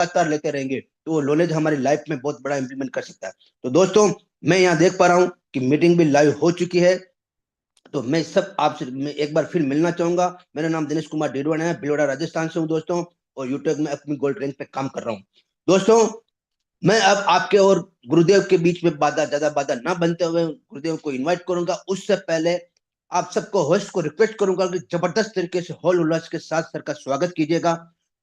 लगातार लेते रहेंगे तो वो नॉलेज हमारी लाइफ में बहुत बड़ा इंप्लीमेंट कर सकता है। तो दोस्तों, मैं यहाँ देख पा रहा हूँ कि मीटिंग भी लाइव हो चुकी है। तो मैं सब आपसे मैं एक बार फिर मिलना चाहूंगा। मेरा नाम दिनेश कुमार डिडवाना है, भिलवाड़ा राजस्थान से हूँ दोस्तों, और यूट्यूब में अपनी गोल्ड रैंक पे काम कर रहा हूँ। दोस्तों, मैं अब आपके और गुरुदेव के बीच में ज्यादा बाधा ना बनते हुए गुरुदेव को इनवाइट करूंगा। उससे पहले आप सबको होस्ट को रिक्वेस्ट करूंगा कि जबरदस्त तरीके से हॉल उल्लास के साथ सर का स्वागत कीजिएगा।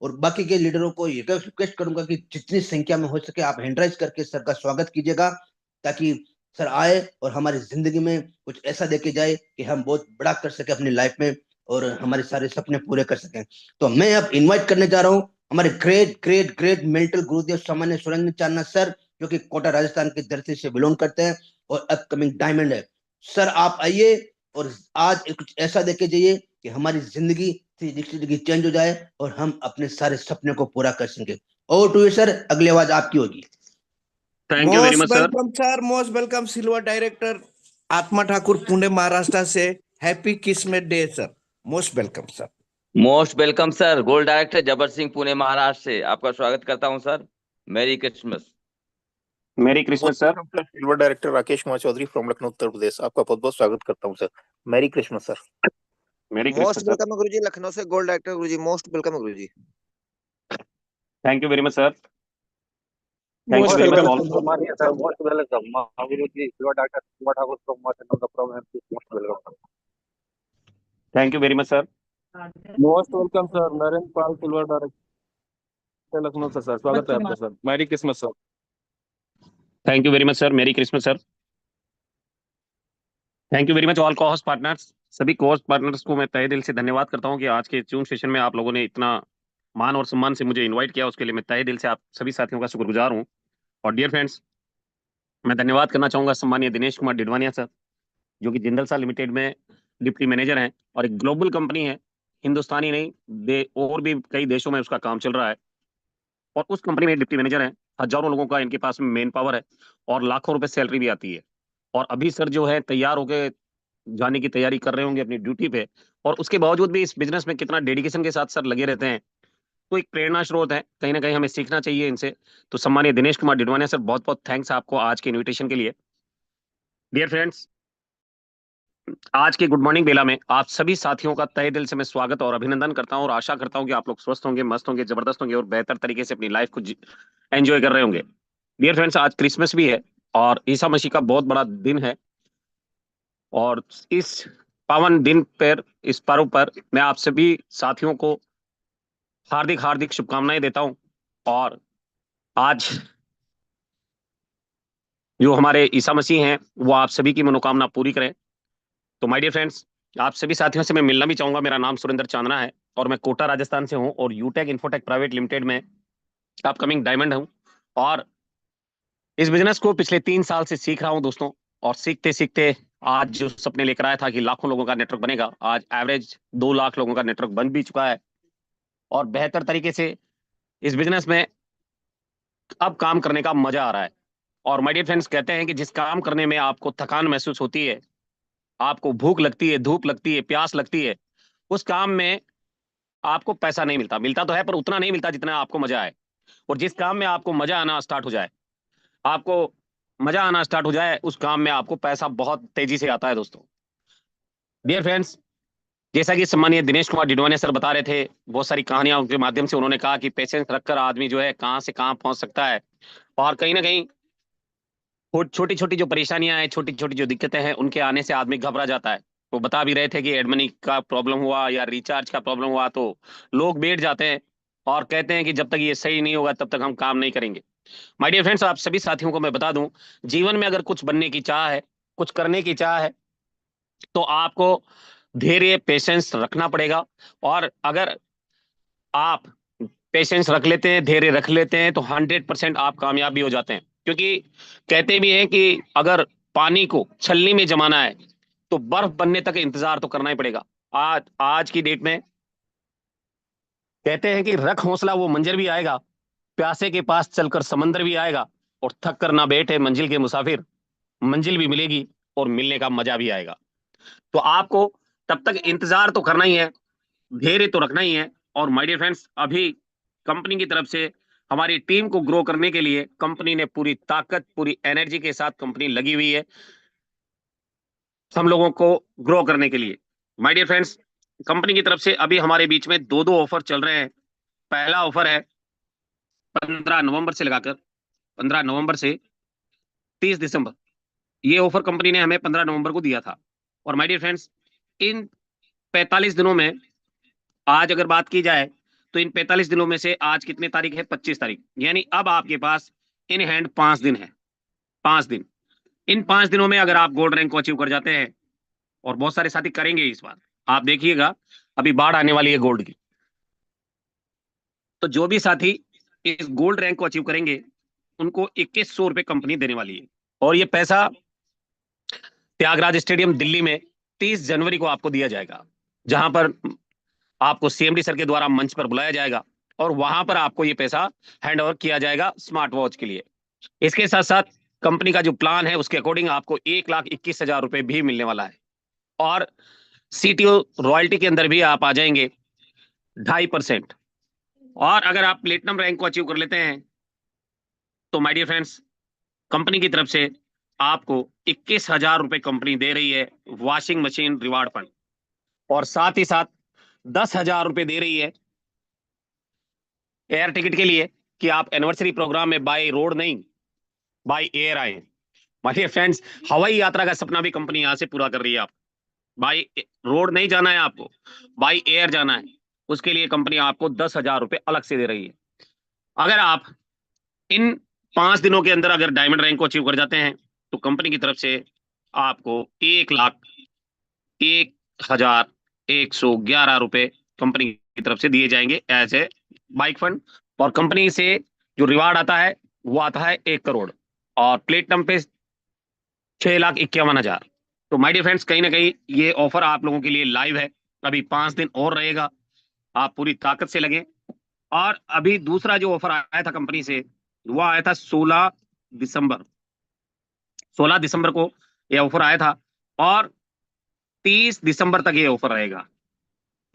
और बाकी के लीडरों को ये रिक्वेस्ट करूंगा कि जितनी संख्या में हो सके आप हैंड राइज करके सर का स्वागत कीजिएगा, ताकि सर आए और हमारी जिंदगी में कुछ ऐसा देके जाए कि हम बहुत बड़ा कर सके अपनी लाइफ में और हमारे सारे सपने पूरे कर सकें। तो मैं अब इनवाइट करने जा रहा हूँ हमारे ग्रेट ग्रेट ग्रेट मेंटल गुरुदेव सामान्य सुरेंद्र चांदना सर, जो कि कोटा राजस्थान की धरती से बिलोंग करते हैं और अपकमिंग डायमंड है। सर आप आइए और आज कुछ ऐसा देके जाइए कि हमारी जिंदगी चेंज हो जाए और हम अपने सारे सपने को पूरा कर सकें। ओवर टू यू सर, अगली आवाज आपकी होगी। Thank you very most much sir. Welcome sir, most welcome silver director आत्मा ठाकुर पुणे महाराष्ट्र से। हैप्पी किस्मत day sir, most welcome sir. Most welcome sir, gold director जबर सिंह पुणे महाराष्ट्र से आपका स्वागत करता हूं sir. Merry Christmas. Merry Christmas sir. Silver director Rakesh Kumar Chaudhary from Lucknow Uttar Pradesh, आपका बहुत बहुत स्वागत करता हूं sir. Merry Christmas sir. Merry most Christmas sir. Welcome है गुरुजी, लखनऊ से gold director Guruji, most welcome है Guruji. Thank you very much sir. Thank you most very much welcome all. सम्मानीय sir, most welcome Guruji silver doctor silver Thakur from Washington from MP, most welcome. Thank you very much sir. Most welcome sir, Narendra Pal silver director Lucknow से sir, स्वागत है आपका sir. Merry Christmas sir. Thank you very much sir. Merry Christmas sir. Thank you very much all cohost partners. सभी cohost partners को मैं तहे दिल से धन्यवाद करता हूं कि आज के जूम सेशन में आप लोगों ने इतना मान और सम्मान से मुझे इनवाइट किया, उसके लिए मैं तहे दिल से आप सभी साथियों का शुक्रगुजार हूं। और डियर फ्रेंड्स, मैं धन्यवाद करना चाहूंगा सम्मानीय दिनेश कुमार डिडवानिया सर, जो कि जिंदल सा लिमिटेड में डिप्टी मैनेजर हैं और एक ग्लोबल कंपनी है, हिंदुस्तानी नहीं और भी कई देशों में उसका काम चल रहा है। और उस कंपनी में डिप्टी मैनेजर हैं, हजारों लोगों का इनके पास में मेन पावर है और लाखों रुपए सैलरी भी आती है। और अभी सर जो है तैयार होके जाने की तैयारी कर रहे होंगे अपनी ड्यूटी पे, और उसके बावजूद भी इस बिजनेस में कितना डेडिकेशन के साथ सर लगे रहते हैं, तो एक प्रेरणा स्रोत है। कहीं ना कहीं हमें सीखना चाहिए इनसे। तो सम्मानीय दिनेश कुमार डिडवानिया सर, बहुत बहुत थैंक्स आपको आज के इन्विटेशन के लिए। डियर फ्रेंड्स, आज के गुड मॉर्निंग बेला में आप सभी साथियों का तहे दिल से मैं स्वागत और अभिनंदन करता हूं और आशा करता हूं कि आप लोग स्वस्थ होंगे, मस्त होंगे, जबरदस्त होंगे और बेहतर तरीके से अपनी लाइफ को एंजॉय कर रहे होंगे। डियर फ्रेंड्स, आज क्रिसमस भी है और ईसा मसीह का बहुत बड़ा दिन है। और इस पावन दिन पर, इस पर्व पर मैं आप सभी साथियों को हार्दिक हार्दिक शुभकामनाएं देता हूं। और आज जो हमारे ईसा मसीह हैं वो आप सभी की मनोकामना पूरी करें। तो माय डियर फ्रेंड्स, आप सभी साथियों से मैं मिलना भी चाहूंगा। मेरा नाम सुरेंद्र चांदना है और मैं कोटा राजस्थान से हूं और यूटेक इन्फोटेक प्राइवेट लिमिटेड में अपकमिंग डायमंड हूं। और इस बिजनेस को पिछले 3 साल से सीख रहा हूं दोस्तों। और सीखते सीखते आज जो सपने लेकर आया था कि लाखों लोगों का नेटवर्क बनेगा, आज एवरेज 2 लाख लोगों का नेटवर्क बन भी चुका है। और बेहतर तरीके से इस बिजनेस में अब काम करने का मजा आ रहा है। और माय डियर फ्रेंड्स, कहते हैं कि जिस काम करने में आपको थकान महसूस होती है, आपको भूख लगती है, धूप लगती है, प्यास लगती है, उस काम में आपको पैसा नहीं मिलता। मिलता तो है पर उतना नहीं मिलता जितना आपको मजा आए। और जिस काम में आपको मजा आना स्टार्ट हो जाए, आपको मजा आना स्टार्ट हो जाए, उस काम में आपको पैसा बहुत तेजी से आता है दोस्तों। डियर फ्रेंड्स, जैसा कि सम्मानीय दिनेश कुमार डिडवानिया सर बता रहे थे, बहुत सारी कहानियां के माध्यम से उन्होंने कहा कि पेशेंस रखकर आदमी जो है कहां से कहां पहुंच सकता है। और कहीं ना कहीं छोटी छोटी जो परेशानियां हैं, छोटी छोटी जो दिक्कतें हैं, उनके आने से आदमी घबरा जाता है। वो बता भी रहे थे कि एडमनी का प्रॉब्लम हुआ या रिचार्ज का प्रॉब्लम हुआ तो लोग बैठ जाते हैं और कहते हैं कि जब तक ये सही नहीं होगा तब तक हम काम नहीं करेंगे। माय डियर फ्रेंड्स, आप सभी साथियों को मैं बता दूं, जीवन में अगर कुछ बनने की चाह है, कुछ करने की चाह है, तो आपको धैर्य, पेशेंस रखना पड़ेगा। और अगर आप पेशेंस रख लेते हैं, धैर्य रख लेते हैं, तो 100% आप कामयाब भी हो जाते हैं। क्योंकि कहते भी हैं कि अगर पानी को छलनी में जमाना है तो बर्फ बनने तक इंतजार तो करना ही पड़ेगा। आज आज की डेट में कहते हैं कि रख हौसला, वो मंजर भी आएगा, प्यासे के पास चलकर समंदर भी आएगा, और थक कर ना बैठे मंजिल के मुसाफिर, मंजिल भी मिलेगी और मिलने का मजा भी आएगा। तो आपको तब तक इंतजार तो करना ही है, धैर्य तो रखना ही है। और माय डियर फ्रेंड्स, अभी कंपनी की तरफ से हमारी टीम को ग्रो करने के लिए कंपनी ने पूरी ताकत, पूरी एनर्जी के साथ कंपनी लगी हुई है हम लोगों को ग्रो करने के लिए। माय डियर फ्रेंड्स, कंपनी की तरफ से अभी हमारे बीच में दो दो ऑफर चल रहे हैं। पहला ऑफर है 15 नवंबर से लगाकर 15 नवंबर से 30 दिसंबर। ये ऑफर कंपनी ने हमें 15 नवंबर को दिया था। और माय डियर फ्रेंड्स, इन 45 दिनों में, आज अगर बात की जाए तो इन 45 दिनों में से आज कितनी तारीख है? 25 तारीख। यानी अब आपके पास इन हैंड 5 दिन है। 5 दिन। इन 5 दिनों में अगर आप गोल्ड रैंक को अचीव कर जाते हैं, और बहुत सारे साथी करेंगे इस बार, आप देखिएगा अभी बाढ़ आने वाली है गोल्ड की। तो जो भी साथी इस गोल्ड रैंक को अचीव करेंगे उनको 2100 रुपए कंपनी देने वाली है। और ये पैसा त्यागराज स्टेडियम दिल्ली में 30 जनवरी को आपको दिया जाएगा, जहां पर आपको सीएमडी सर के द्वारा मंच पर बुलाया जाएगा और वहां पर आपको ये पैसा हैंड ओवर किया जाएगा स्मार्ट वॉच के लिए। इसके साथ साथ कंपनी का जो प्लान है उसके अकॉर्डिंग आपको 1,21,000 रुपए भी मिलने वाला है। और सीटीओ रॉयल्टी के अंदर भी आप आ जाएंगे 2.5%। और अगर आप प्लेटिनम रैंक को अचीव कर लेते हैं तो माय डियर फ्रेंड्स, कंपनी की तरफ से आपको 21,000 रुपए कंपनी दे रही है वॉशिंग मशीन रिवार्ड फंड। और साथ ही साथ 10,000 रुपए दे रही है एयर टिकट के लिए कि आप एनिवर्सरी प्रोग्राम में बाय रोड नहीं बाय एयर आए। माय डियर फ्रेंड्स, हवाई यात्रा का सपना भी कंपनी यहां से पूरा कर रही है। आप बाय रोड नहीं जाना है, आपको बाय एयर जाना है। उसके लिए कंपनी आपको 10,000 रुपए अलग से दे रही है। अगर आप इन 5 दिनों के अंदर अगर डायमंड रैंक को अचीव कर जाते हैं तो कंपनी की तरफ से आपको 1,01,111 रुपए कंपनी की तरफ से दिए जाएंगे एज ए बाइक फंड। और कंपनी से जो रिवार्ड आता है वो आता है 1 करोड़ और प्लेटिनम पे 6,51,000। तो माय डियर फ्रेंड्स, कहीं ना कहीं ये ऑफर आप लोगों के लिए लाइव है। अभी 5 दिन और रहेगा, आप पूरी ताकत से लगे। और अभी दूसरा जो ऑफर आया था कंपनी से वो आया था 16 दिसंबर। 16 दिसंबर को ये ऑफर आया था और 30 दिसंबर तक ये ऑफर रहेगा।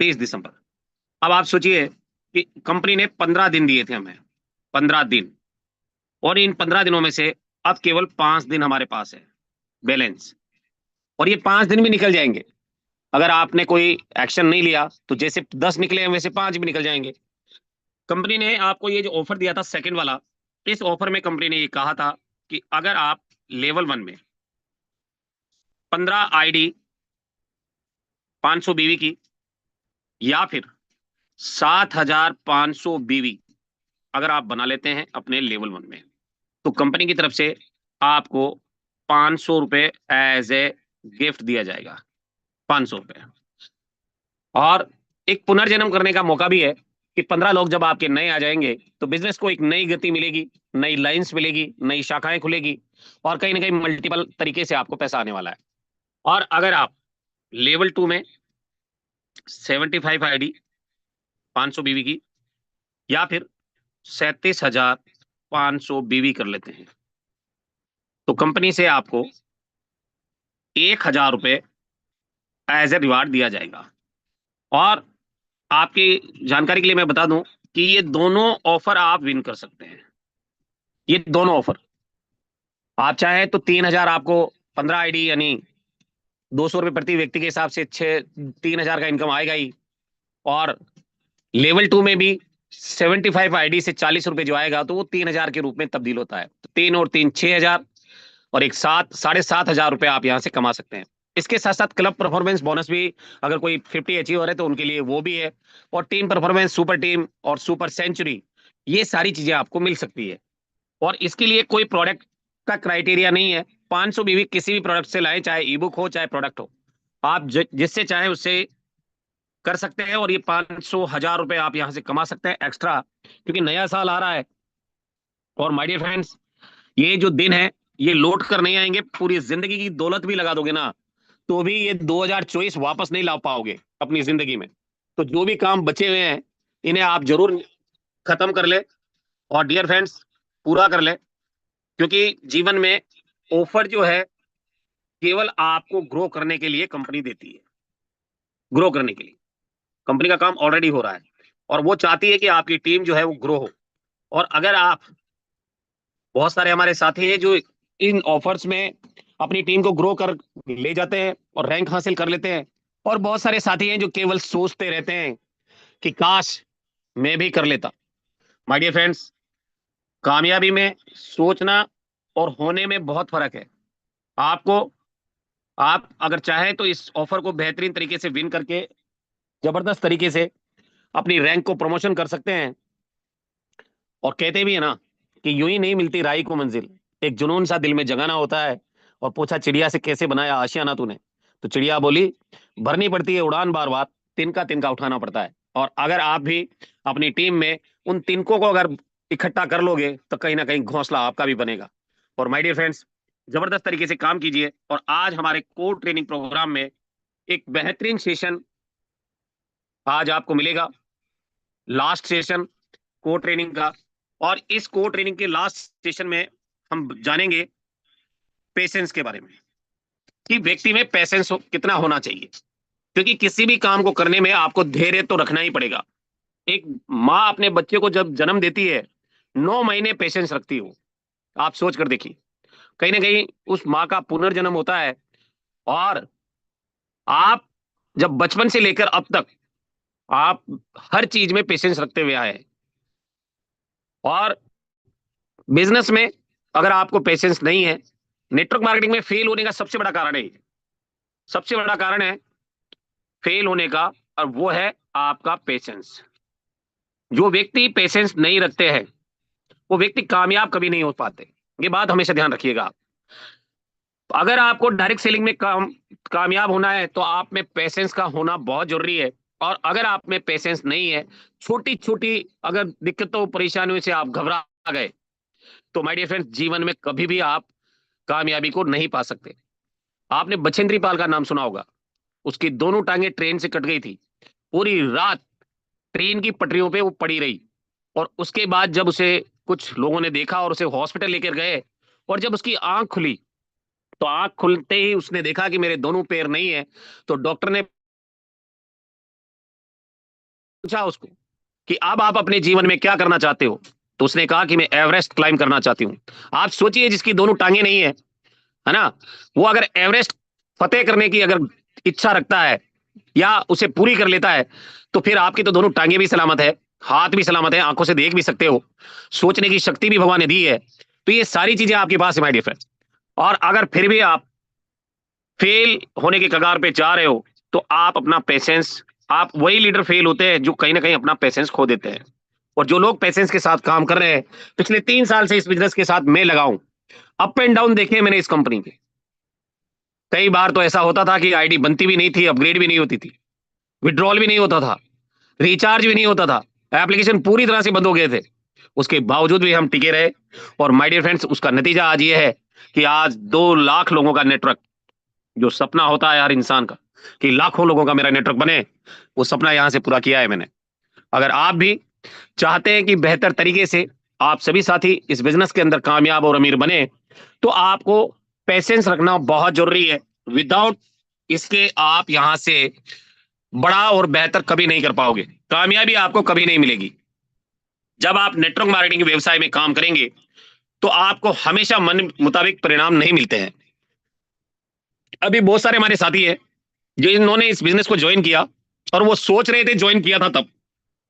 30 दिसंबर। अब आप सोचिए कि कंपनी ने 15 दिन दिए थे हमें, 15 दिन, और इन 15 दिनों में से अब केवल 5 दिन हमारे पास है बैलेंस। और ये 5 दिन भी निकल जाएंगे अगर आपने कोई एक्शन नहीं लिया। तो जैसे 10 निकले हैं वैसे 5 भी निकल जाएंगे। कंपनी ने आपको ये जो ऑफर दिया था सेकंड वाला, इस ऑफर में कंपनी ने ये कहा था कि अगर आप लेवल 1 में 15 आईडी 500 बीवी की या फिर 7,500 बीवी अगर आप बना लेते हैं अपने लेवल 1 में, तो कंपनी की तरफ से आपको 500 रुपए एज ए गिफ्ट दिया जाएगा। 500 रुपए। और एक पुनर्जन्म करने का मौका भी है कि 15 लोग जब आपके नए आ जाएंगे तो बिजनेस को एक नई गति मिलेगी, नई लाइंस मिलेगी, नई शाखाएं खुलेगी और कहीं ना कहीं मल्टीपल तरीके से आपको पैसा आने वाला है। और अगर आप लेवल 2 में 75 आईडी 500 बीवी की या फिर 37,500 बीवी कर लेते हैं तो कंपनी से आपको 1,000 रुपए एज ए रिवार्ड दिया जाएगा। और आपकी जानकारी के लिए मैं बता दूं कि ये दोनों ऑफर आप विन कर सकते हैं। ये दोनों ऑफर आप चाहें तो 3,000 आपको 15 आईडी यानी 200 रुपए प्रति व्यक्ति के हिसाब से 3,000 का इनकम आएगा ही। और लेवल 2 में भी 75 आईडी से 40 रुपए जो आएगा तो वो 3,000 के रूप में तब्दील होता है। तो 3 और 3 6,000 और एक 7,500 रुपए आप यहां से कमा सकते हैं। इसके साथ साथ क्लब परफॉर्मेंस बोनस भी अगर कोई 50 अचीव हो रहे तो उनके लिए वो भी है। और टीम परफॉर्मेंस, सुपर टीम और सुपर सेंचुरी, ये सारी चीजें आपको मिल सकती है। और इसके लिए कोई प्रोडक्ट का क्राइटेरिया नहीं है। 500 बीवी किसी भी प्रोडक्ट से लाए, चाहे ई बुक हो चाहे प्रोडक्ट हो, आप जिससे चाहे उससे कर सकते हैं। और ये 500,000 रुपए आप यहां से कमा सकते हैं एक्स्ट्रा, क्योंकि नया साल आ रहा है। और माय डियर फ्रेंड्स, ये जो दिन है ये लौट कर नहीं आएंगे। पूरी जिंदगी की दौलत भी लगा दोगे ना तो भी ये 2024 वापस नहीं ला पाओगे अपनी जिंदगी में। तो जो भी काम बचे हुए हैं इन्हें आप जरूर खत्म कर ले और डियर फ्रेंड्स पूरा कर ले, क्योंकि जीवन में ऑफर जो है केवल आपको ग्रो करने के लिए कंपनी देती है। ग्रो करने के लिए कंपनी का काम ऑलरेडी हो रहा है और वो चाहती है कि आपकी टीम जो है वो ग्रो हो। और अगर आप, बहुत सारे हमारे साथी हैं जो इन ऑफर्स में अपनी टीम को ग्रो कर ले जाते हैं और रैंक हासिल कर लेते हैं, और बहुत सारे साथी हैं जो केवल सोचते रहते हैं कि काश मैं भी कर लेता। माय डियर फ्रेंड्स, कामयाबी में सोचना और होने में बहुत फर्क है। आपको, आप अगर चाहें तो इस ऑफर को बेहतरीन तरीके से विन करके जबरदस्त तरीके से अपनी रैंक को प्रमोशन कर सकते हैं। और कहते भी है ना कि यूं ही नहीं मिलती राही को मंजिल, एक जुनून सा दिल में जगाना होता है। और पूछा चिड़िया से कैसे बनाया आशियाना तूने, तो चिड़िया बोली भरनी पड़ती है उड़ान बार बार, तिनका तिनका उठाना पड़ता है। और अगर आप भी अपनी टीम में उन तिनकों को अगर इकट्ठा कर लोगे तो कहीं ना कहीं घोंसला आपका भी बनेगा। और माय डियर फ्रेंड्स, जबरदस्त तरीके से काम कीजिए। और आज हमारे कोर ट्रेनिंग प्रोग्राम में एक बेहतरीन सेशन आज आपको मिलेगा, लास्ट सेशन कोर ट्रेनिंग का। और इस कोर ट्रेनिंग के लास्ट सेशन में हम जानेंगे पेशेंस के बारे में, कि व्यक्ति में पेशेंस कितना होना चाहिए। क्योंकि किसी भी काम को करने में आपको धैर्य तो रखना ही पड़ेगा। एक माँ अपने बच्चे को जब जन्म देती है 9 महीने पेशेंस रखती हो, आप सोच कर देखिए। कहीं ना कहीं उस माँ का पुनर्जन्म होता है। और आप जब बचपन से लेकर अब तक आप हर चीज में पेशेंस रखते हुए आए हैं। और बिजनेस में अगर आपको पेशेंस नहीं है, नेटवर्क मार्केटिंग में फेल होने का सबसे बड़ा कारण है, सबसे बड़ा कारण है फेल होने का, और वो है आपका पेशेंस। जो व्यक्ति पेशेंस नहीं रखते हैं वो व्यक्ति कामयाब कभी नहीं हो पाते। ये बात हमेशा ध्यान रखिएगा। अगर आपको डायरेक्ट सेलिंग में कामयाब होना है तो आप में पेशेंस का होना बहुत जरूरी है। और अगर आप में पेशेंस नहीं है, छोटी छोटी अगर दिक्कतों परेशानियों से आप घबरा गए, तो माय डियर फ्रेंड्स, जीवन में कभी भी आप कामयाबी को नहीं पा सकते। आपने बछेंद्री पाल का नाम सुना होगा। उसकी दोनों टांगे ट्रेन से कट गई थी, पूरी रात ट्रेन की पटरियों पे वो पड़ी रही। और उसके बाद जब उसे कुछ लोगों ने देखा और उसे हॉस्पिटल लेकर गए, और जब उसकी आंख खुली तो आंख खुलते ही उसने देखा कि मेरे दोनों पैर नहीं है। तो डॉक्टर ने पूछा उसको कि अब आप अपने जीवन में क्या करना चाहते हो, तो उसने कहा कि मैं एवरेस्ट क्लाइम करना चाहती हूँ। आप सोचिए, जिसकी दोनों टांगे नहीं है ना, वो अगर एवरेस्ट फतेह करने की अगर इच्छा रखता है या उसे पूरी कर लेता है, तो फिर आपकी तो दोनों टांगे भी सलामत है, हाथ भी सलामत है, आंखों से देख भी सकते हो, सोचने की शक्ति भी भगवान ने दी है। तो ये सारी चीजें आपके पास है माय डियर फ्रेंड्स। और अगर फिर भी आप फेल होने के कगार पे जा रहे हो, तो आप अपना पेशेंस, आप वही लीडर फेल होते हैं जो कहीं ना कहीं अपना पेशेंस खो देते हैं। और जो लोग पेशेंस के साथ काम कर रहे हैं, पिछले 3 साल से इस बिजनेस के साथ मैं लगाऊं, अप एंड डाउन देखे मैंने इस कंपनी के। कई बार तो ऐसा होता था कि आईडी बनती भी नहीं थी, अपग्रेड भी नहीं होती थी, विड्रॉल भी नहीं होता था, रिचार्ज भी नहीं होता था, एप्लीकेशन पूरी तरह से बंद हो गए थे। उसके बावजूद भी हम टिके रहे। और माय डियर फ्रेंड्स, उसका नतीजा आज ये है कि आज 2 लाख लोगों का नेटवर्क, जो सपना होता है हर इंसान का कि लाखों लोगों का मेरा नेटवर्क बने, वो सपना यहां से पूरा किया है मैंने। अगर आप भी चाहते हैं कि बेहतर तरीके से आप सभी साथी इस बिजनेस के अंदर कामयाब और अमीर बने, तो आपको पेशेंस रखना बहुत जरूरी है। विदाउट इसके आप यहां से बड़ा और बेहतर कभी नहीं कर पाओगे, कामयाबी आपको कभी नहीं मिलेगी। जब आप नेटवर्क मार्केटिंग के व्यवसाय में काम करेंगे तो आपको हमेशा मन मुताबिक परिणाम नहीं मिलते हैं। अभी बहुत सारे हमारे साथी हैं जो इन्होंने इस बिजनेस को ज्वाइन किया, और वो सोच रहे थे, ज्वाइन किया था तब,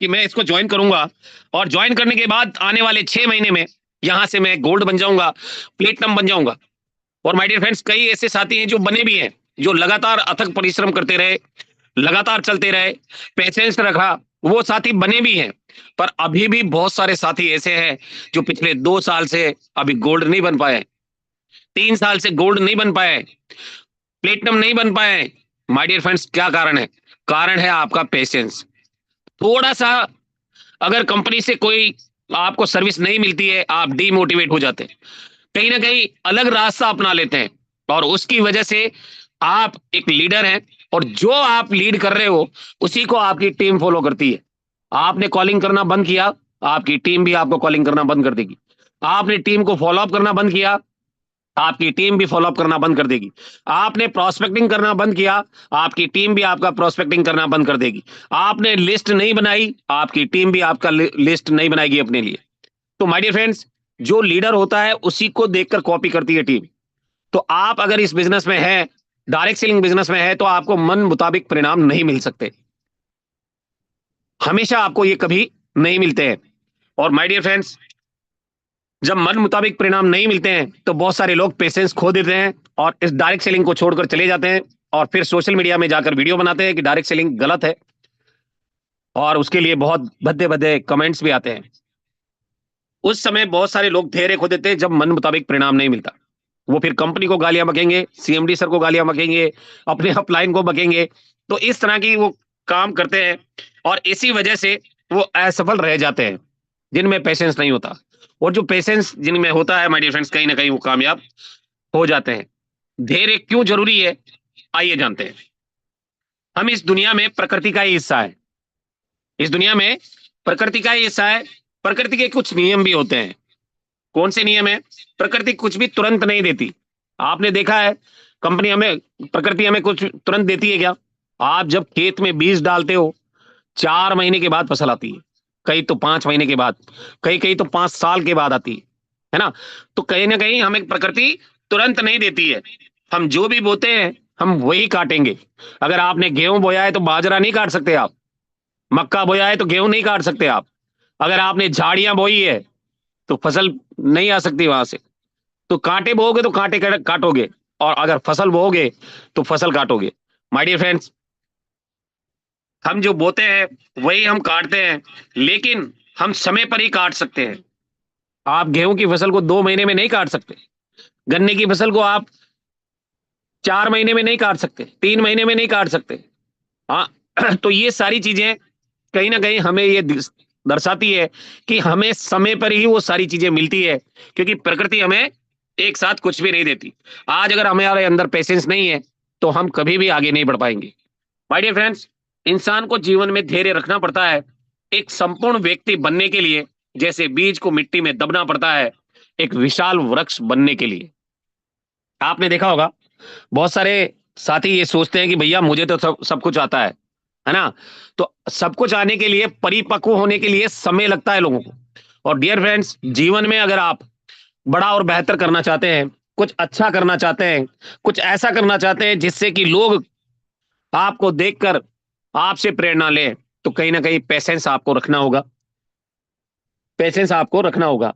कि मैं इसको ज्वाइन करूंगा, और ज्वाइन करने के बाद आने वाले 6 महीने में यहां से मैं गोल्ड बन जाऊंगा, प्लेटिनम बन जाऊंगा। और माय डियर फ्रेंड्स, कई ऐसे साथी हैं जो बने भी हैं, जो लगातार अथक परिश्रम करते रहे, लगातार चलते रहे, पेशेंस रखा, वो साथी बने भी हैं। पर अभी भी बहुत सारे साथी ऐसे हैं जो पिछले 2 साल से अभी गोल्ड नहीं बन पाए, 3 साल से गोल्ड नहीं बन पाए, प्लेटिनम नहीं बन पाए। माय डियर फ्रेंड्स, क्या कारण है? कारण है आपका पेशेंस। थोड़ा सा अगर कंपनी से कोई आपको सर्विस नहीं मिलती है, आप डीमोटिवेट हो जाते हैं, कहीं ना कहीं अलग रास्ता अपना लेते हैं, और उसकी वजह से आप एक लीडर हैं, और जो आप लीड कर रहे हो उसी को आपकी टीम फॉलो करती है। आपने कॉलिंग करना बंद किया, आपकी टीम भी आपको कॉलिंग करना बंद कर देगी। आपने टीम को फॉलो अप करना बंद किया, आपकी टीम भी फॉलो अप करना बंद कर देगी। आपने प्रोस्पेक्टिंग करना बंद किया, आपकी टीम भी आपका प्रोस्पेक्टिंग करना बंद कर देगी। आपने लिस्ट नहीं बनाई, आपकी टीम भी आपका लिस्ट नहीं बनाएगी अपने लिए। तो माय डियर फ्रेंड्स, जो लीडर होता है उसी को देखकर कॉपी करती है टीम। तो आप अगर इस बिजनेस में हैं, डायरेक्ट सेलिंग बिजनेस में है, तो आपको मन मुताबिक परिणाम नहीं मिल सकते, हमेशा आपको ये कभी नहीं मिलते हैं। और माय डियर फ्रेंड्स, जब मन मुताबिक परिणाम नहीं मिलते हैं तो बहुत सारे लोग पेशेंस खो देते हैं और इस डायरेक्ट सेलिंग को छोड़कर चले जाते हैं और फिर सोशल मीडिया में जाकर वीडियो बनाते हैं कि डायरेक्ट सेलिंग गलत है, और उसके लिए बहुत भद्दे भद्दे कमेंट्स भी आते हैं। उस समय बहुत सारे लोग धैर्य खो देते हैं जब मन मुताबिक परिणाम नहीं मिलता। वो फिर कंपनी को गालियां बकेंगे, सीएमडी सर को गालियां बकेंगे, अपने अपलाइन को बकेंगे। तो इस तरह की वो काम करते हैं और इसी वजह से वो असफल रह जाते हैं, जिनमें पेशेंस नहीं होता। और जो पेशेंस जिनमें होता है माय डियर फ्रेंड्स, कहीं ना कहीं वो कामयाब हो जाते हैं। धैर्य क्यों जरूरी है, आइए जानते हैं। हम इस दुनिया में प्रकृति का ही हिस्सा है, इस दुनिया में प्रकृति का ही हिस्सा है। प्रकृति के कुछ नियम भी होते हैं। कौन से नियम है? प्रकृति कुछ भी तुरंत नहीं देती। आपने देखा है कंपनी हमें, प्रकृति हमें कुछ तुरंत देती है क्या? आप जब खेत में बीज डालते हो 4 महीने के बाद फसल आती है, कई तो 5 महीने के बाद, कई कई तो 5 साल के बाद आती है ना। तो कहीं ना कहीं हमें प्रकृति तुरंत नहीं देती है। हम जो भी बोते हैं हम वही काटेंगे। अगर आपने गेहूं बोया है तो बाजरा नहीं काट सकते आप, मक्का बोया है तो गेहूं नहीं काट सकते आप। अगर आपने झाड़ियां बोई है तो फसल नहीं आ सकती वहां से। तो कांटे बोओगे तो कांटे काटोगे, और अगर फसल बोओगे तो फसल काटोगे। माय डियर फ्रेंड्स, हम जो बोते हैं वही हम काटते हैं, लेकिन हम समय पर ही काट सकते हैं। आप गेहूं की फसल को 2 महीने में नहीं काट सकते, गन्ने की फसल को आप 4 महीने में नहीं काट सकते, 3 महीने में नहीं काट सकते। हाँ तो ये सारी चीजें कहीं ना कहीं हमें ये दर्शाती है कि हमें समय पर ही वो सारी चीजें मिलती है, क्योंकि प्रकृति हमें एक साथ कुछ भी नहीं देती। आज अगर हमारे अंदर पेशेंस नहीं है तो हम कभी भी आगे नहीं बढ़ पाएंगे। माय डियर फ्रेंड्स, इंसान को जीवन में धैर्य रखना पड़ता है एक संपूर्ण व्यक्ति बनने के लिए, जैसे बीज को मिट्टी में दबना पड़ता है एक विशाल वृक्ष बनने के लिए। आपने देखा होगा बहुत सारे साथी ये सोचते हैं कि भैया मुझे तो सब कुछ आता है ना। तो सब कुछ आने के लिए, परिपक्व होने के लिए समय लगता है लोगों को। और डियर फ्रेंड्स, जीवन में अगर आप बड़ा और बेहतर करना चाहते हैं, कुछ अच्छा करना चाहते हैं, कुछ ऐसा करना चाहते हैं जिससे कि लोग आपको देखकर आपसे प्रेरणा लें, तो कहीं ना कहीं पेशेंस आपको रखना होगा, पेशेंस आपको रखना होगा।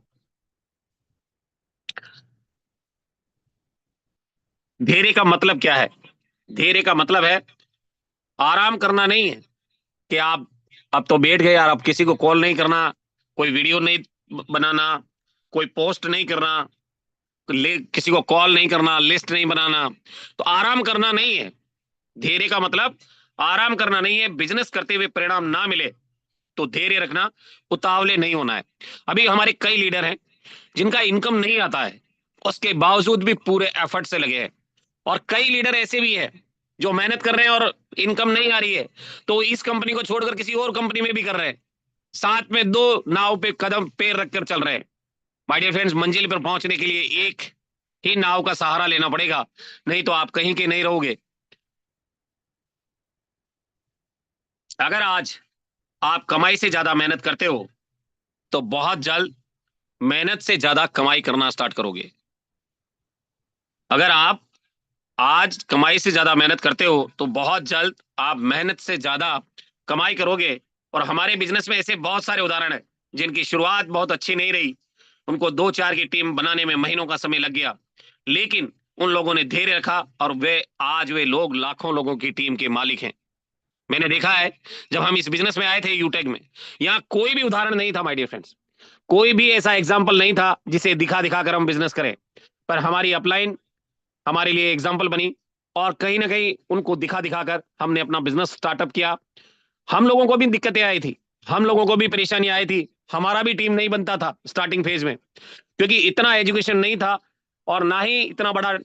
धैर्य का मतलब क्या है? धैर्य का मतलब है आराम करना नहीं है कि आप अब तो बैठ गए यार, अब किसी को कॉल नहीं करना, कोई वीडियो नहीं बनाना, कोई पोस्ट नहीं करना, किसी को कॉल नहीं करना, लिस्ट नहीं बनाना। तो आराम करना नहीं है। धैर्य का मतलब आराम करना नहीं है। बिजनेस करते हुए परिणाम ना मिले तो धैर्य रखना, उतावले नहीं होना है। अभी हमारे कई लीडर हैं जिनका इनकम नहीं आता है, उसके बावजूद भी पूरे एफर्ट से लगे हैं। और कई लीडर ऐसे भी हैं जो मेहनत कर रहे हैं और इनकम नहीं आ रही है, तो इस कंपनी को छोड़कर किसी और कंपनी में भी कर रहे हैं, साथ में 2 नाव पे कदम पैर रखकर चल रहे हैं। माय डियर फ्रेंड्स, मंजिल पर पहुंचने के लिए एक ही नाव का सहारा लेना पड़ेगा, नहीं तो आप कहीं के नहीं रहोगे। अगर आज आप कमाई से ज्यादा मेहनत करते हो तो बहुत जल्द मेहनत से ज्यादा कमाई करना स्टार्ट करोगे। अगर आप आज कमाई से ज्यादा मेहनत करते हो तो बहुत जल्द आप मेहनत से ज्यादा कमाई करोगे। और हमारे बिजनेस में ऐसे बहुत सारे उदाहरण हैं जिनकी शुरुआत बहुत अच्छी नहीं रही, उनको 2-4 की टीम बनाने में महीनों का समय लग गया, लेकिन उन लोगों ने धैर्य रखा और आज वे लोग लाखों लोगों की टीम के मालिक हैं। मैंने देखा है जब हम इस बिजनेस में आए थे यूटेक में, यहाँ कोई भी उदाहरण नहीं था माय डियर फ्रेंड्स, कोई भी ऐसा एग्जाम्पल नहीं था जिसे दिखा दिखा कर हम बिजनेस करें। पर हमारी अपलाइन हमारे लिए एग्जाम्पल बनी और कहीं ना कहीं उनको दिखा दिखा कर हमने अपना बिजनेस स्टार्टअप किया। हम लोगों को भी दिक्कतें आई थी, हम लोगों को भी परेशानी आई थी, हमारा भी टीम नहीं बनता था स्टार्टिंग फेज में, क्योंकि इतना एजुकेशन नहीं था और ना ही इतना बड़ा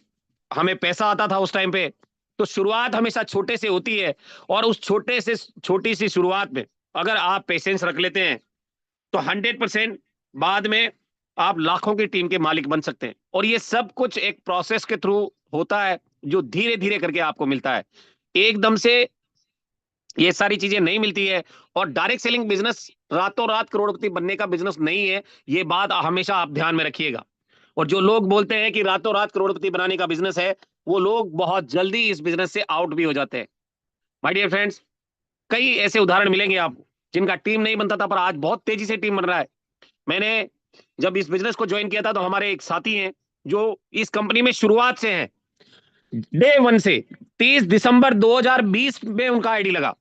हमें पैसा आता था उस टाइम पे। तो शुरुआत हमेशा छोटे से होती है और उस छोटी सी शुरुआत में अगर आप पेशेंस रख लेते हैं तो 100% बाद में आप लाखों की टीम के मालिक बन सकते हैं। और ये सब कुछ एक प्रोसेस के थ्रू होता है जो धीरे धीरे करके आपको मिलता है। एकदम से ये सारी चीजें नहीं मिलती है। और डायरेक्ट सेलिंग बिजनेस रातों रात करोड़पति बनने का बिजनेस नहीं है, ये बात हमेशा आप ध्यान में रखिएगा। और जो लोग बोलते हैं कि रातों रात करोड़पति बनाने का बिजनेस है, वो लोग बहुत जल्दी इस बिजनेस से आउट भी हो जाते हैं। माय डियर फ्रेंड्स, कई ऐसे उदाहरण मिलेंगे आपको जिनका टीम नहीं बनता था, पर आज बहुत तेजी से टीम बन रहा है। मैंने जब इस बिजनेस को ज्वाइन किया था, तो हमारे एक साथी हैं जो इस कंपनी में शुरुआत से हैं, डे वन से। 30 दिसंबर 2020 में उनका आईडी लगा,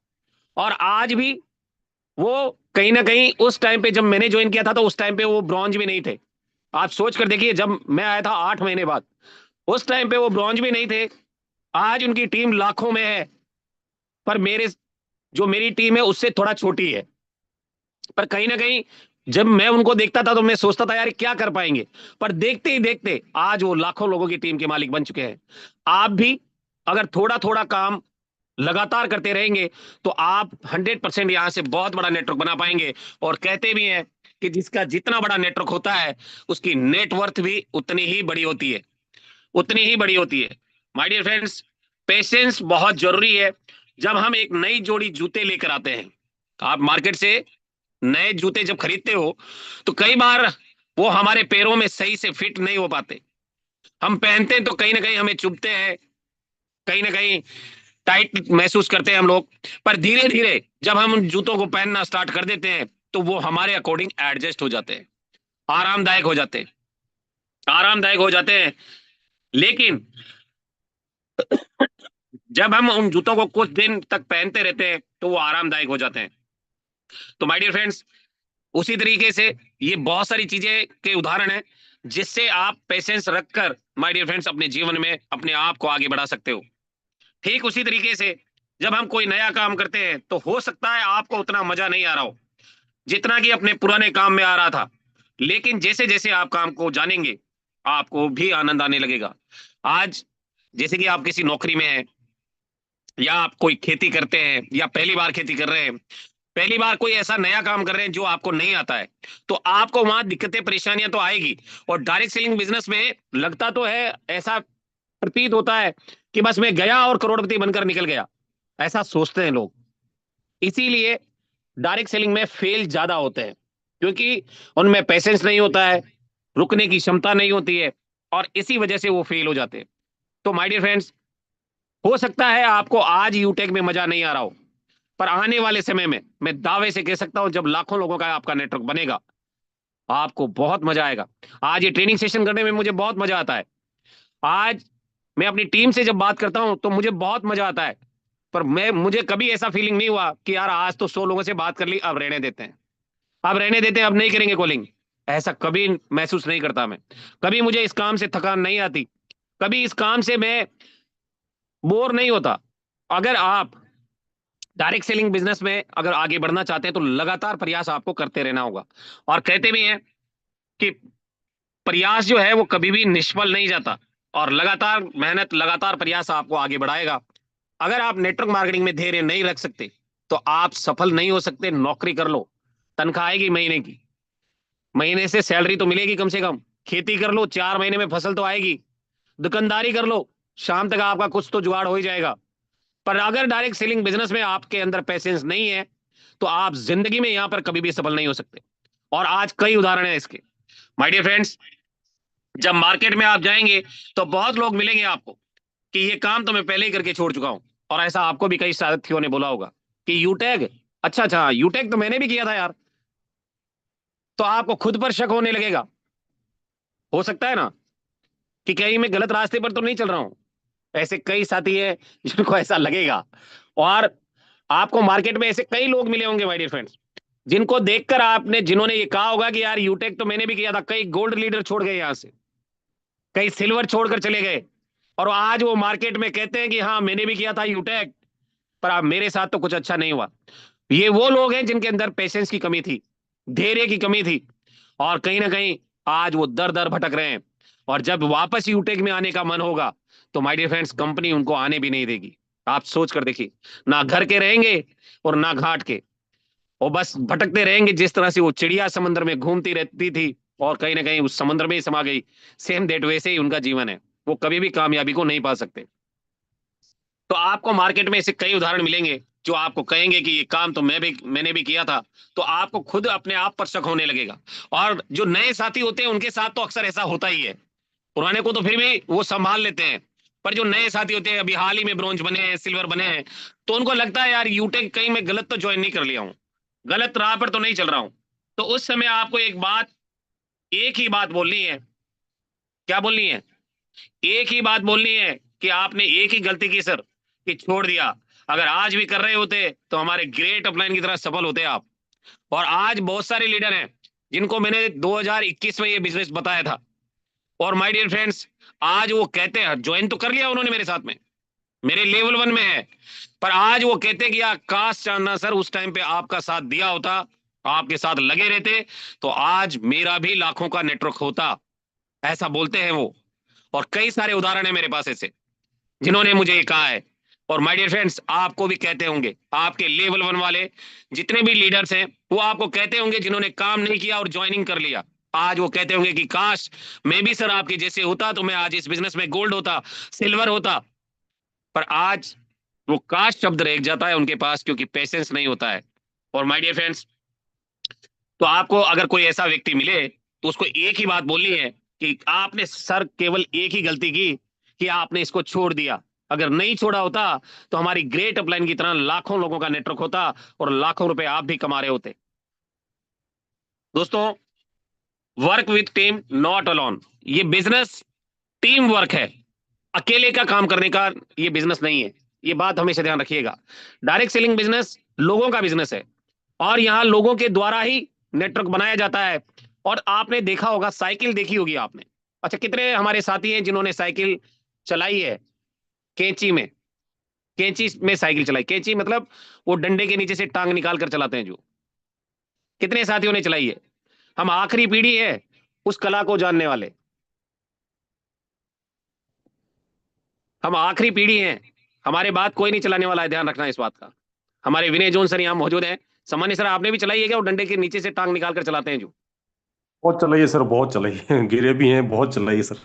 और आज भी वो कहीं ना कहीं उस टाइम पे जब मैंने ज्वाइन किया था, तो उस टाइम पे वो ब्रॉन्ज भी नहीं थे। आप सोच कर देखिए, जब मैं आया था 8 महीने बाद, उस टाइम पे वो ब्रॉन्ज भी नहीं थे। आज उनकी टीम लाखों में है, पर मेरी टीम है उससे थोड़ा छोटी है। पर कहीं ना कहीं जब मैं उनको देखता था, तो मैं सोचता था यार क्या कर पाएंगे, पर देखते ही देखते आज वो लाखों लोगों की टीम के मालिक बन चुके हैं। आप भी अगर थोड़ा थोड़ा काम लगातार करते रहेंगे, तो आप 100% यहां से बहुत बड़ा नेटवर्क बना पाएंगे। और कहते भी हैं कि जिसका जितना बड़ा नेटवर्क होता है, उसकी नेटवर्थ भी उतनी ही बड़ी होती है, उतनी ही बड़ी होती है। माय डियर फ्रेंड्स, पेशेंस बहुत जरूरी है। जब हम एक नई जोड़ी जूते लेकर आते हैं, आप मार्केट से नए जूते जब खरीदते हो, तो कई बार वो हमारे पैरों में सही से फिट नहीं हो पाते। हम पहनते हैं तो कहीं ना कहीं हमें चुभते हैं, कहीं ना कहीं टाइट महसूस करते हैं हम लोग। पर धीरे धीरे जब हम उन जूतों को पहनना स्टार्ट कर देते हैं, तो वो हमारे अकॉर्डिंग एडजस्ट हो जाते हैं, आरामदायक हो जाते हैं, आरामदायक हो जाते हैं। लेकिन जब हम उन जूतों को कुछ दिन तक पहनते रहते हैं, तो वो आरामदायक हो जाते हैं। तो माय डियर फ्रेंड्स, उसी तरीके से ये बहुत सारी चीजें के उदाहरण हैं, जिससे आप पेशेंस रखकर माय डियर फ्रेंड्स अपने जीवन में अपने आप को आगे बढ़ा सकते हो। ठीक उसी तरीके से जब हम कोई नया काम करते हैं, तो हो सकता है आपको उतना मजा नहीं आ रहा हो जितना कि अपने पुराने काम में आ रहा था। लेकिन जैसे जैसे आप काम को जानेंगे, आपको भी आनंद आने लगेगा। आज जैसे कि आप किसी नौकरी में हैं, या आप कोई खेती करते हैं, या पहली बार खेती कर रहे हैं, पहली बार कोई ऐसा नया काम कर रहे हैं जो आपको नहीं आता है, तो आपको वहां दिक्कतें परेशानियां तो आएगी। और डायरेक्ट सेलिंग बिजनेस में लगता तो है, ऐसा प्रतीत होता है कि बस मैं गया और करोड़पति बनकर निकल गया, ऐसा सोचते हैं लोग। इसीलिए डायरेक्ट सेलिंग में फेल ज्यादा होते हैं, क्योंकि उनमें पेशेंस नहीं होता है, रुकने की क्षमता नहीं होती है, और इसी वजह से वो फेल हो जाते हैं। तो माय डियर फ्रेंड्स, हो सकता है आपको आज यूटेक में मजा नहीं आ रहा हो, पर आने वाले समय में मैं दावे से कह सकता हूं, जब लाखों लोगों का आपका नेटवर्क बनेगा, आपको बहुत मजा आएगा। आज ये ट्रेनिंग सेशन करने में मुझे बहुत मजा आता है। आज मैं अपनी टीम से जब बात करता हूं, तो मुझे बहुत मजा आता है। पर मुझे कभी ऐसा फीलिंग नहीं हुआ कि यार आज तो 100 लोगों से बात कर ली, अब रहने देते हैं, अब रहने देते हैं, अब नहीं करेंगे कॉलिंग। ऐसा कभी महसूस नहीं करता मैं। कभी मुझे इस काम से थकान नहीं आती, कभी इस काम से मैं बोर नहीं होता। अगर आप डायरेक्ट सेलिंग बिजनेस में अगर आगे बढ़ना चाहते हैं, तो लगातार प्रयास आपको करते रहना होगा। और कहते भी हैं कि प्रयास जो है वो कभी भी निष्फल नहीं जाता, और लगातार मेहनत, लगातार प्रयास आपको आगे बढ़ाएगा। अगर आप नेटवर्क मार्केटिंग में धैर्य नहीं रख सकते, तो आप सफल नहीं हो सकते। नौकरी कर लो, तनख्वाह आएगी महीने की, महीने से सैलरी तो मिलेगी कम से कम। खेती कर लो, 4 महीने में फसल तो आएगी। दुकानदारी कर लो, शाम तक आपका कुछ तो जुगाड़ हो ही जाएगा। पर अगर डायरेक्ट सेलिंग बिजनेस में आपके अंदर पेशेंस नहीं है, तो आप जिंदगी में यहां पर कभी भी सफल नहीं हो सकते। और आज कई उदाहरण है इसके। माय डियर फ्रेंड्स, जब मार्केट में आप जाएंगे, तो बहुत लोग मिलेंगे आपको कि ये काम तो मैं पहले ही करके छोड़ चुका हूं। और ऐसा आपको भी कई साथियों ने बोला होगा कि यूटैग, अच्छा अच्छा यूटैग तो मैंने भी किया था यार। तो आपको खुद पर शक होने लगेगा, हो सकता है ना, कि कहीं मैं गलत रास्ते पर तो नहीं चल रहा हूं। ऐसे कई साथी हैं जिनको ऐसा लगेगा। और आपको मार्केट में ऐसे कई लोग मिले होंगे माय डियर फ्रेंड्स, जिनको देखकर आपने, जिन्होंने ये कहा होगा कि यार यूटेक तो मैंने भी किया था। कई गोल्ड लीडर छोड़ गए यहां से, कई सिल्वर छोड़कर चले गए, और आज वो मार्केट में कहते हैं कि हाँ मैंने भी किया था यूटेक, पर अब मेरे साथ तो कुछ अच्छा नहीं हुआ। ये वो लोग हैं जिनके अंदर पेशेंस की कमी थी, धैर्य की कमी थी, और कहीं ना कहीं आज वो दर दर भटक रहे हैं। और जब वापस यूटेक में आने का मन होगा, तो माय डियर फ्रेंड्स कंपनी उनको आने भी नहीं देगी। आप सोच कर देखिए, ना घर के रहेंगे और ना घाट के, वो बस भटकते रहेंगे। जिस तरह से वो चिड़िया समंदर में घूमती रहती थी और कहीं ना कहीं उस समुद्र में ही समा गई, सेम डेट वैसे ही उनका जीवन है। वो कभी भी कामयाबी को नहीं पा सकते। तो आपको मार्केट में ऐसे कई उदाहरण मिलेंगे जो आपको कहेंगे कि ये काम तो मैंने भी किया था, तो आपको खुद अपने आप पर शक होने लगेगा। और जो नए साथी होते हैं उनके साथ तो अक्सर ऐसा होता ही है, पुराने को तो फिर भी वो संभाल लेते हैं, पर जो नए साथी होते हैं, अभी हाल ही में ब्रॉन्ज बने हैं, सिल्वर बने हैं, तो उनको लगता है यार यूटेक कहीं मैं गलत तो ज्वाइन नहीं कर लिया हूँ, गलत राह पर तो नहीं चल रहा हूँ। तो उस समय आपको एक ही बात बोलनी है। क्या बोलनी है? एक ही बात बोलनी है कि आपने एक ही गलती की सर, कि छोड़ दिया। अगर आज भी कर रहे होते तो हमारे ग्रेट अपलाइन की तरह सफल होते आप। और आज बहुत सारे लीडर हैं जिनको मैंने 2021 में ये बिजनेस बताया था, और माय डियर फ्रेंड्स, आज वो कहते हैं, ज्वाइन तो कर लिया उन्होंने मेरे साथ में, मेरे लेवल 1 में है, पर आज वो कहते हैं कि यार काश चांदना सर उस टाइम पे आपका साथ दिया होता, आपके साथ लगे रहते, तो आज मेरा भी लाखों का नेटवर्क होता। ऐसा बोलते हैं वो। और कई सारे उदाहरण है मेरे पास ऐसे जिन्होंने मुझे ये कहा है। और माय डियर फ्रेंड्स, आपको भी कहते होंगे, आपके लेवल 1 वाले जितने भी लीडर्स हैं वो आपको कहते होंगे, जिन्होंने काम नहीं किया और ज्वाइनिंग कर लिया, आज वो कहते होंगे कि काश मैं भी सर आपके जैसे होता तो मैं आज इस बिजनेस में गोल्ड होता, सिल्वर होता। पर आज वो काश शब्द रह जाता है उनके पास, क्योंकि पेशेंस नहीं होता है। और माय डियर फ्रेंड्स, तो आपको अगर कोई ऐसा व्यक्ति मिले तो उसको एक ही बात बोलनी है कि आपने सर केवल एक ही गलती की कि आपने इसको छोड़ दिया। अगर नहीं छोड़ा होता तो हमारी ग्रेट अपलाइन की तरह लाखों लोगों का नेटवर्क होता और लाखों रुपए आप भी कमा रहे होते। दोस्तों, work with team, not alone. ये बिजनेस टीम वर्क है, अकेले का काम करने का ये बिजनेस नहीं है। ये बात हमेशा ध्यान रखिएगा। डायरेक्ट सेलिंग बिजनेस लोगों का बिजनेस है, और यहां लोगों के द्वारा ही नेटवर्क बनाया जाता है। और आपने देखा होगा, साइकिल देखी होगी आपने। अच्छा, कितने हमारे साथी हैं जिन्होंने साइकिल चलाई है? कैंची में साइकिल चलाई। कैंची मतलब वो डंडे के नीचे से टांग निकाल कर चलाते हैं जो, कितने साथियों ने चलाई है? हम आखिरी पीढ़ी है उस कला को जानने वाले, हम आखिरी पीढ़ी हैं। हमारे बाद कोई नहीं चलाने वाला है, ध्यान रखना इस बात का। हमारे विनय जोन सर यहाँ मौजूद हैं। सामान्य सर, आपने भी चलाई है क्या वो डंडे के नीचे से टांग निकाल कर चलाते हैं जो? बहुत चलाइए सर, बहुत चलाइए। गिरे भी हैं, बहुत चलाइए सर।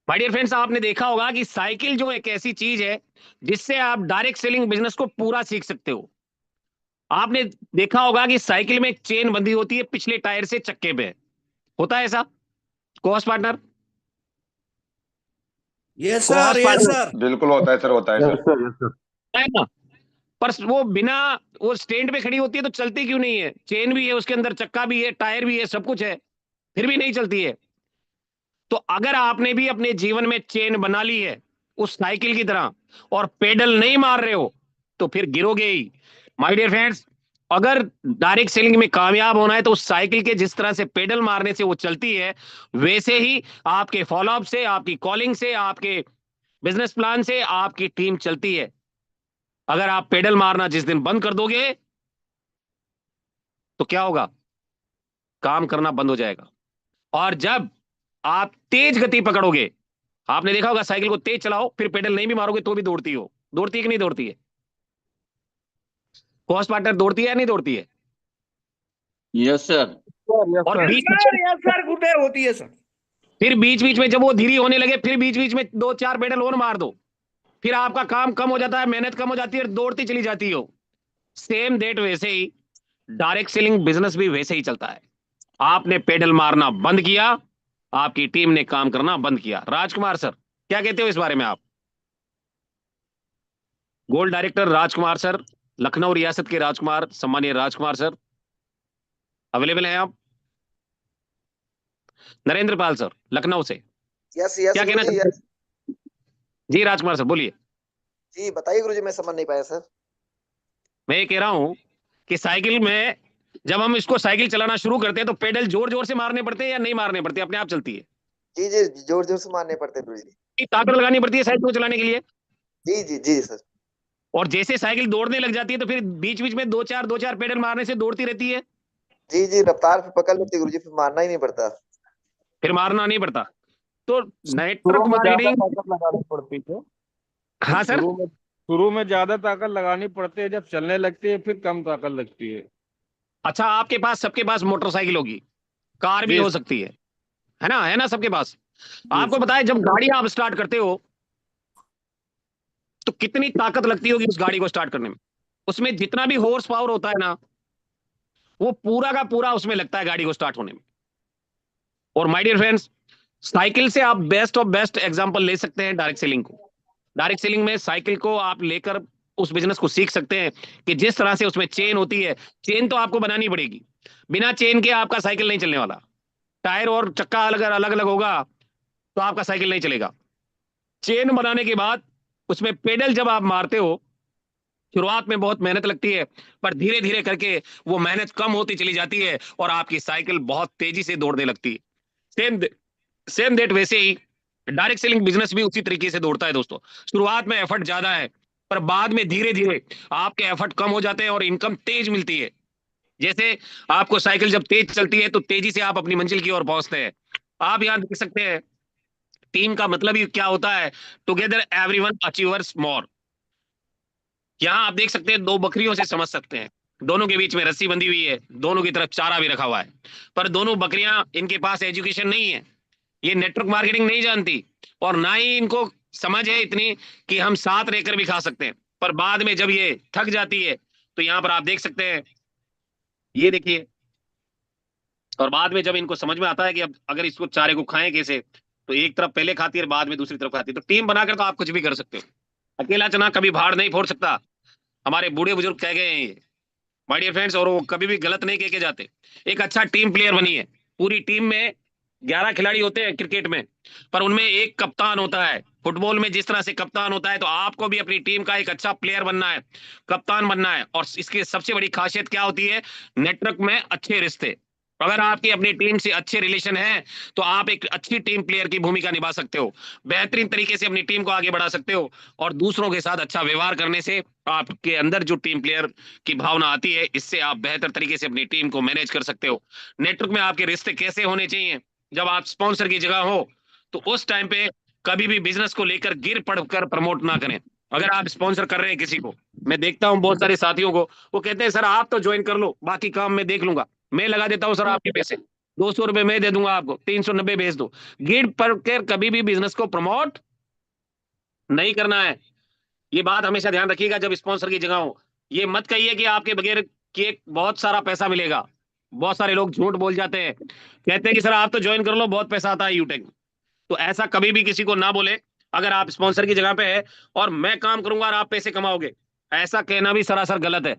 माय डियर फ्रेंड्स, आपने देखा होगा कि साइकिल जो एक ऐसी चीज है जिससे आप डायरेक्ट सेलिंग बिजनेस को पूरा सीख सकते हो। आपने देखा होगा कि साइकिल में एक चेन बंधी होती है पिछले टायर से चक्के पे, होता है ऐसा cost partner? Yes sir, yes sir. बिल्कुल होता है सर, होता है yes sir. Sir, yes sir. है ना? पर वो बिना वो स्टैंड पे खड़ी होती है तो चलती क्यों नहीं है? चेन भी है उसके अंदर, चक्का भी है, टायर भी है, सब कुछ है, फिर भी नहीं चलती है। तो अगर आपने भी अपने जीवन में चेन बना ली है उस साइकिल की तरह और पेडल नहीं मार रहे हो तो फिर गिरोगे ही। माय डियर फ्रेंड्स, अगर डायरेक्ट सेलिंग में कामयाब होना है तो उस साइकिल के जिस तरह से पेडल मारने से वो चलती है, वैसे ही आपके फॉलोअप से, आपकी कॉलिंग से, आपके बिजनेस प्लान से आपकी टीम चलती है। अगर आप पेडल मारना जिस दिन बंद कर दोगे तो क्या होगा? काम करना बंद हो जाएगा। और जब आप तेज गति पकड़ोगे, आपने देखा होगा साइकिल को तेज चलाओ फिर पेडल नहीं भी मारोगे तो भी दौड़ती हो, दौड़ती है कि नहीं दौड़ती है? कॉस्ट पार्टनर दौड़ती है या नहीं दौड़ती है? Yes sir. और यस बीच सर, यस सर, गुड डे होती है सर। फिर बीच बीच में जब वो धीरे होने लगे, फिर बीच बीच में 2-4 पेडल और मार दो, फिर आपका काम कम हो जाता है, मेहनत कम हो जाती है और दौड़ती चली जाती हो। सेम डेट वैसे ही डायरेक्ट सेलिंग बिजनेस भी वैसे ही चलता है। आपने पेडल मारना बंद किया, आपकी टीम ने काम करना बंद किया। राजकुमार सर, क्या कहते हो इस बारे में आप? गोल्ड डायरेक्टर राजकुमार सर, लखनऊ रियासत के राजकुमार, सम्मानीय राजकुमार सर अवेलेबल हैं आप? नरेंद्र पाल सर, लखनऊ से, यस यस क्या कहना गुरुजी, चाहते यस। हैं? जी राजकुमार सर बोलिए। जी बताइए गुरुजी, मैं समझ नहीं पाया सर। मैं ये कह रहा हूं कि साइकिल में जब हम इसको साइकिल चलाना शुरू करते हैं तो पेडल जोर जोर से मारने पड़ते हैं या नहीं मारने पड़ते, अपने आप चलती है? जी जी, जोर जोर से मारने पड़ते हैं गुरुजी। कि ताकत लगानी पड़ती है साइकिल को चलाने के लिए? जी जी जी सर। और जैसे साइकिल दौड़ने लग जाती है तो फिर बीच बीच में दो चार पेडल मारने से दौड़ती रहती है, जी जी, रफ्तार पे पकड़ लेती है गुरुजी, फिर मारना ही नहीं पड़ता। फिर मारना नहीं पड़ता। तो शुरू नेटवर्क में ज्यादा मार्केटिंग। ताकत लगानी पड़ती है। हाँ सर। शुरू में ज्यादा ताकत लगानी पड़ती है, जब चलने लगती है फिर कम ताकत लगती है। अच्छा, आपके पास, सबके पास मोटरसाइकिल होगी, कार भी जी हो सकती है ना? है ना सबके पास? जी आपको बताए, जब गाड़ी आप स्टार्ट करते हो तो कितनी ताकत लगती होगी उस गाड़ी को स्टार्ट करने में? उसमें जितना भी हॉर्स पावर होता है ना, वो पूरा का पूरा उसमें लगता है गाड़ी को स्टार्ट होने में। और माय डियर फ्रेंड्स, साइकिल से आप बेस्ट ऑफ बेस्ट एग्जांपल ले सकते हैं डायरेक्ट सेलिंग को। डायरेक्ट सेलिंग में साइकिल को आप लेकर उस बिजनेस को सीख सकते हैं कि जिस तरह से उसमें चेन होती है, चेन तो आपको बनानी पड़ेगी। बिना चेन के आपका साइकिल नहीं चलने वाला। टायर और चक्का अलग अलग अलग होगा तो आपका साइकिल नहीं चलेगा। चेन बनाने के बाद उसमें पेडल जब आप मारते हो, शुरुआत में बहुत मेहनत लगती है, पर धीरे धीरे करके वो मेहनत कम होती चली जाती है और आपकी साइकिल बहुत तेजी से दौड़ने लगती है। सेम डेट वैसे ही डायरेक्ट सेलिंग बिजनेस भी उसी तरीके से दौड़ता है दोस्तों। शुरुआत में एफर्ट ज्यादा है, पर बाद में धीरे धीरे आपके एफर्ट कम हो जाते हैं और इनकम तेज मिलती है। जैसे आपको साइकिल जब तेज चलती है तो तेजी से आप अपनी मंजिल की ओर पहुंचते हैं। आप यहां देख सकते हैं, टीम का मतलब ही क्या होता है, टुगेदर एवरीवन अचीवर्स मोर। यहां आप देख सकते हैं, दो बकरियों से समझ सकते हैं, दोनों के बीच में रस्सी बंधी हुई है, दोनों की तरफ चारा भी रखा हुआ है, पर दोनों बकरियां, इनके पास एजुकेशन नहीं है, ये नेटवर्क मार्केटिंग नहीं जानती, और ना ही इनको समझ है इतनी कि हम साथ रहकर भी खा सकते हैं। पर बाद में जब ये थक जाती है तो यहां पर आप देख सकते हैं, ये देखिए, और बाद में जब इनको समझ में आता है कि अब अगर इसको चारे को खाएं कैसे, तो एक तरफ पहले खाती है और बाद में दूसरी तरफ खाती है। तो टीम बनाकर तो आप कुछ भी कर सकते हो। अकेला चना कभी भाड़ नहीं फोड़ सकता, हमारे बूढ़े बुजुर्ग कह गए हैं ये, माय डियर फ्रेंड्स, और वो कभी भी गलत नहीं कह के जाते। एक अच्छा टीम प्लेयर बनिए। पूरी टीम में 11 खिलाड़ी होते हैं क्रिकेट में, पर उनमें एक कप्तान होता है। फुटबॉल में जिस तरह से कप्तान होता है, तो आपको भी अपनी टीम का एक अच्छा प्लेयर बनना है, कप्तान बनना है। और इसकी सबसे बड़ी खासियत क्या होती है, नेटवर्क में अच्छे रिश्ते। अगर आपकी अपनी टीम से अच्छे रिलेशन है तो आप एक अच्छी टीम प्लेयर की भूमिका निभा सकते हो, बेहतरीन तरीके से अपनी टीम को आगे बढ़ा सकते हो, और दूसरों के साथ अच्छा व्यवहार करने से आपके अंदर जो टीम प्लेयर की भावना आती है, इससे आप बेहतर तरीके से अपनी टीम को मैनेज कर सकते हो। नेटवर्क में आपके रिश्ते कैसे होने चाहिए, जब आप स्पॉन्सर की जगह हो तो उस टाइम पे कभी भी बिजनेस को लेकर गिर पड़कर प्रमोट ना करें। अगर आप स्पॉन्सर कर रहे हैं किसी को, मैं देखता हूं बहुत सारे साथियों को, वो कहते हैं सर आप तो ज्वाइन कर लो, बाकी काम मैं देख लूंगा, मैं लगा देता हूं सर आपके पैसे, 200 रुपए मैं दे दूंगा आपको, 390 भेज दो। गिर पड़कर कभी भी बिजनेस को प्रमोट नहीं करना है। ये बात हमेशा ध्यान रखिएगा जब स्पॉन्सर की जगह हो। ये मत कहिए कि आपके बगैर केक बहुत सारा पैसा मिलेगा। बहुत सारे लोग झूठ बोल जाते हैं, कहते हैं कि सर आप तो ज्वाइन कर लो, बहुत पैसा आता है यूटेक में। तो ऐसा कभी भी किसी को ना बोले। अगर आप स्पॉन्सर की जगह पे है और मैं काम करूंगा और आप पैसे कमाओगे, ऐसा कहना भी सरासर गलत है।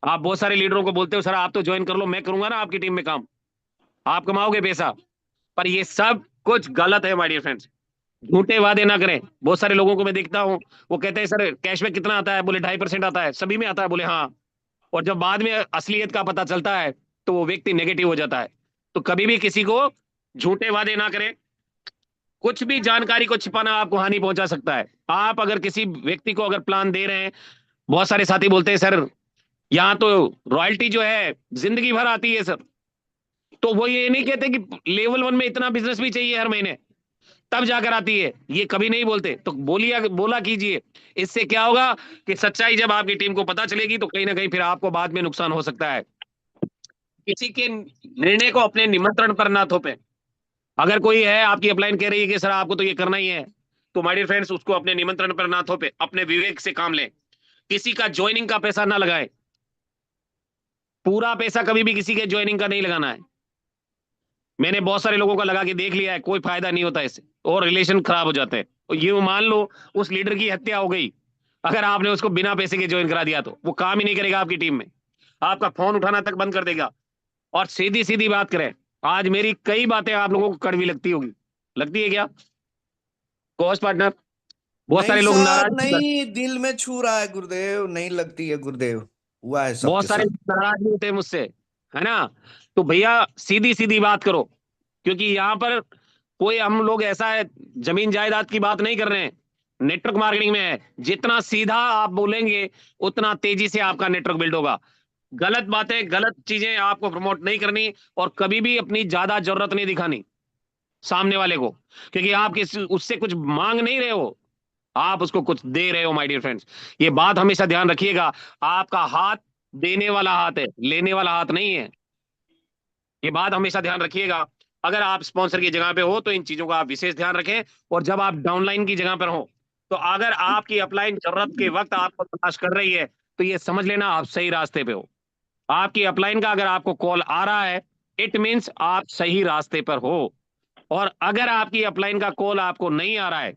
आप बहुत सारे लीडरों को बोलते हो सर आप तो ज्वाइन कर लो, मैं करूंगा ना आपकी टीम में काम, आप कमाओगे पैसा, पर ये सब कुछ गलत है माय डियर फ्रेंड्स। झूठे वादे ना करें। बहुत सारे लोगों को मैं देखता हूं, वो कहते हैं सर कैशबैक कितना आता है, बोले 2.5% आता है, सभी में आता है, बोले हाँ, और जब बाद में असलियत का पता चलता है तो वो व्यक्ति नेगेटिव हो जाता है। तो कभी भी किसी को झूठे वादे ना करें। कुछ भी जानकारी को छिपाना आपको हानि पहुंचा सकता है। आप अगर किसी व्यक्ति को अगर प्लान दे रहे हैं, बहुत सारे साथी बोलते हैं सर यहाँ तो रॉयल्टी जो है जिंदगी भर आती है सर, तो वो ये नहीं कहते कि लेवल 1 में इतना बिजनेस भी चाहिए हर महीने तब जाकर आती है, ये कभी नहीं बोलते। तो बोला कीजिए। इससे क्या होगा कि सच्चाई जब आपकी टीम को पता चलेगी तो कहीं ना कहीं फिर आपको बाद में नुकसान हो सकता है। किसी के निर्णय को अपने निमंत्रण पर ना थोपे। अगर कोई है आपकी अपलाइन कह रही है कि सर आपको तो ये करना ही है, तो माय डियर फ्रेंड्स उसको अपने निमंत्रण पर ना थोपे, अपने विवेक से काम लें। किसी का ज्वाइनिंग का पैसा ना लगाएं। पूरा पैसा कभी भी किसी के ज्वाइनिंग का नहीं लगाना है। मैंने बहुत सारे लोगों का लगा के देख लिया है, कोई फायदा नहीं होता इससे और रिलेशन खराब हो जाते हैं। और ये मान लो उस लीडर की हत्या हो गई, अगर आपने उसको बिना पैसे के ज्वाइन करा दिया तो वो काम ही नहीं करेगा आपकी टीम में, आपका फोन उठाना तक बंद कर देगा। और सीधी सीधी बात करें, आज मेरी कई बातें आप लोगों को कड़वी लगती होगी, लगती है क्या कोस्ट पार्टनर? बहुत नहीं सारे लोग सर, नाराज, नहीं, दिल में छू रहा है गुरुदेव, नहीं लगती है गुरुदेव, हुआ है बहुत सबके सारे साथ। नाराज भी होते हैं मुझसे, है ना? तो भैया सीधी सीधी बात करो, क्योंकि यहाँ पर कोई हम लोग ऐसा है जमीन जायदाद की बात नहीं कर रहे हैं, नेटवर्क मार्केटिंग में है। जितना सीधा आप बोलेंगे उतना तेजी से आपका नेटवर्क बिल्ड होगा। गलत बातें, गलत चीजें आपको प्रमोट नहीं करनी, और कभी भी अपनी ज्यादा जरूरत नहीं दिखानी सामने वाले को, क्योंकि आप उससे कुछ मांग नहीं रहे हो, आप उसको कुछ दे रहे हो माय डियर फ्रेंड्स। ये बात हमेशा ध्यान रखिएगा। आपका हाथ देने वाला हाथ है, लेने वाला हाथ नहीं है। ये बात हमेशा ध्यान रखिएगा। अगर आप स्पॉन्सर की जगह पे हो तो इन चीजों का आप विशेष ध्यान रखें। और जब आप डाउनलाइन की जगह पर हो, तो अगर आपकी अपलाइन जरूरत के वक्त आपको तलाश कर रही है, तो ये समझ लेना आप सही रास्ते पे हो। आपकी अपलाइन का अगर आपको कॉल आ रहा है, इट मीन्स आप सही रास्ते पर हो। और अगर आपकी अपलाइन का कॉल आपको नहीं आ रहा है,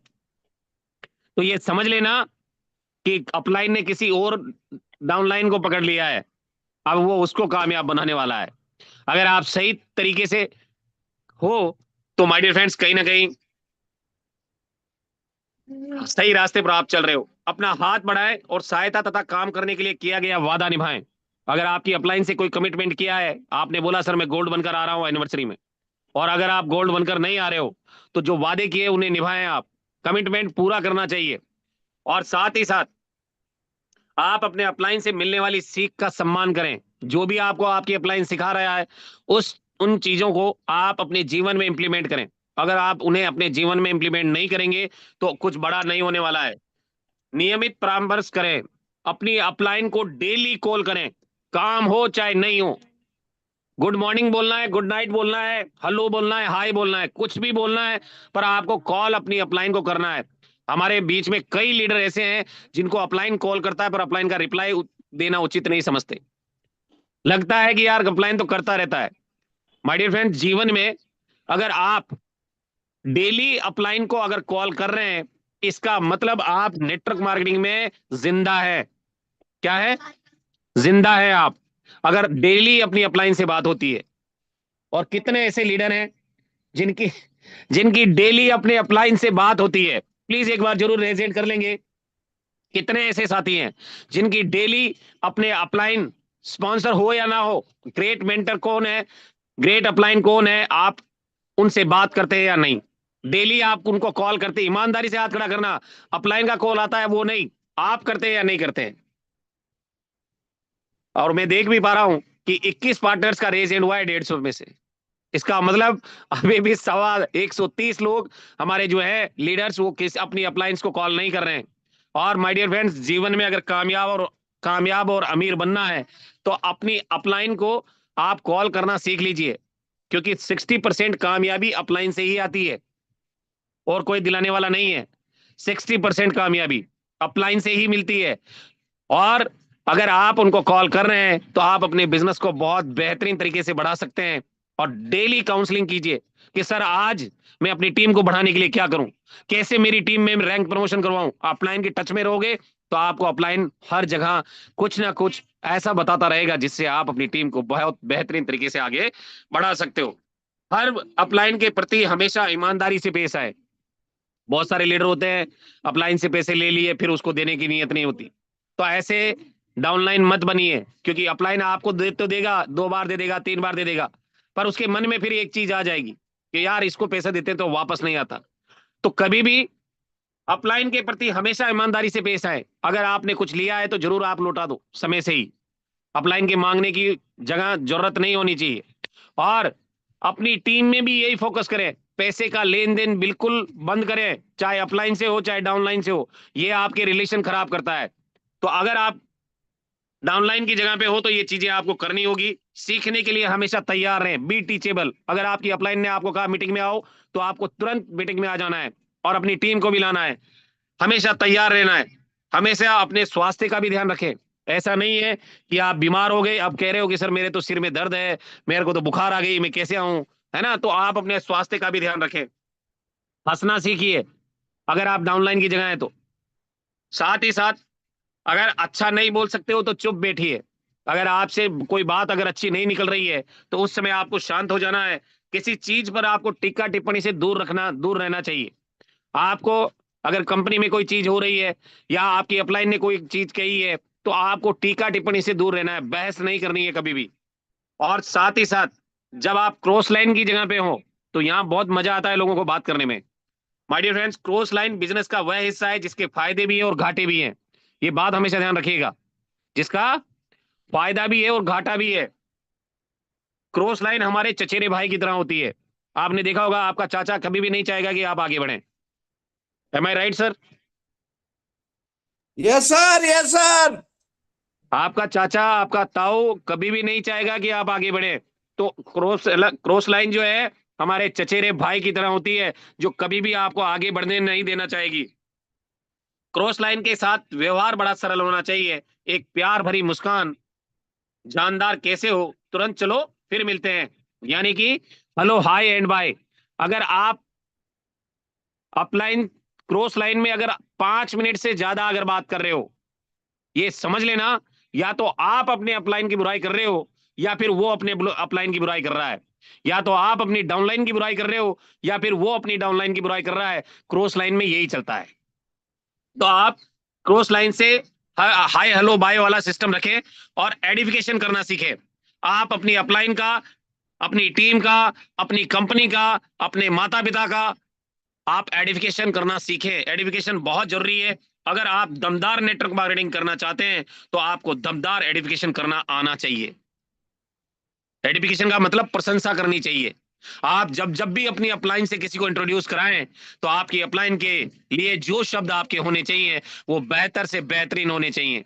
तो ये समझ लेना कि अपलाइन ने किसी और डाउनलाइन को पकड़ लिया है, अब वो उसको कामयाब बनाने वाला है। अगर आप सही तरीके से हो तो माय डियर फ्रेंड्स, कहीं ना कहीं सही रास्ते पर आप चल रहे हो। अपना हाथ बढ़ाएं और सहायता तथा काम करने के लिए किया गया वादा निभाएं। अगर आपकी अपलाइन से कोई कमिटमेंट किया है, आपने बोला सर मैं गोल्ड बनकर आ रहा हूं एनिवर्सरी में, और अगर आप गोल्ड बनकर नहीं आ रहे हो, तो जो वादे किए उन्हें निभाएं। आप कमिटमेंट पूरा करना चाहिए। और साथ ही साथ आप अपने अपलाइन से मिलने वाली सीख का सम्मान करें। जो भी आपको आपकी अपलाइन सिखा रहा है, उन चीजों को आप अपने जीवन में इंप्लीमेंट करें। अगर आप उन्हें अपने जीवन में इंप्लीमेंट नहीं करेंगे तो कुछ बड़ा नहीं होने वाला है। नियमित परामर्श करें, अपनी अपलाइन को डेली कॉल करें, काम हो चाहे नहीं हो। गुड मॉर्निंग बोलना है, गुड नाइट बोलना है, हेलो बोलना है, हाय बोलना है, कुछ भी बोलना है, पर आपको कॉल अपनी अपलाइन को करना है। हमारे बीच में कई लीडर ऐसे हैं जिनको अपलाइन कॉल करता है पर अपलाइन का रिप्लाई देना उचित नहीं समझते। लगता है कि यार अपलाइन तो करता रहता है। माय डियर फ्रेंड, जीवन में अगर आप डेली अपलाइन को अगर कॉल कर रहे हैं, इसका मतलब आप नेटवर्क मार्केटिंग में जिंदा है। क्या है? जिंदा है आप, अगर डेली अपनी अपलाइन से बात होती है। और कितने ऐसे लीडर हैं जिनकी जिनकी डेली अपने अपलाइन से बात होती है? प्लीज एक बार जरूर रेजिडेंट कर लेंगे। कितने ऐसे साथी हैं जिनकी डेली अपने अपलाइन, स्पॉन्सर हो या ना हो, ग्रेट मेंटर कौन है, ग्रेट अपलाइन कौन है, आप उनसे बात करते हैं या नहीं? डेली आप उनको कॉल करते, ईमानदारी से हाथ खड़ा करना, अपलाइन का कॉल आता है वो नहीं, आप करते हैं या नहीं करते हैं? और मैं देख भी पा रहा हूं कि 21 पार्टनर्स का रेज एंड हुआ है 150 में से। इसका मतलब अभी भी 130 लोग हमारे जो है लीडर्स, वो किस अपनी अपलाइंस को कॉल नहीं कर रहे हैं। और माय डियर फ्रेंड्स, जीवन में अगर कामयाब और अमीर बनना है तो अपनी अपलाइन को आप कॉल करना सीख लीजिए, क्योंकि 60% कामयाबी अपलाइन से ही आती है और कोई दिलाने वाला नहीं है। 60% कामयाबी अपलाइन से ही मिलती है। और अगर आप उनको कॉल कर रहे हैं तो आप अपने बिजनेस को बहुत बेहतरीन तरीके से बढ़ा सकते हैं। और डेली काउंसलिंग कीजिए कि सर आज मैं अपनी टीम को बढ़ाने के लिए क्या करूं, कैसे मेरी टीम में रैंक प्रमोशन करवाऊं। अपलाइन के टच में रहोगे तो आपको अपलाइन हर जगह कुछ ना कुछ ऐसा बताता रहेगा जिससे आप अपनी टीम को बहुत बेहतरीन तरीके से आगे बढ़ा सकते हो। हर अपलाइन के प्रति हमेशा ईमानदारी से पेश आए। बहुत सारे लीडर होते हैं, अपलाइन से पैसे ले लिए फिर उसको देने की नीयत नहीं होती। तो ऐसे डाउनलाइन मत बनिए, क्योंकि अपलाइन आपको दे तो देगा, 2 बार दे देगा, 3 बार दे देगा, पर उसके मन में फिर एक चीज आ जाएगी कि यार इसको पैसा देते तो वापस नहीं आता। तो कभी भी अपलाइन के प्रति हमेशा ईमानदारी से पेश आए। अगर आपने कुछ लिया है तो जरूर आप लौटा दो समय से ही। अपलाइन के मांगने की जगह जरूरत नहीं होनी चाहिए। और अपनी टीम में भी यही फोकस करें, पैसे का लेन देन बिल्कुल बंद करें, चाहे अपलाइन से हो चाहे डाउनलाइन से हो। ये आपके रिलेशन खराब करता है। तो अगर आप डाउनलाइन की जगह पे हो तो ये चीजें आपको करनी होगी। सीखने के लिए हमेशा तैयार रहें, बी टीचेबल। अगर आपकी अपलाइन ने आपको कहा मीटिंग में आओ, तो आपको तुरंत मीटिंग में आ जाना है और अपनी टीम को भी लाना है। हमेशा तैयार रहना है। हमेशा अपने स्वास्थ्य का भी ध्यान रखें। ऐसा नहीं है कि आप बीमार हो गए, अब कह रहे हो कि सर मेरे तो सिर में दर्द है, मेरे को तो बुखार आ गई, मैं कैसे आऊं, है ना? तो आप अपने स्वास्थ्य का भी ध्यान रखें। हंसना सीखिए अगर आप डाउनलाइन की जगह है तो। साथ ही साथ अगर अच्छा नहीं बोल सकते हो तो चुप बैठिए। अगर आपसे कोई बात अगर अच्छी नहीं निकल रही है तो उस समय आपको शांत हो जाना है। किसी चीज पर आपको टिक्का टिप्पणी से दूर रहना चाहिए। आपको अगर कंपनी में कोई चीज हो रही है या आपकी अपलाइन ने कोई चीज कही है तो आपको टीका टिप्पणी से दूर रहना है, बहस नहीं करनी है कभी भी। और साथ ही साथ जब आप क्रॉस लाइन की जगह पे हो तो यहाँ बहुत मजा आता है लोगों को बात करने में। My dear friends, cross line business का वह हिस्सा है जिसके फायदे भी है और घाटे भी हैं। ये बात हमेशा ध्यान रखिएगा, जिसका फायदा भी है और घाटा भी है। क्रॉस लाइन हमारे चचेरे भाई की तरह होती है। आपने देखा होगा, आपका चाचा कभी भी नहीं चाहेगा कि आप आगे बढ़ें। Am I right sir? Yes sir, yes sir. आपका चाचा, आपका ताऊ कभी भी नहीं चाहेगा कि आप आगे बढ़े। तो क्रॉस लाइन जो है हमारे चचेरे भाई की तरह होती है, जो कभी भी आपको आगे बढ़ने नहीं देना चाहेगी। क्रॉस लाइन के साथ व्यवहार बड़ा सरल होना चाहिए। एक प्यार भरी मुस्कान, जानदार कैसे हो, तुरंत चलो फिर मिलते हैं, यानी कि हेलो हाय एंड बाय। अगर आप अपलाइन क्रॉस लाइन में अगर 5 मिनट से ज्यादा अगर बात कर रहे हो, ये समझ लेना, या तो आप अपने अपलाइन की बुराई कर रहे हो, या फिर वो अपने अपलाइन की बुराई कर रहा है। या तो आप अपनी डाउनलाइन की बुराई कर रहे हो, या फिर वो अपनी डाउनलाइन की बुराई कर रहा है। क्रॉस लाइन में यही चलता है। तो आप क्रॉस लाइन से हाय हेलो बाय वाला सिस्टम रखें और एडिफिकेशन करना सीखें। आप अपनी अपलाइन का, अपनी टीम का, अपनी कंपनी का, अपने माता पिता का आप एडिफिकेशन करना सीखें। एडिफिकेशन बहुत जरूरी है। अगर आप दमदार नेटवर्क मार्केटिंग करना चाहते हैं तो आपको दमदार एडिफिकेशन करना आना चाहिए। एडिफिकेशन का मतलब प्रशंसा करनी चाहिए। आप जब जब भी अपनी अपलाइन से किसी को इंट्रोड्यूस कराएं तो आपकी अपलाइन के लिए जो शब्द आपके होने चाहिए वो बेहतर से बेहतरीन होने चाहिए।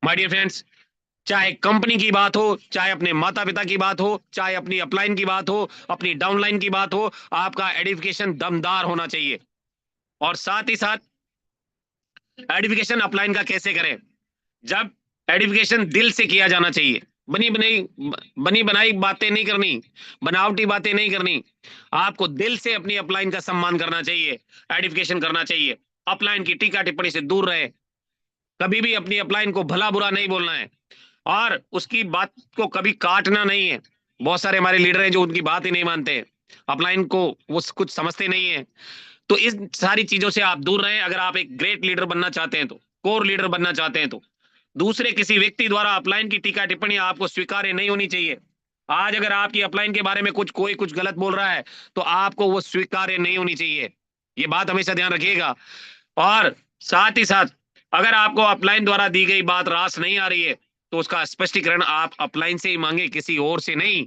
माय डियर फ्रेंड्स, चाहे कंपनी की बात हो, चाहे अपने माता पिता की बात हो, चाहे अपनी अपलाइन की बात हो, अपनी डाउनलाइन की बात हो, आपका एडिफिकेशन दमदार होना चाहिए। और साथ ही साथ एडिफिकेशन अपलाइन का कैसे करें? जब एडिफिकेशन दिल से किया जाना चाहिए। बनी बनाई बातें नहीं करनी, बनावटी बातें नहीं करनी। आपको दिल से अपनी अपलाइन का सम्मान करना चाहिए, एडिफिकेशन करना चाहिए। अपलाइन की टीका टिप्पणी से दूर रहे। कभी भी अपनी अपलाइन को भला बुरा नहीं बोलना है और उसकी बात को कभी काटना नहीं है। बहुत सारे हमारे लीडर हैं जो उनकी बात ही नहीं मानते, अपलाइन को वो कुछ समझते नहीं है। तो इस सारी चीजों से आप दूर रहें। अगर आप एक ग्रेट लीडर बनना चाहते हैं, तो कोर लीडर बनना चाहते हैं, तो दूसरे किसी व्यक्ति द्वारा अपलाइन की टीका टिप्पणी आपको स्वीकार्य नहीं होनी चाहिए। आज अगर आपकी अपलाइन के बारे में कोई कुछ गलत बोल रहा है तो आपको वो स्वीकार्य नहीं होनी चाहिए। ये बात हमेशा ध्यान रखिएगा। और साथ ही साथ अगर आपको अपलाइन द्वारा दी गई बात रास नहीं आ रही है तो उसका स्पष्टीकरण आप अपलाइन से ही मांगे, किसी और से नहीं।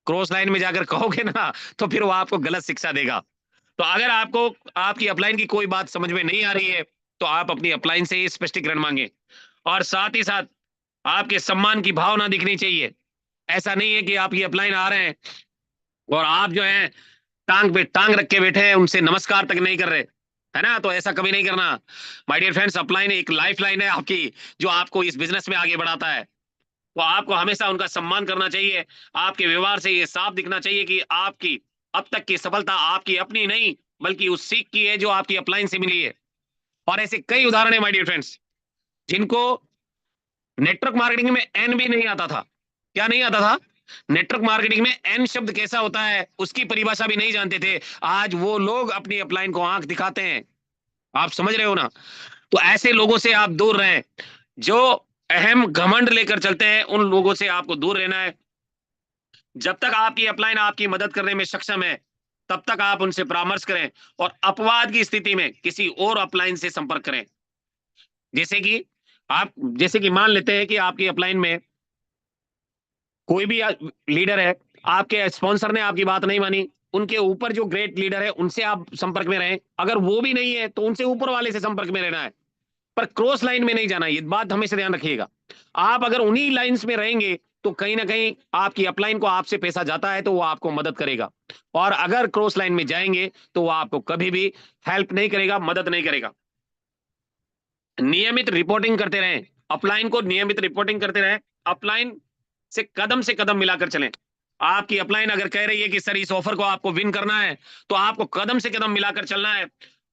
क्रॉस लाइन में जाकर कहोगे ना तो फिर वो आपको गलत शिक्षा देगा। तो अगर आपको आपकी अपलाइन की कोई बात समझ में नहीं आ रही है तो आप अपनी अपलाइन से ही स्पष्टीकरण मांगे। और साथ ही साथ आपके सम्मान की भावना दिखनी चाहिए। ऐसा नहीं है कि आपकी अपलाइन आ रहे हैं और आप जो है टांग पे टांग रख के बैठे हैं, उनसे नमस्कार तक नहीं कर रहे, है ना? तो ऐसा कभी नहीं करना। माय डियर फ्रेंड्स, अपलाइन एक लाइफ लाइन है आपकी, जो आपको इस बिजनेस में आगे बढ़ाता है। तो आपको हमेशा उनका सम्मान करना चाहिए। आपके व्यवहार से ये साफ दिखना चाहिए कि आपकी अब तक की सफलता आपकी अपनी नहीं बल्कि उस सीख की है जो आपकी अपलाइन से मिली है। और ऐसे कई उदाहरण है माय डियर फ्रेंड्स, जिनको नेटवर्क मार्केटिंग में एन भी नहीं आता था। क्या नहीं आता था? नेटवर्क मार्केटिंग में एन शब्द कैसा होता है उसकी परिभाषा भी नहीं जानते थे। आज वो लोग अपनी अपलाइन को आंख दिखाते हैं। आप समझ रहे हो ना? तो ऐसे लोगों से आप दूर रहें। जो अहम घमंड लेकर चलते हैं उन लोगों से आपको दूर रहना है। जब तक आपकी अपलाइन आपकी मदद करने में सक्षम है तब तक आप उनसे परामर्श करें और अपवाद की स्थिति में किसी और अपलाइन से संपर्क करें। जैसे कि मान लेते हैं कि आपकी अपलाइन में कोई भी लीडर है, आपके स्पॉन्सर ने आपकी बात नहीं मानी, उनके ऊपर जो ग्रेट लीडर है उनसे आप संपर्क में रहें। अगर वो भी नहीं है तो उनसे ऊपर वाले से संपर्क में रहना है, पर क्रॉस लाइन में नहीं जाना। ये बात हमेशा ध्यान रखिएगा। आप अगर उन्हीं लाइंस में रहेंगे तो कहीं ना कहीं आपकी अपलाइन को आपसे पैसा जाता है तो वो आपको मदद करेगा, और अगर क्रॉस लाइन में जाएंगे तो वो आपको कभी भी हेल्प नहीं करेगा, मदद नहीं करेगा। नियमित रिपोर्टिंग करते रहें, अपलाइन को नियमित रिपोर्टिंग करते रहें। अपलाइन से कदम मिलाकर चलें। आपकी अपलाइन अगर कह रही है कि सर इस ऑफर को आपको विन करना है तो आपको कदम से कदम मिलाकर चलना है।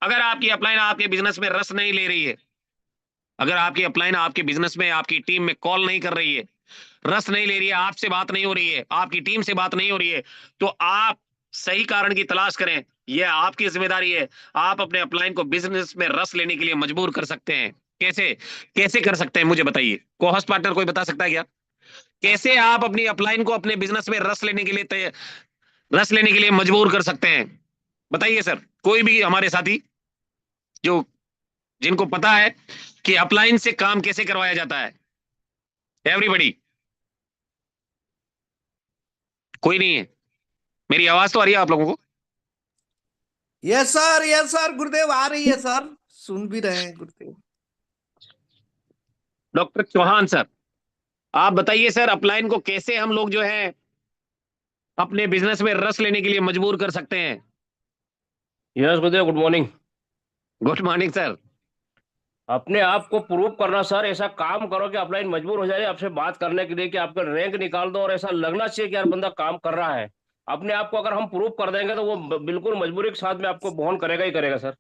अगर आपकी अपलाइन आपके बिजनेस में रस नहीं ले रही है, अगर आपकी अपलाइन आपके बिजनेस में आपकी टीम में कॉल नहीं कर रही है, रस नहीं ले रही है, आपसे बात नहीं हो रही है, आपकी टीम से बात नहीं हो रही है, तो आप सही कारण की तलाश करें। यह आपकी जिम्मेदारी है। आप अपने अपलाइन को बिजनेस में रस लेने के लिए मजबूर कर सकते हैं। कैसे कैसे कर सकते हैं मुझे बताइए। को होस्ट पार्टनर कोई बता सकता है क्या? कैसे आप अपनी अपलाइन को अपने बिजनेस में रस लेने के लिए मजबूर कर सकते हैं? बताइए सर, कोई भी हमारे साथी जो जिनको पता है कि अपलाइन से काम कैसे करवाया जाता है। एवरीबॉडी, कोई नहीं है? मेरी आवाज तो आ रही है आप लोगों को? यस सर गुरुदेव आ रही है सर, सुन भी रहे हैं गुरुदेव। डॉक्टर चौहान सर, आप बताइए सर, अपलाइन को कैसे हम लोग जो है अपने बिजनेस में रस लेने के लिए मजबूर कर सकते हैं? यस गुरुदेव, good morning. Good morning sir. अपने आप को प्रूव करना सर, ऐसा काम करो कि अपलाइन मजबूर हो जाए आपसे बात करने के लिए, कि आपका रैंक निकाल दो, और ऐसा लगना चाहिए कि यार बंदा काम कर रहा है। अपने आप को अगर हम प्रूव कर देंगे तो वो बिल्कुल मजबूरी के साथ में आपको बॉन्ड करेगा ही करेगा सर।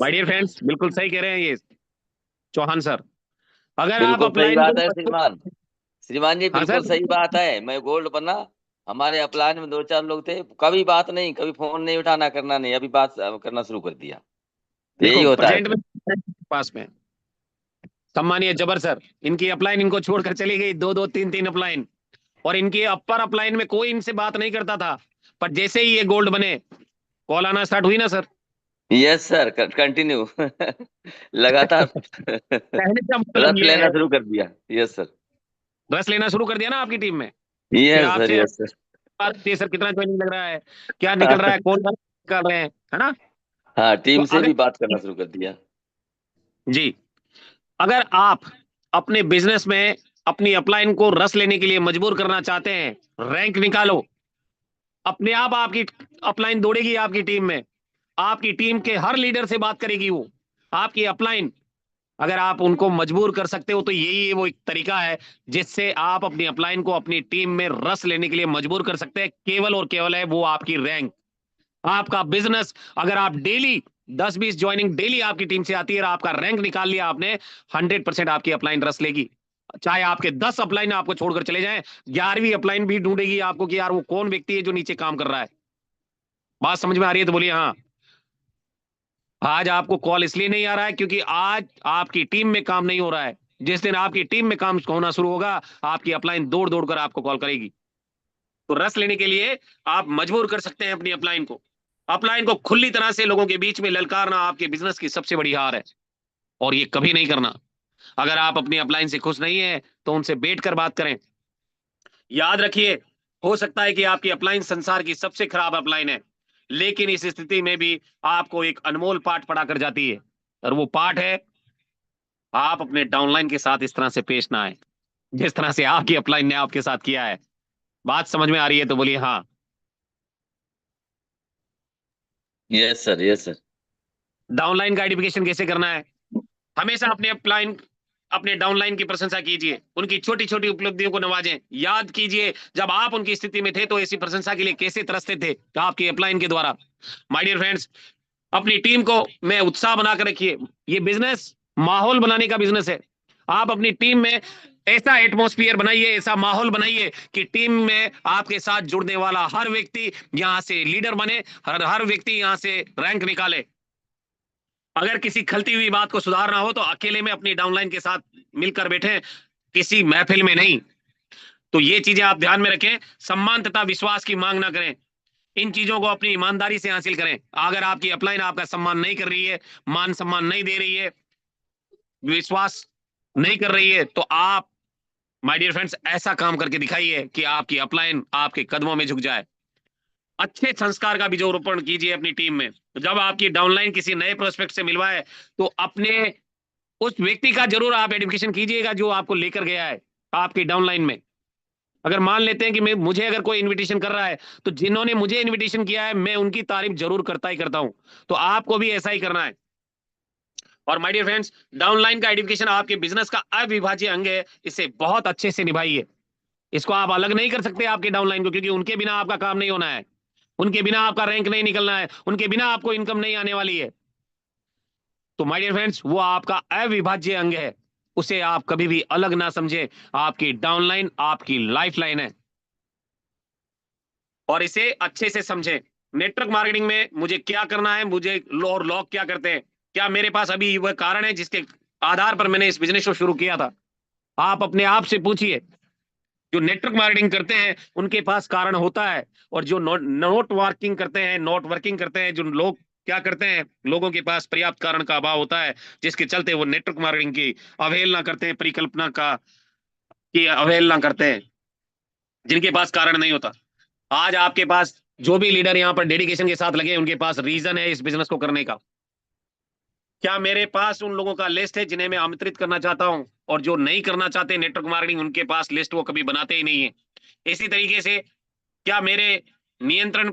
माय डियर फ्रेंड्स, बिल्कुल सही कह रहे हैं ये चौहान सर। अगर आप बिल्कुल सही अपलाइन बात है को, श्रीमान। श्रीमान जी हाँ बिल्कुल सर, सही बात है। मैं गोल्ड बना, हमारे अपलाइन में 2-4 लोग थे, कभी बात नहीं, कभी फोन नहीं उठाना, करना नहीं, अभी बात करना शुरू कर दिया। तो यही देखो होता है प्रेजेंट फिर। में पास में सम्मानीय जबर सर, इनकी अपलाइन इनको छोड़कर चली गई, दो दो तीन तीन अपलाइन, और इनकी अपर अपलाइन में कोई इनसे बात नहीं करता था। पर जैसे ही ये गोल्ड बने, कॉल आना स्टार्ट हुई ना सर। यस सर, कंटिन्यू लगातार कहने का मतलब रस ये लेना है, शुरू कर दिया। Yes sir. रस लेना शुरू कर दिया ना आपकी टीम में, कि यस सर, आपसे यस सर। बात होती है, सर कितना ज्वाइनिंग लग रहा है, क्या निकल रहा है, कौन निकाल रहे हैं, है ना। हाँ, तो टीम से अगर भी बात करना शुरू कर दिया। जी, अगर आप अपने बिजनेस में अपनी अपलाइन को रस लेने के लिए मजबूर करना चाहते हैं, रैंक निकालो, अपने आप आपकी अपलाइन दौड़ेगी आपकी टीम में, आपकी टीम के हर लीडर से बात करेगी वो, आपकी अपलाइन। अगर आप उनको मजबूर कर सकते हो तो यही वो एक तरीका है जिससे आप अपनी अपलाइन को अपनी टीम में रस लेने के लिए मजबूर कर सकते हैं। केवल और केवल है वो आपकी रैंक, आपका बिजनेस। अगर आप डेली 10-20 ज्वाइनिंग डेली आपकी टीम से आती है और आपका रैंक निकाल लिया आपने, 100% आपकी अपलाइन रस लेगी। चाहे आपके 10 अपलाइन आपको छोड़कर चले जाएं, 11वीं अपलाइन भी ढूंढेगी आपको कि यार वो कौन व्यक्ति है जो नीचे काम कर रहा है। बात समझ में आ रही है तो बोलिए हाँ। आज आपको कॉल इसलिए नहीं आ रहा है क्योंकि आज आपकी टीम में काम नहीं हो रहा है। जिस दिन आपकी टीम में काम होना शुरू होगा, आपकी अपलाइन दौड़ दौड़ कर आपको कॉल करेगी। तो रस लेने के लिए आप मजबूर कर सकते हैं अपनी अपलाइन को। अपलाइन को खुली तरह से लोगों के बीच में ललकारना आपके बिजनेस की सबसे बड़ी हार है, और ये कभी नहीं करना। अगर आप अपनी अपलाइन से खुश नहीं है तो उनसे बैठ कर बात करें। याद रखिए, हो सकता है कि आपकी अपलाइन संसार की सबसे खराब अपलाइन है, लेकिन इस स्थिति में भी आपको एक अनमोल पाठ पढ़ा कर जाती है, और वो पाठ है, आप अपने डाउनलाइन के साथ इस तरह से पेश ना आए जिस तरह से आपकी अपलाइन ने आपके साथ किया है। बात समझ में आ रही है तो बोलिए हाँ। Yes sir, yes sir. Downline का आइडेंटिफिकेशन कैसे करना है? हमेशा अपने अपलाइन, अपने डाउनलाइन की प्रशंसा कीजिए, उनकी छोटी छोटी उपलब्धियों को नवाजें। याद कीजिए जब आप उनकी स्थिति में थे तो ऐसी प्रशंसा के लिए कैसे तरसते थे, तो आपकी अपलाइन के द्वारा। माय डियर फ्रेंड्स, अपनी टीम को में उत्साह बनाकर रखिए। ये बिजनेस माहौल बनाने का बिजनेस है। आप अपनी टीम में ऐसा एटमॉस्फेयर बनाइए, ऐसा माहौल बनाइए कि टीम में आपके साथ जुड़ने वाला हर व्यक्ति यहां से लीडर बने, हर व्यक्ति यहां से रैंक निकाले। अगर किसी खलती हुई बात को सुधारना हो तो अकेले में अपनी डाउनलाइन के साथ मिलकर बैठे, किसी महफिल में नहीं। तो ये चीजें आप ध्यान में रखें। सम्मान तथा विश्वास की मांग ना करें, इन चीजों को अपनी ईमानदारी से हासिल करें। अगर आपकी अपलाइन आपका सम्मान नहीं कर रही है, मान सम्मान नहीं दे रही है, विश्वास नहीं कर रही है, तो आप माय डियर फ्रेंड्स ऐसा काम करके दिखाइए कि आपकी अपलाइन आपके कदमों में झुक जाए। अच्छे संस्कार का बीजारोपण कीजिए अपनी टीम में। जब आपकी डाउनलाइन किसी नए प्रोस्पेक्ट से मिलवाए तो अपने उस व्यक्ति का जरूर आप आइडेंटिफिकेशन कीजिएगा जो आपको लेकर गया है आपकी डाउनलाइन में। अगर मान लेते हैं कि मैं, मुझे अगर कोई इनविटेशन कर रहा है तो जिन्होंने मुझे इनविटेशन किया है मैं उनकी तारीफ जरूर करता ही करता हूं, तो आपको भी ऐसा ही करना है। और माय डियर फ्रेंड्स, डाउनलाइन का आइडेंटिफिकेशन आपके बिजनेस का अविभाज्य अंग है, इसे बहुत अच्छे से निभाइए। इसको आप अलग नहीं कर सकते आपके डाउनलाइन को, क्योंकि उनके बिना आपका काम नहीं होना है, उनके बिना आपका रैंक नहीं निकलना है, उनके बिना आपको इनकम नहीं आने वाली है। तो माय डियर फ्रेंड्स, वो आपका अविभाज्य अंग है, उसे आप कभी भी अलग ना समझे। आपकी डाउनलाइन आपकी लाइफलाइन है, और इसे अच्छे से समझें। नेटवर्क मार्केटिंग में मुझे क्या करना है, मुझे और लोग क्या करते हैं, क्या मेरे पास अभी वह कारण है जिसके आधार पर मैंने इस बिजनेस को शुरू किया था? आप अपने आप से पूछिए। जो नेटवर्क मार्केटिंग करते हैं उनके पास कारण होता है, और जो नोट वर्किंग करते हैं, नोट वर्किंग करते हैं जो लोग, क्या करते हैं, लोगों के पास पर्याप्त कारण का अभाव होता है, जिसके चलते वो नेटवर्क मार्केटिंग की अवहेलना करते हैं, परिकल्पना का की अवहेलना करते हैं, जिनके पास कारण नहीं होता। आज आपके पास जो भी लीडर यहाँ पर डेडिकेशन के साथ लगे हैं, उनके पास रीजन है इस बिजनेस को करने का। क्या मेरे पास उन लोगों का लिस्ट है जिन्हें मैं आमंत्रित करना चाहता हूं, और जो नहीं करना चाहते नेटवर्क मार्केटिंग, उनके पास लिस्ट वो कभी बनाते ही नहीं है। इसी तरीके से क्या मेरे नियंत्रण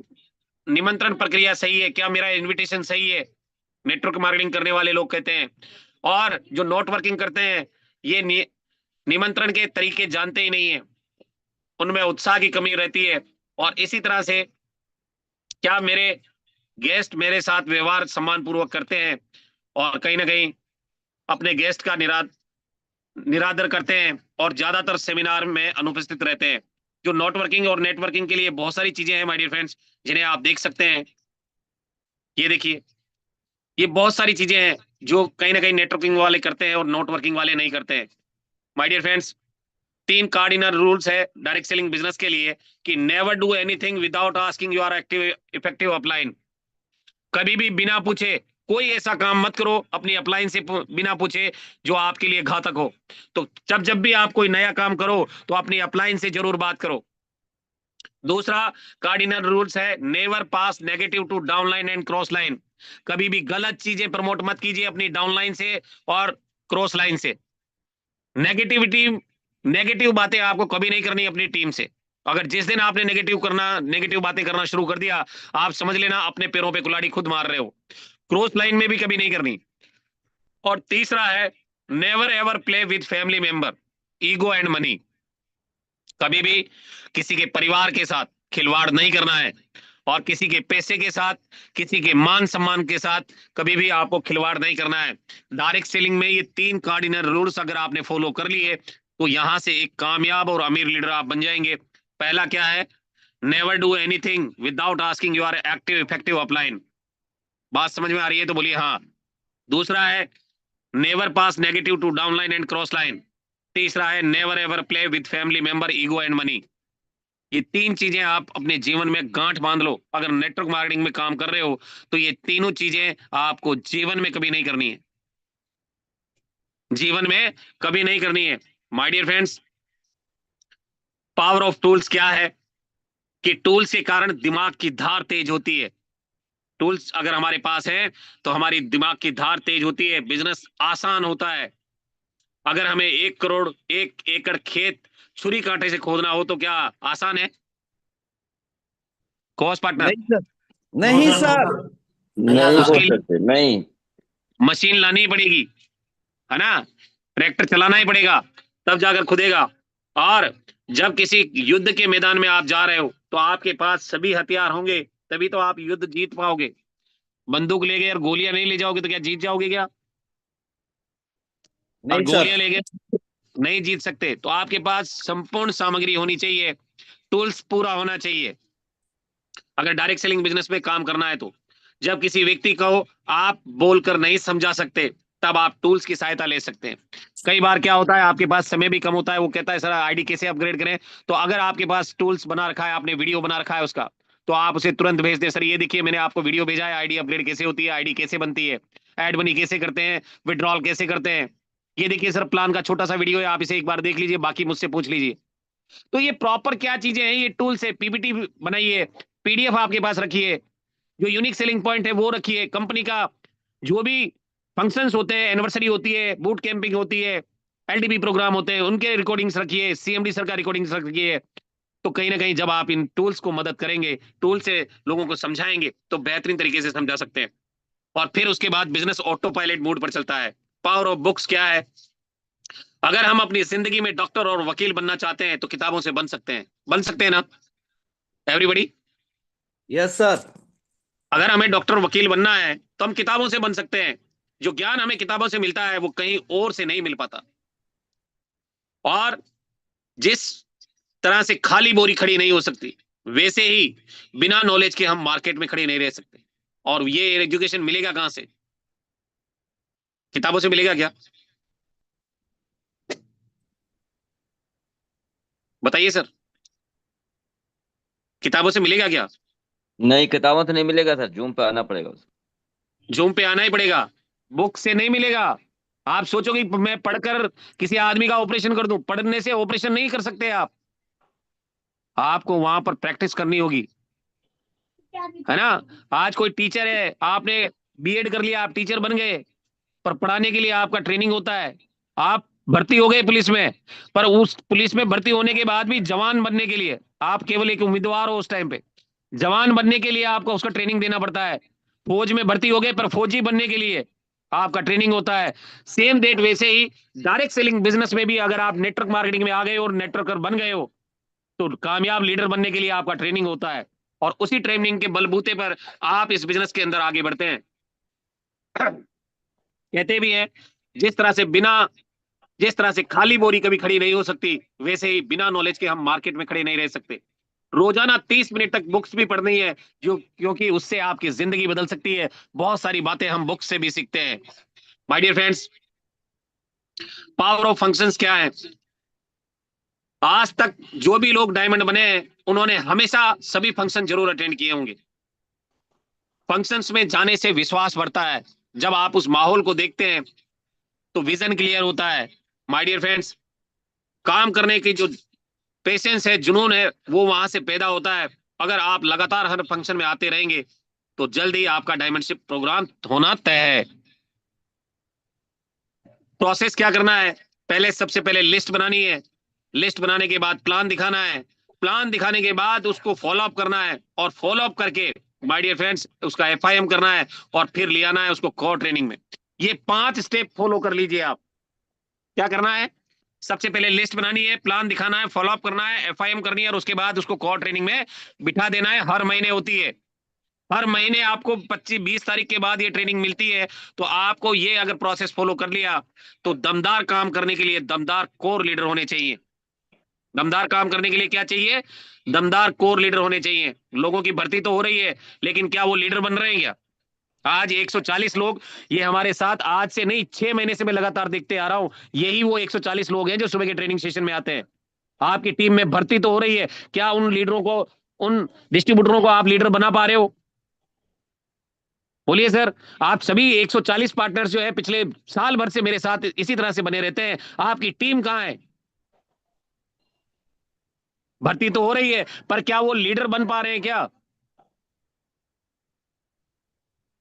निमंत्रण प्रक्रिया सही है, क्या मेरा इनविटेशन सही है? नेटवर्क मार्केटिंग करने वाले लोग कहते हैं और जो नोट वर्किंग करते हैं ये निमंत्रण के तरीके जानते ही नहीं है, उनमें उत्साह की कमी रहती है। और इसी तरह से क्या मेरे गेस्ट मेरे साथ व्यवहार सम्मान पूर्वक करते हैं और कहीं ना कहीं अपने गेस्ट का निरादर करते हैं और ज्यादातर सेमिनार में अनुपस्थित रहते हैं। जो नोटवर्किंग और नेटवर्किंग के लिए बहुत सारी चीजें हैं माय डियर फ्रेंड्स, जिन्हें आप देख सकते हैं। ये देखिए, ये बहुत सारी चीजें हैं जो कहीं ना कहीं नेटवर्किंग वाले करते हैं और नोटवर्किंग वाले नहीं करते हैं। My dear friends, 3 cardinal rules है डायरेक्ट सेलिंग बिजनेस के लिए कि never do anything without asking your active effective upline. कभी भी बिना पूछे कोई ऐसा काम मत करो अपनी अपलाइन से बिना पूछे जो आपके लिए घातक हो। तो जब भी आप कोई नया काम करो तो अपनी अपलाइन से जरूर बात करो। दूसरा कार्डिनल रूल्स है never pass negative to downline and cross line. कभी भी गलत चीजें प्रमोट मत कीजिए अपनी डाउनलाइन से और क्रॉस लाइन से। नेगेटिव बातें आपको कभी नहीं करनी अपनी टीम से। अगर जिस दिन आपने नेगेटिव बातें करना शुरू कर दिया, आप समझ लेना अपने पैरों पे कुल्हाड़ी खुद मार रहे हो। क्रॉस लाइन में भी कभी नहीं करनी। और तीसरा है never ever play with family member, ego and money. कभी भी किसी के परिवार के साथ खिलवाड़ नहीं करना है और किसी के पैसे के साथ, किसी के मान सम्मान के साथ कभी भी आपको खिलवाड़ नहीं करना है। डायरेक्ट सेलिंग में ये 3 कार्डिनल रूल्स अगर आपने फॉलो कर लिए तो यहां से एक कामयाब और अमीर लीडर आप बन जाएंगे। पहला क्या है? Never do anything without asking your active effective upline. बात समझ में आ रही है तो बोलिए हाँ। दूसरा है never pass negative to downline and cross line. तीसरा है never ever play with family member, ego and money. ये 3 चीजें आप अपने जीवन में गांठ बांध लो। अगर नेटवर्क मार्केटिंग में काम कर रहे हो तो ये तीनों चीजें आपको जीवन में कभी नहीं करनी है, जीवन में कभी नहीं करनी है। My dear friends, power of tools क्या है कि टूल्स के कारण दिमाग की धार तेज होती है। टूल्स अगर हमारे पास है तो हमारी दिमाग की धार तेज होती है, बिजनेस आसान होता है। अगर हमें 1 करोड़ 1 एकड़ खेत छुरी कांटे से खोदना हो तो क्या आसान है? कॉस्ट पार्टनर नहीं सर, नहीं सर। नहीं उसके हो लिए सकते, नहीं। मशीन लानी पड़ेगी, है ना? ट्रैक्टर चलाना ही पड़ेगा, तब जाकर खुदेगा। और जब किसी युद्ध के मैदान में आप जा रहे हो तो आपके पास सभी हथियार होंगे, तभी तो आप युद्ध जीत पाओगे। बंदूक ले गए और गोलियां नहीं ले जाओगे तो क्या जीत जाओगे क्या? और नहीं गोलियां सर, ले गए नहीं जीत सकते। तो आपके पास संपूर्ण सामग्री होनी चाहिए, टूल्स पूरा होना चाहिए अगर डायरेक्ट सेलिंग बिजनेस में काम करना है। तो जब किसी व्यक्ति को आप बोलकर नहीं समझा सकते तब आप टूल्स की सहायता ले सकते हैं। कई बार क्या होता है, आपके पास समय भी कम होता है, वो कहता है सर आईडी कैसे अपग्रेड करें। तो अगर आपके पास टूल्स बना रखा है, आपने वीडियो बना रखा है उसका, तो आप उसे तुरंत भेज दें, सर ये देखिए मैंने आपको वीडियो भेजा है, आईडी अपग्रेड कैसे होती है, आईडी कैसे बनती है, एड मनी कैसे करते हैं, विड्रॉल कैसे करते हैं। ये देखिए सर प्लान का छोटा सा वीडियो है, आप इसे एक बार देख लीजिए, बाकी मुझसे पूछ लीजिए। तो ये प्रॉपर क्या चीजें हैं, ये टूल्स है। पीपीटी बनाइए, पीडीएफ आपके पास रखिए, जो यूनिक सेलिंग पॉइंट है वो रखिए, कंपनी का जो भी फंक्शंस होते हैं, एनिवर्सरी होती है, बूट कैंपिंग होती है, एलडीबी प्रोग्राम होते हैं, उनके रिकॉर्डिंग्स रखिए, सीएमडी सर का रिकॉर्डिंग्स रखिए। तो कहीं ना कहीं जब आप इन टूल्स को मदद करेंगे, टूल से लोगों को समझाएंगे तो बेहतरीन तरीके से समझा सकते हैं। और फिर उसके बाद बिजनेस ऑटो पायलट मोड पर चलता है। पावर ऑफ बुक्स क्या है? अगर हम अपनी जिंदगी में डॉक्टर और वकील बनना चाहते हैं तो किताबों से बन सकते हैं ना एवरीबॉडी? Yes sir. अगर हमें डॉक्टर वकील बनना है तो हम किताबों से बन सकते हैं। जो ज्ञान हमें किताबों से मिलता है वो कहीं और से नहीं मिल पाता। और जिस तरह से खाली बोरी खड़ी नहीं हो सकती, वैसे ही बिना नॉलेज के हम मार्केट में खड़े नहीं रह सकते। और ये एजुकेशन मिलेगा कहां से? किताबों से मिलेगा क्या? बताइए सर, किताबों से मिलेगा क्या? नहीं, किताबों से नहीं मिलेगा सर, जूम पे आना पड़ेगा। जूम पे आना ही पड़ेगा, बुक से नहीं मिलेगा। आप सोचोगे मैं पढ़कर किसी आदमी का ऑपरेशन कर दूं, पढ़ने से ऑपरेशन नहीं कर सकते आप। आपको वहां पर प्रैक्टिस करनी होगी, है ना? आज कोई टीचर है, आपने बीएड कर लिया, आप टीचर बन गए, पर पढ़ाने के लिए आपका ट्रेनिंग होता है। आप भर्ती हो गए पुलिस में, पर उस पुलिस में भर्ती होने के बाद भी जवान बनने के लिए आप केवल एक उम्मीदवार हो। उस टाइम पे जवान बनने के लिए आपको उसका ट्रेनिंग देना पड़ता है। फौज में भर्ती हो गए, पर फौजी बनने के लिए आपका ट्रेनिंग होता है। सेम डेट वैसे ही डायरेक्ट सेलिंग बिजनेस में भी अगर आप नेटवर्क मार्केटिंग में आ गए और नेटवर्कर बन गए हो तो कामयाब लीडर बनने के लिए आपका ट्रेनिंग होता है और उसी ट्रेनिंग के बलबूते पर आप इस बिजनेस के अंदर आगे बढ़ते हैं। कहते भी हैं जिस तरह से खाली बोरी कभी खड़ी नहीं हो सकती, वैसे ही बिना नॉलेज के हम मार्केट में खड़े नहीं रह सकते। रोजाना 30 मिनट तक बुक्स भी पढ़नी है जो क्योंकि उससे आपकी जिंदगी बदल सकती है। बहुत सारी बातें हम बुक्स से भी सीखते हैं। My dear friends, power of functions क्या है? आज तक जो भी लोग डायमंड बने हैं उन्होंने हमेशा सभी फंक्शन जरूर अटेंड किए होंगे। फंक्शंस में जाने से विश्वास बढ़ता है। जब आप उस माहौल को देखते हैं तो विजन क्लियर होता है। माय डियर फ्रेंड्स, काम करने की जो पेशेंस है, जुनून है, वो वहां से पैदा होता है। अगर आप लगातार हर फंक्शन में आते रहेंगे तो जल्द ही आपका डायमंडशिप प्रोग्राम होना तय है। प्रोसेस क्या करना है? सबसे पहले लिस्ट बनानी है। लिस्ट बनाने के बाद प्लान दिखाना है। प्लान दिखाने के बाद उसको फॉलो अप करना है और फॉलो अप करके माय डियर फ्रेंड्स उसका FIM करना है और फिर ले आना है उसको कोर ट्रेनिंग में। ये 5 स्टेप फॉलो कर लीजिए आप। क्या करना है? सबसे पहले लिस्ट बनानी है, प्लान दिखाना है, फॉलो अप करना है, FIM करनी है और उसके बाद उसको कोर ट्रेनिंग में बिठा देना है। हर महीने होती है। हर महीने आपको 25-20 तारीख के बाद ये ट्रेनिंग मिलती है। तो आपको ये अगर प्रोसेस फॉलो कर लिया तो दमदार काम करने के लिए दमदार कोर लीडर होने चाहिए। दमदार काम करने के लिए क्या चाहिए? दमदार कोर लीडर होने चाहिए। लोगों की भर्ती तो हो रही है लेकिन क्या वो लीडर बन रहे हैं क्या? आज 140 लोग ये हमारे साथ आज से नहीं 6 महीने से मैं लगातार देखते आ रहा हूं। यही वो 140 लोग हैं जो सुबह के ट्रेनिंग सेशन में आते हैं। आपकी टीम में भर्ती तो हो रही है, क्या उन लीडरों को, उन डिस्ट्रीब्यूटरों को आप लीडर बना पा रहे हो? बोलिए सर। आप सभी 140 पार्टनर्स जो है पिछले साल भर से मेरे साथ इसी तरह से बने रहते हैं। आपकी टीम कहां है? भर्ती तो हो रही है पर क्या वो लीडर बन पा रहे हैं क्या?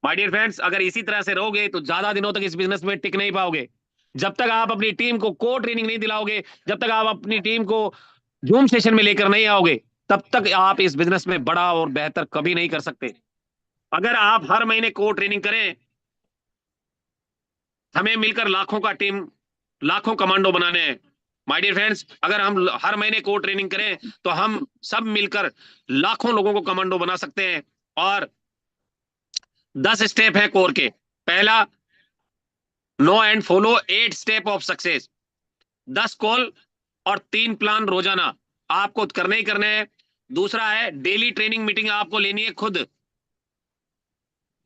माय डियर फ्रेंड्स, अगर इसी तरह से रहोगे तो ज्यादा दिनों तक इस बिजनेस में टिक नहीं पाओगे। जब तक आप अपनी टीम को कोर ट्रेनिंग नहीं दिलाओगे, जब तक आप अपनी टीम को जूम सेशन में लेकर नहीं आओगे, तब तक आप इस बिजनेस में बड़ा और बेहतर कभी नहीं कर सकते। अगर आप हर महीने कोर ट्रेनिंग करें, हमें मिलकर लाखों का टीम, लाखों कमांडो बनाने हैं। माय डियर फ्रेंड्स, अगर हम हर महीने कोर ट्रेनिंग करें तो हम सब मिलकर लाखों लोगों को कमांडो बना सकते हैं। और 10 स्टेप है कोर के। पहला, know and follow 8 step of success. 10 call और 3 प्लान रोजाना आपको करने ही करने हैं। दूसरा है डेली ट्रेनिंग मीटिंग आपको लेनी है खुद।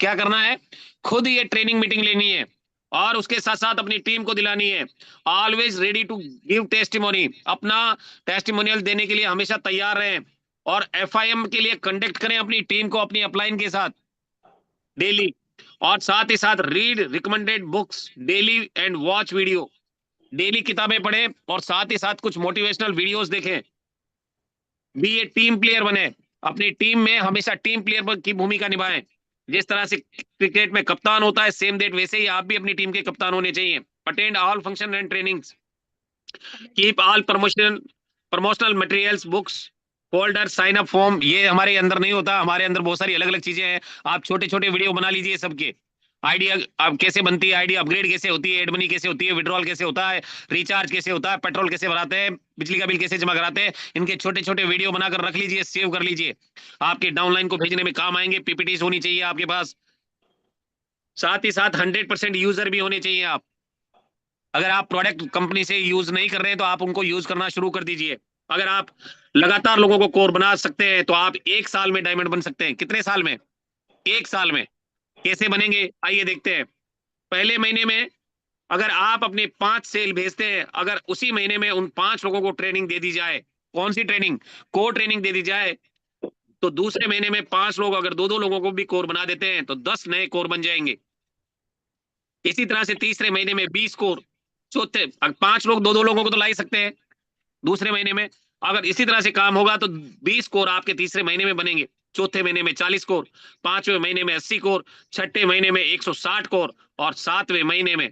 क्या करना है? खुद ये ट्रेनिंग मीटिंग लेनी है और उसके साथ साथ अपनी टीम को दिलानी है। Always ready to give testimony. अपना टेस्टिमोनियल देने के लिए हमेशा तैयार रहें और FIM के लिए कंडक्ट करें अपनी टीम को अपनी अपलाइन के साथ डेली। और साथ ही साथ read recommended books daily and watch video. Daily किताबें पढ़ें और साथ ही साथ कुछ मोटिवेशनल वीडियोस देखें। भी ये टीम प्लेयर बने। अपनी टीम में हमेशा टीम प्लेयर की भूमिका निभाएं। जिस तरह से क्रिकेट में कप्तान होता है, सेम डेट वैसे ही आप भी अपनी टीम के कप्तान होने चाहिए। Attend all function and trainings. Keep all promotional materials, books, folder, sign up form. ये हमारे अंदर नहीं होता। हमारे अंदर बहुत सारी अलग अलग चीजें हैं। आप छोटे छोटे वीडियो बना लीजिए सबके। आईडी अब कैसे बनती है, आईडी अपग्रेड कैसे होती है, एड मनी कैसे होती है, विड्रॉल कैसे होता है, रिचार्ज कैसे होता है, पेट्रोल कैसे भराते हैं, बिजली का बिल कैसे जमा कराते हैं, इनके छोटे छोटे वीडियो बनाकर रख लीजिए, सेव कर लीजिए। आपके डाउनलाइन को भेजने में काम आएंगे। PPTs होनी चाहिए आपके पास। साथ ही साथ 100% यूजर भी होने चाहिए आप। अगर आप प्रोडक्ट कंपनी से यूज नहीं कर रहे हैं तो आप उनको यूज करना शुरू कर दीजिए। अगर आप लगातार लोगों को कोर बना सकते हैं तो आप 1 साल में डायमंड बन सकते हैं। कितने साल में? 1 साल में। कैसे बनेंगे आइए देखते हैं। पहले महीने में अगर आप अपने 5 सेल भेजते हैं, अगर उसी महीने में उन 5 लोगों को ट्रेनिंग दे दी जाए, कौन सी ट्रेनिंग? कोर ट्रेनिंग दे दी जाए, तो दूसरे महीने में 5 लोग अगर 2-2 लोगों को भी कोर बना देते हैं तो 10 नए कोर बन जाएंगे। इसी तरह से तीसरे महीने में 20 कोर। चौथे 5 लोग 2-2 लोगों को तो ला ही सकते हैं दूसरे महीने में। अगर इसी तरह से काम होगा तो 20 कोर आपके तीसरे महीने में बनेंगे। चौथे महीने में 40 कोर, 5वें महीने में 80 कोर, छठे महीने में 160 कोर और 7वें महीने में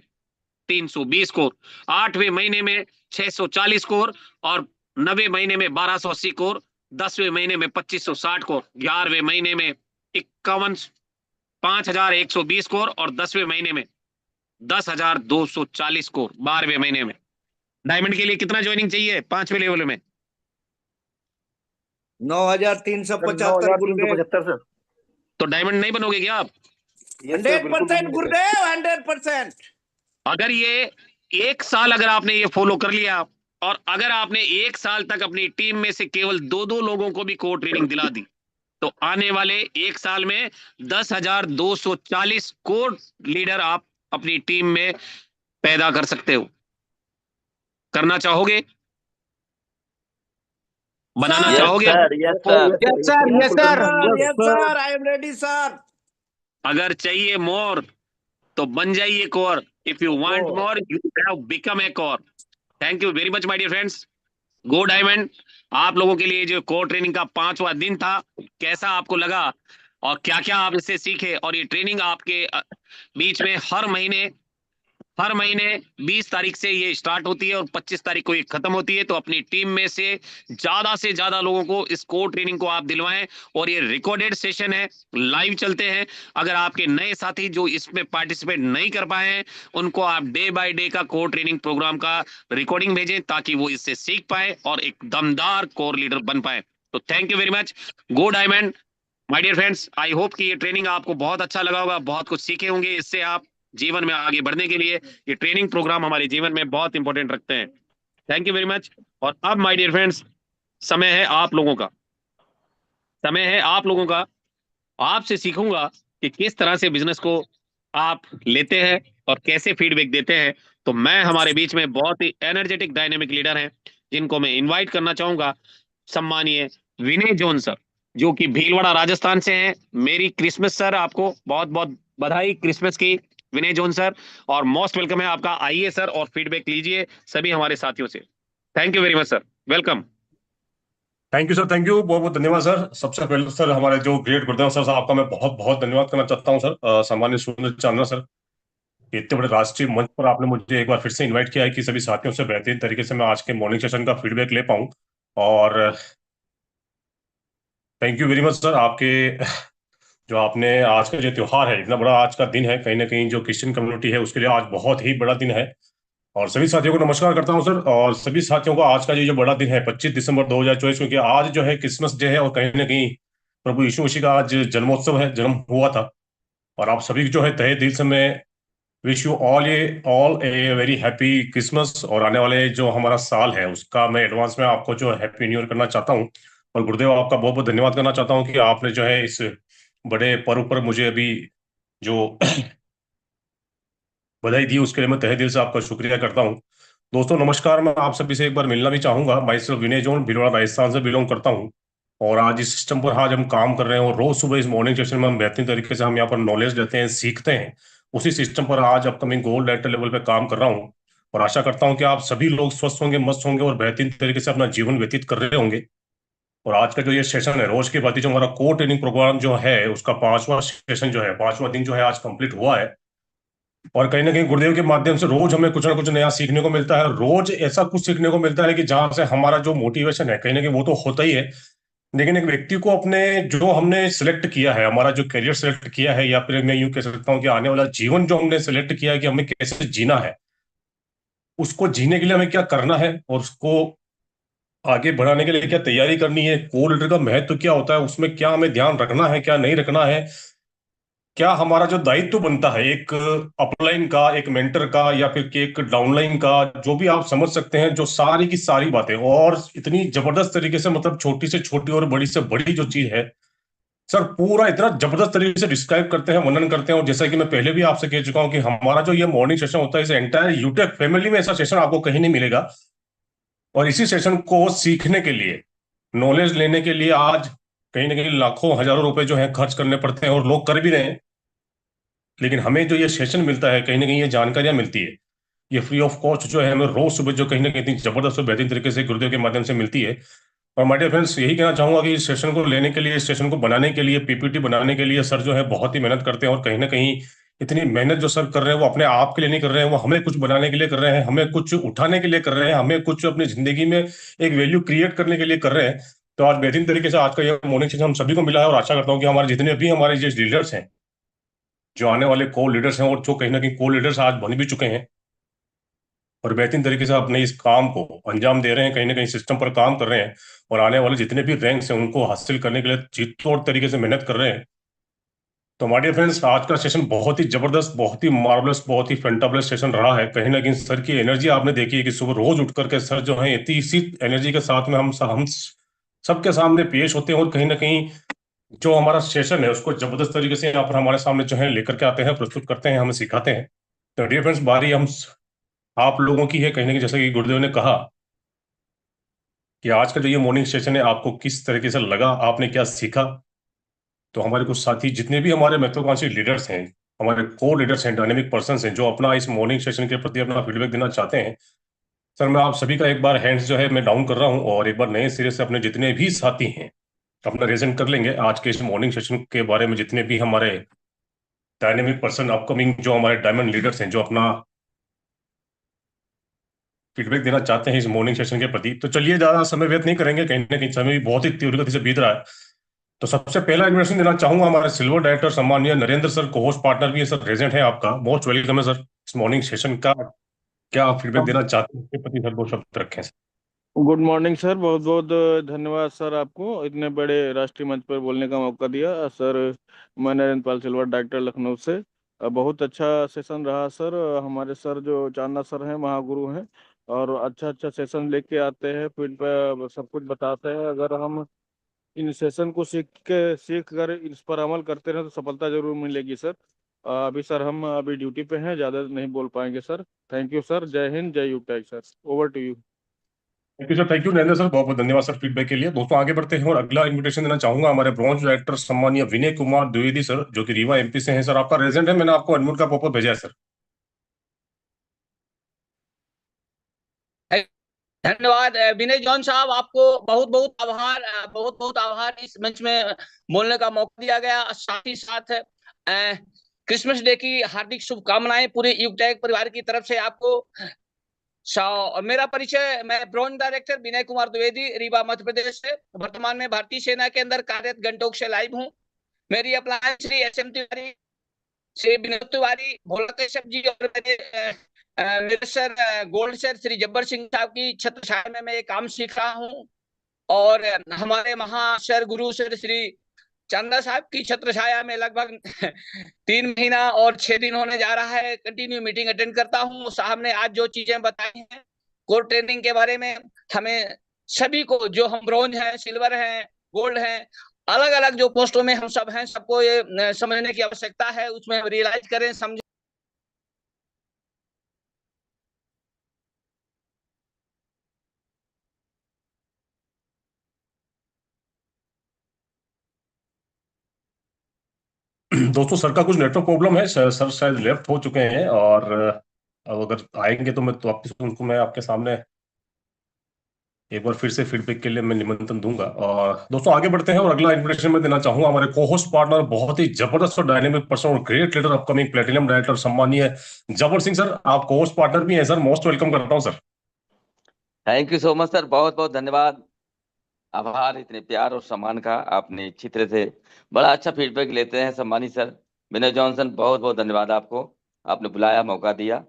320 कोर, 8वें महीने में 640 कोर और 9वें महीने में 1280 कोर, 10वें महीने में 2560 कोर, 11वें महीने में 51 5120 कोर और 10वें महीने में 10,240 स्कोर 12वें महीने में। डायमंड के लिए कितना ज्वाइनिंग चाहिए 5वें लेवल में? 9,375 गुरुदेव। 9,375 सर। तो डायमंड नहीं बनोगे क्या आप? यस सर, बिल्कुल 100% गुरुदेव, 100%। अगर ये 1 साल अगर आपने ये फॉलो कर लिया और अगर आपने 1 साल तक अपनी टीम में से केवल 2-2 लोगों को भी कोर ट्रेनिंग दिला दी, तो आने वाले 1 साल में 10,240 कोर लीडर आप अपनी टीम में पैदा कर सकते हो। करना चाहोगे? बनाना यस चाहोगे? Sir, yes sir. Yes sir, yes sir, yes sir, I am ready sir. अगर चाहिए मोर तो बन जाइए core. If you want Oh. More you have become a core. Thank you very much my dear friends. Go diamond. आप लोगों के लिए जो कोर ट्रेनिंग का 5वां दिन था, कैसा आपको लगा और क्या क्या आप इससे सीखे? और ये ट्रेनिंग आपके बीच में हर महीने 20 तारीख से ये स्टार्ट होती है और 25 तारीख को ये खत्म होती है। तो अपनी टीम में से ज्यादा लोगों को इस कोर ट्रेनिंग को आप दिलवाएं। और ये रिकॉर्डेड सेशन है, लाइव चलते हैं। अगर आपके नए साथी जो इसमें पार्टिसिपेट नहीं कर पाए हैं, उनको आप डे बाय डे का कोर ट्रेनिंग प्रोग्राम का रिकॉर्डिंग भेजें ताकि वो इससे सीख पाए और एक दमदार कोर लीडर बन पाए। तो thank you very much. Go diamond. My dear friends, I hope कि ये ट्रेनिंग आपको बहुत अच्छा लगा होगा, बहुत कुछ सीखे होंगे इससे आप जीवन में आगे बढ़ने के लिए। ये ट्रेनिंग प्रोग्राम हमारे जीवन में बहुत इंपॉर्टेंट रखते हैं। Thank you very much. और अब माय डियर फ्रेंड्स, समय है आप लोगों का। आपसे सीखूंगा कि किस तरह से बिजनेस को आप लेते हैं और कैसे फीडबैक देते हैं। तो मैं हमारे बीच में बहुत ही एनर्जेटिक डायनेमिक लीडर हैं जिनको मैं इनवाइट करना चाहूंगा, सम्मानीय विनय जॉन सर, जो कि भीलवाड़ा राजस्थान से हैं। मेरी क्रिसमस सर, आपको बहुत बहुत बधाई क्रिसमस की विनय जॉन सर, और मोस्ट वेलकम है आपका। आइए सर और फीडबैक लीजिए सभी हमारे साथियों से। Thank you very much sir, welcome. Thank you sir, thank you, बहुत बहुत धन्यवाद सर। सबसे पहले सर हमारे जो ग्रेट गुरुदेव सर साहब, आपका मैं बहुत बहुत धन्यवाद करना चाहता हूँ सर। सम्मानित सुरेंद्र चांदना सर, इतने बड़े राष्ट्रीय मंच पर आपने मुझे एक बार फिर से इनवाइट किया है कि सभी साथियों से बेहतरीन तरीके से मैं आज के मॉर्निंग सेशन का फीडबैक ले पाऊँ। और thank you very much sir. आपके जो आपने आज का जो त्योहार है, इतना बड़ा आज का दिन है, कहीं ना कहीं जो क्रिश्चियन कम्युनिटी है उसके लिए आज बहुत ही बड़ा दिन है। और सभी साथियों को नमस्कार करता हूं सर। और सभी साथियों को आज का जो बड़ा दिन है 25 दिसंबर 2024, क्योंकि आज जो है क्रिसमस डे है और कहीं ना कहीं प्रभु यीशु मसीह का आज जन्मोत्सव है, जन्म हुआ था। और आप सभी जो है तहे दिल से मैं wish you all a very happy Christmas. और आने वाले जो हमारा साल है उसका मैं एडवांस में आपको जो हैप्पी न्यू ईयर करना चाहता हूँ। और गुरुदेव आपका बहुत बहुत धन्यवाद करना चाहता हूँ कि आपने जो है इस बड़े पर्व पर मुझे अभी जो बधाई दी, उसके लिए मैं तहे दिल से आपका शुक्रिया करता हूँ। दोस्तों नमस्कार, मैं आप सभी से एक बार मिलना भी चाहूंगा। My self Vinay John, Bhilwara Rajasthan से बिलोंग करता हूँ। और आज इस सिस्टम पर आज हम काम कर रहे हैं और रोज सुबह इस मॉर्निंग सेशन में हम बेहतरीन तरीके से हम यहाँ पर नॉलेज लेते हैं, सीखते हैं। उसी सिस्टम पर आज अपकमिंग गोल्ड डायरेक्टर लेवल पे काम कर रहा हूँ। और आशा करता हूँ कि आप सभी लोग स्वस्थ होंगे, मस्त होंगे और बेहतरीन तरीके से अपना जीवन व्यतीत कर रहे होंगे। और आज का जो ये सेशन है, रोज की बात जो हमारा कोर ट्रेनिंग प्रोग्राम जो है उसका 5वां सेशन जो है, 5वां दिन जो है आज कंप्लीट हुआ है। और कहीं ना कहीं गुरुदेव के माध्यम से रोज हमें कुछ ना कुछ नया सीखने को मिलता है। रोज ऐसा कुछ सीखने को मिलता है कि जहां से हमारा जो मोटिवेशन है कहीं ना कहीं वो तो होता ही है, लेकिन एक व्यक्ति को अपने जो हमने सिलेक्ट किया है, हमारा जो करियर सिलेक्ट किया है, या फिर मैं यूं कह सकता हूँ कि आने वाला जीवन जो हमने सिलेक्ट किया है कि हमें कैसे जीना है, उसको जीने के लिए हमें क्या करना है और उसको आगे बढ़ाने के लिए क्या तैयारी करनी है, कोर लीडर का महत्व क्या होता है, उसमें क्या हमें ध्यान रखना है, क्या नहीं रखना है, क्या हमारा जो दायित्व बनता है एक अपलाइन का, एक मेंटर का, या फिर कि एक डाउनलाइन का, जो भी आप समझ सकते हैं, जो सारी की सारी बातें और इतनी जबरदस्त तरीके से, मतलब छोटी से छोटी और बड़ी से बड़ी जो चीज है सर, पूरा इतना जबरदस्त तरीके से डिस्क्राइब करते हैं, वर्णन करते हैं। और जैसा कि मैं पहले भी आपसे कह चुका हूं कि हमारा जो ये मॉर्निंग सेशन होता है, इस एंटायर यूटेक फैमिली में ऐसा सेशन आपको कहीं नहीं मिलेगा। और इसी सेशन को सीखने के लिए, नॉलेज लेने के लिए आज कहीं ना कहीं लाखों हजारों रुपए जो है खर्च करने पड़ते हैं और लोग कर भी रहे हैं। लेकिन हमें जो ये सेशन मिलता है, कहीं ना कहीं ये जानकारियां मिलती है, ये फ्री ऑफ कॉस्ट जो है हमें रोज सुबह जो कहीं ना कहीं इतनी जबरदस्त और बेहतरीन तरीके से गुरुदेव के माध्यम से मिलती है। और माय डियर फ्रेंड्स, यही कहना चाहूंगा कि इस सेशन को लेने के लिए, इस सेशन को बनाने के लिए, पीपीटी बनाने के लिए सर जो है बहुत ही मेहनत करते हैं। और कहीं ना कहीं इतनी मेहनत जो सर कर रहे हैं वो अपने आप के लिए नहीं कर रहे हैं, वो हमें कुछ बनाने के लिए कर रहे हैं, हमें कुछ उठाने के लिए कर रहे हैं, हमें कुछ अपनी जिंदगी में एक वैल्यू क्रिएट करने के लिए कर रहे हैं। तो आज बेहतरीन तरीके से आज का ये मॉर्निंग सेशन हम सभी को मिला है और आशा करता हूँ कि हमारे जितने भी हमारे जो लीडर्स हैं जो आने वाले को लीडर्स हैं और जो कहीं ना कहीं को लीडर्स आज बन भी चुके हैं और बेहतरीन तरीके से अपने इस काम को अंजाम दे रहे हैं, कहीं ना कहीं सिस्टम पर काम कर रहे हैं और आने वाले जितने भी रैंक्स हैं उनको हासिल करने के लिए जी तोड़ तरीके से मेहनत कर रहे हैं। तो हमारे फ्रेंड्स, आज का सेशन बहुत ही जबरदस्त, बहुत ही मार्वलस, बहुत ही फैंटाबुलस सेशन रहा है। कहीं ना कहीं सर की एनर्जी आपने देखी है कि सुबह रोज उठ करके सर जो है इसी एनर्जी के साथ में हम सबके सामने पेश होते हैं और कहीं ना कहीं जो हमारा सेशन है उसको जबरदस्त तरीके से यहाँ पर हमारे सामने जो है लेकर के आते हैं, प्रस्तुत करते हैं, हमें सिखाते हैं। तो डियर फ्रेंड्स, बारी आप लोगों की है। कहीं ना कहीं जैसे कि गुरुदेव ने कहा कि आज का जो ये मॉर्निंग सेशन है आपको किस तरीके से लगा, आपने क्या सीखा। तो हमारे कुछ साथी जितने भी हमारे महत्वाकांक्षी लीडर्स हैं, हमारे को लीडर्स हैं, डायनेमिक पर्सन हैं, जो अपना इस मॉर्निंग सेशन के प्रति अपना फीडबैक देना चाहते हैं, सर मैं आप सभी का एक बार हैंड्स जो है मैं डाउन कर रहा हूं और एक बार नए सिरे से अपने जितने भी साथी हैं अपना रेजेंट कर लेंगे आज के इस मॉर्निंग सेशन के बारे में। जितने भी हमारे डायनेमिक पर्सन अपकमिंग जो हमारे डायमंड लीडर्स हैं जो अपना फीडबैक देना चाहते हैं इस मॉर्निंग सेशन के प्रति, तो चलिए ज्यादा समय व्यर्थ नहीं करेंगे, कहीं ना कहीं समय भी बहुत ही तीव्र गति से बीत रहा है। तो सबसे पहला इन्विटेशन देना चाहूंगा हमारे सिल्वर डायरेक्टर सम्माननीय नरेंद्र सर, को होस्ट पार्टनर भी है सर, प्रेजेंट है, आपका मोस्ट वेलकम है सर इस मॉर्निंग सेशन का। क्या आप फीडबैक देना चाहते हैं इसके प्रति सर, दो शब्द रखें सर। गुड मॉर्निंग सर, बहुत बहुत धन्यवाद सर, आपको इतने बड़े राष्ट्रीय मंच पर बोलने का मौका दिया सर। मैं नरेंद्र पाल सिल्वर डायरेक्टर लखनऊ से। बहुत अच्छा सेशन रहा सर। हमारे सर जो चांदा सर हैं महागुरु हैं और अच्छा अच्छा सेशन लेके आते हैं, फिर पे सब कुछ बताते हैं। अगर हम इन सेशन को सीख कर इस पर अमल करते रहे तो सफलता जरूर मिलेगी सर। अभी सर हम अभी ड्यूटी पे हैं, ज़्यादा नहीं बोल पाएंगे सर। थैंक यू सर, जय हिंद जय यूटैग sir, over to you. Thank you sir, thank you Narendra sir, बहुत बहुत धन्यवाद सर फीडबैक के लिए। दोस्तों आगे बढ़ते हैं और अगला इन्विटेशन देना चाहूंगा हमारे ब्रॉन्ज डायरेक्टर सम्मानीय विनय कुमार द्विवेदी सर, जो कि रीवा एमपी से हैं सर। आपका रेजेंट है, मैंने आपको अनम्यूट का पॉपअप भेजा है सर। धन्यवाद विनय जॉन साहब, आपको बहुत बहुत आभार, बहुत बहुत आभार इस मंच में बोलने का मौका दिया गया। साथ ही साथ क्रिसमस डे की हार्दिक शुभकामनाएं पूरे यूटैग परिवार की तरफ से आपको। मेरा परिचय, मैं ब्रॉन्ज डायरेक्टर विनय कुमार द्विवेदी, रीवा मध्य प्रदेश से। वर्तमान में भारतीय सेना के अंदर कार्यरत गंटोक से लाइव हूँ। मेरी अप्लायंस श्री एस.एम. तिवारी, श्री विनोद तिवारी, भोला केशव जी और मेरे सर गोल्ड सर श्री जब्बर सिंह साहब की छत्र छाया में मैं ये काम सीख रहा हूँ। और हमारे महासर गुरु सर श्री चंदा साहब की छत्र छाया में लगभग 3 महीना और 6 दिन होने जा रहा है। कंटिन्यू मीटिंग अटेंड करता हूँ। साहब ने आज जो चीजें बताई हैं कोर ट्रेनिंग के बारे में, हमें सभी को, जो हम ब्रॉन्ज हैं, सिल्वर हैं, गोल्ड हैं, अलग अलग जो पोस्टों में हम सब हैं, सबको ये समझने की आवश्यकता है, उसमें रियलाइज करें, समझें। दोस्तों सर का कुछ नेटवर्क प्रॉब्लम है, सर शायद लेफ्ट हो चुके हैं और अब अगर आएंगे तो मैं तो वापस उनको मैं आपके सामने एक बार फिर से फीडबैक के लिए मैं निमंत्रण दूंगा। और दोस्तों आगे बढ़ते हैं और अगला इन्विटेशन मैं देना चाहूंगा हमारे को होस्ट पार्टनर, बहुत ही जबरदस्त और डायनेमिक पर्सन और great leader, upcoming platinum director सम्मानीय जबर सिंह सर। आप को होस्ट पार्टनर भी हैं सर, मोस्ट वेलकम करता हूं sir. Thank you so much sir, बहुत बहुत धन्यवाद, आभार इतने प्यार और सम्मान का। आपने अच्छी तरह से बड़ा अच्छा फीडबैक लेते हैं सम्मानित सर विनय जॉनसन, बहुत बहुत धन्यवाद आपको, आपने बुलाया, मौका दिया।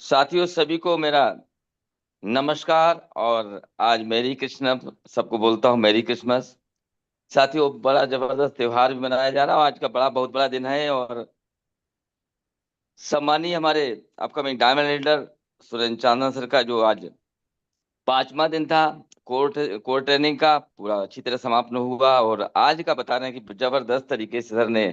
साथियों सभी को मेरा नमस्कार और आज मेरी क्रिसमस, सबको बोलता हूँ मेरी क्रिसमस। साथियों बड़ा जबरदस्त त्योहार भी मनाया जा रहा है, आज का बहुत बड़ा दिन है। और सम्मानीय हमारे अपकमिंग डायमंड लीडर सुरेंद्र चांदन सर का जो आज 5वां दिन था कोर ट्रेनिंग का, पूरा अच्छी तरह समाप्त हुआ। और आज का बता रहे हैं कि जबरदस्त तरीके से सर ने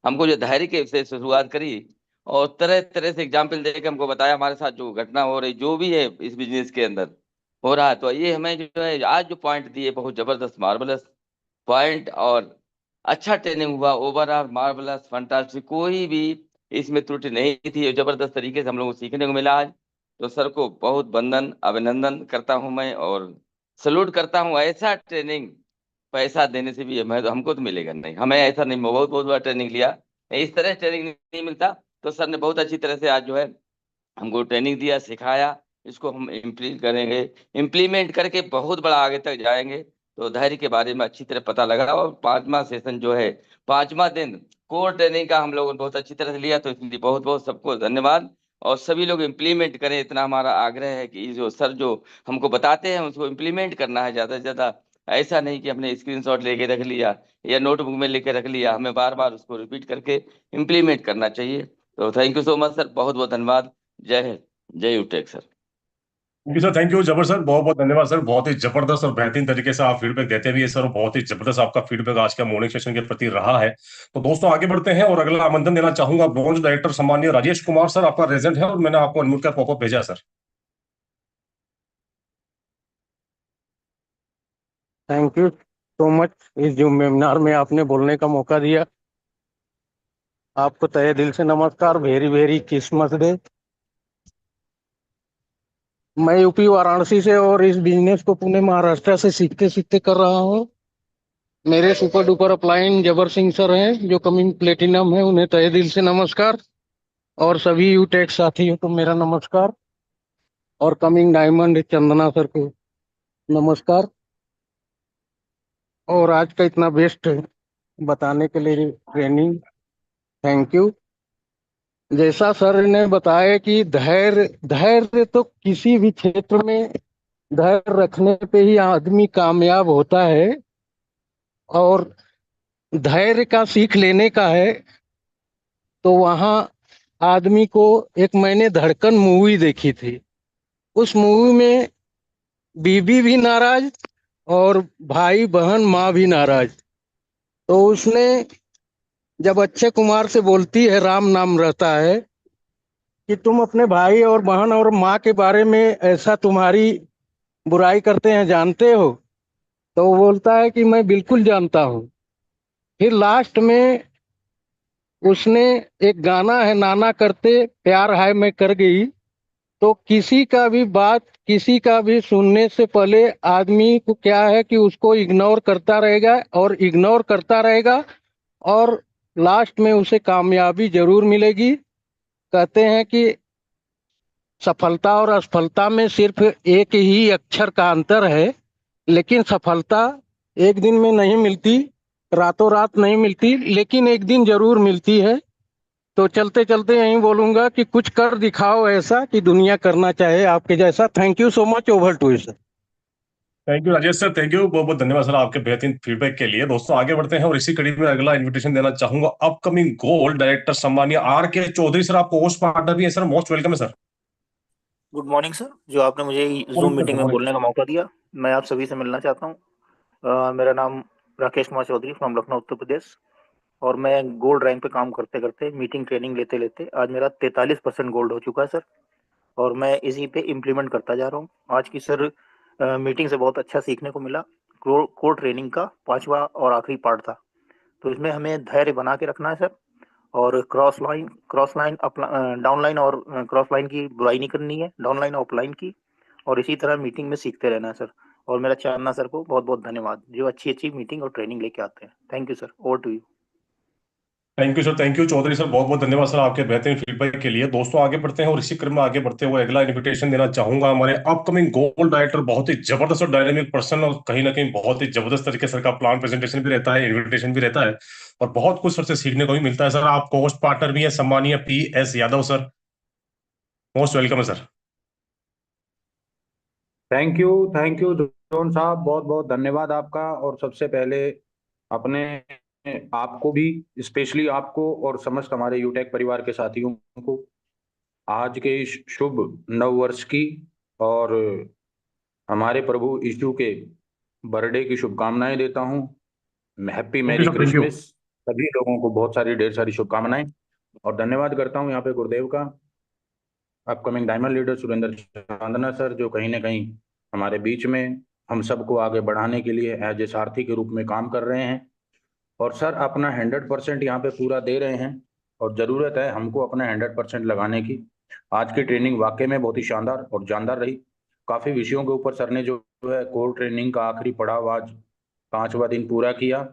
हमको जो धैर्य के से शुरुआत करी और तरह तरह से एग्जाम्पल देकर हमको बताया हमारे साथ जो घटना हो रही, जो भी है इस बिजनेस के अंदर हो रहा है। तो ये हमें जो है आज जो पॉइंट दिए, बहुत जबरदस्त मार्वलस पॉइंट और अच्छा ट्रेनिंग हुआ, ओवरऑल मार्वलस फंटास्टिक, कोई भी इसमें त्रुटि नहीं थी, जबरदस्त तरीके से हम लोगों को सीखने को मिला आज। तो सर को बहुत वंदन अभिनंदन करता हूं मैं और सल्यूट करता हूं। ऐसा ट्रेनिंग पैसा देने से भी हमको तो मिलेगा नहीं, हमें ऐसा नहीं, बहुत बहुत बड़ा ट्रेनिंग लिया, इस तरह ट्रेनिंग नहीं मिलता। तो सर ने बहुत अच्छी तरह से आज जो है हमको ट्रेनिंग दिया, सिखाया, इसको हम इम्प्लीमेंट करेंगे, इम्प्लीमेंट करके बहुत बड़ा आगे तक जाएंगे। तो धैर्य के बारे में अच्छी तरह पता लगा। और 5वां सेशन जो है, 5वां दिन कोर ट्रेनिंग का हम लोगों ने बहुत अच्छी तरह से लिया, तो इसलिए बहुत बहुत सबको धन्यवाद। और सभी लोग इम्प्लीमेंट करें, इतना हमारा आग्रह है कि जो सर जो हमको बताते हैं उसको इम्प्लीमेंट करना है ज़्यादा से ज़्यादा। ऐसा नहीं कि हमने स्क्रीनशॉट लेके रख लिया या नोटबुक में लेके रख लिया, हमें बार बार उसको रिपीट करके इम्प्लीमेंट करना चाहिए। तो thank you so much sir, बहुत बहुत धन्यवाद। जय हिंद, जय यूटेक sir. Thank you sir, thank you Jabar sir, बहुत बहुत धन्यवाद सर। बहुत ही जबरदस्त और बेहतरीन तरीके से आप फीडबैक देते भी है सर, और बहुत ही जबरदस्त आपका फीडबैक आज का मॉर्निंग सेशन के प्रति रहा है। तो दोस्तों आगे बढ़ते हैं और अगला आमंत्रण देना चाहूंगा ब्रॉन्ज डायरेक्टर सम्मानीय राजेश कुमार सर, आपका रेजेंट है और मैंने आपको अनम्यूट का पॉपअप भेजा sir. Thank you so much, इस जूम वेबिनार में आपने बोलने का मौका दिया। आपको तहे दिल से नमस्कार, वेरी वेरी क्रिसमस डे। मैं यूपी वाराणसी से और इस बिजनेस को पुणे महाराष्ट्र से सीखते सीखते कर रहा हूँ। मेरे सुपर डुपर अपलाइन जबर सिंह सर हैं जो कमिंग प्लेटिनम है, उन्हें तहे दिल से नमस्कार। और सभी यूटेक साथियों को मेरा नमस्कार, और कमिंग डायमंड चंदना सर को नमस्कार। और आज का इतना बेस्ट बताने के लिए ट्रेनिंग, थैंक यू। जैसा सर ने बताया कि धैर्य धैर्य तो किसी भी क्षेत्र में धैर्य रखने पे ही आदमी कामयाब होता है, और धैर्य का सीख लेने का है। तो वहाँ आदमी को, एक मैंने धड़कन मूवी देखी थी, उस मूवी में बीबी भी नाराज और भाई बहन माँ भी नाराज। तो उसने जब अक्षय कुमार से बोलती है, राम नाम रहता है, कि तुम अपने भाई और बहन और माँ के बारे में ऐसा तुम्हारी बुराई करते हैं, जानते हो? तो वो बोलता है कि मैं बिल्कुल जानता हूँ। फिर लास्ट में उसने एक गाना है, नाना करते प्यार है मैं कर गई। तो किसी का भी बात, किसी का भी सुनने से पहले आदमी को क्या है कि उसको इग्नोर करता रहेगा और इग्नोर करता रहेगा, और लास्ट में उसे कामयाबी जरूर मिलेगी। कहते हैं कि सफलता और असफलता में सिर्फ एक ही अक्षर का अंतर है, लेकिन सफलता एक दिन में नहीं मिलती, रातों रात नहीं मिलती, लेकिन एक दिन जरूर मिलती है। तो चलते चलते यही बोलूंगा कि कुछ कर दिखाओ ऐसा कि दुनिया करना चाहे आपके जैसा। Thank you so much, over to you sir. Thank you Rajesh sir, thank you, बहुत बहुत धन्यवाद सर आपके बेहतरीन फीडबैक के लिए। दोस्तों आगे बढ़ते हैं और इसी कड़ी में अगला इन्विटेशन देना चाहूंगा अपकमिंग गोल्ड डायरेक्टर सम्मानीय आर के चौधरी सर, आपको होस्ट पार्टनर भी है सर, मोस्ट वेलकम है सर। गुड मॉर्निंग सर, जो आपने मुझे जूम मीटिंग में बोलने का मौका दिया, मैं आप सभी से मिलना चाहता हूँ। मेरा नाम राकेश कुमार चौधरी फ्रॉम लखनऊ उत्तर प्रदेश, और मैं गोल्ड रैंक पे काम करते करते, मीटिंग ट्रेनिंग लेते लेते आज मेरा 43% गोल्ड हो चुका है सर, और मैं इसी पे इम्प्लीमेंट करता जा रहा हूँ। आज की सर मीटिंग से बहुत अच्छा सीखने को मिला। कोर ट्रेनिंग का 5वां और आखिरी पार्ट था, तो इसमें हमें धैर्य बना के रखना है सर, और क्रॉस लाइन डाउन लाइन और क्रॉस लाइन की बुराई नहीं करनी है, डाउन लाइन और अप लाइन की, और इसी तरह मीटिंग में सीखते रहना है सर। और मेरा चांदना सर को बहुत बहुत धन्यवाद, जो अच्छी अच्छी मीटिंग और ट्रेनिंग लेके आते हैं। Thank you sir, over to you. Thank you sir, thank you Chaudhary sir, बहुत बहुत धन्यवाद सर आपके बेहतरीन फीडबैक के लिए। दोस्तों आगे बढ़ते हैं और इसी क्रम में आगे बढ़ते हुए अगला इन्विटेशन देना चाहूंगा हमारे अपकमिंग गोल्ड डायरेक्टर, बहुत ही जबरदस्त और डायनेमिक पर्सन, और कहीं ना कहीं बहुत ही जबरदस्त तरीके से का प्लान प्रेजेंटेशन भी रहता है, इन्विटेशन भी रहता है, और बहुत कुछ सर से सीखने को भी मिलता है सर। आप होस्ट पार्टनर भी है सम्मानीय PS Yadav sir, most welcome है सर। थैंक यू जॉन साहब, बहुत बहुत धन्यवाद आपका। और सबसे पहले अपने आपको भी, स्पेशली आपको और समस्त हमारे यूटेक परिवार के साथियों को आज के इस शुभ नव वर्ष की और हमारे प्रभु यीशु के बर्थडे की शुभकामनाएं देता हूं। हैप्पी मैरी क्रिसमस, सभी लोगों को बहुत सारी ढेर सारी शुभकामनाएं, और धन्यवाद करता हूं यहाँ पे गुरुदेव का, upcoming diamond leader Surendra Chandna sir, जो कहीं ना कहीं हमारे बीच में हम सबको आगे बढ़ाने के लिए एज ए सारथी के रूप में काम कर रहे हैं। और सर अपना 100% यहाँ पे पूरा दे रहे हैं, और ज़रूरत है हमको अपना 100% लगाने की। आज की ट्रेनिंग वाकई में बहुत ही शानदार और जानदार रही। काफ़ी विषयों के ऊपर सर ने जो है कोर ट्रेनिंग का आखिरी पड़ाव आज 5वां दिन पूरा किया।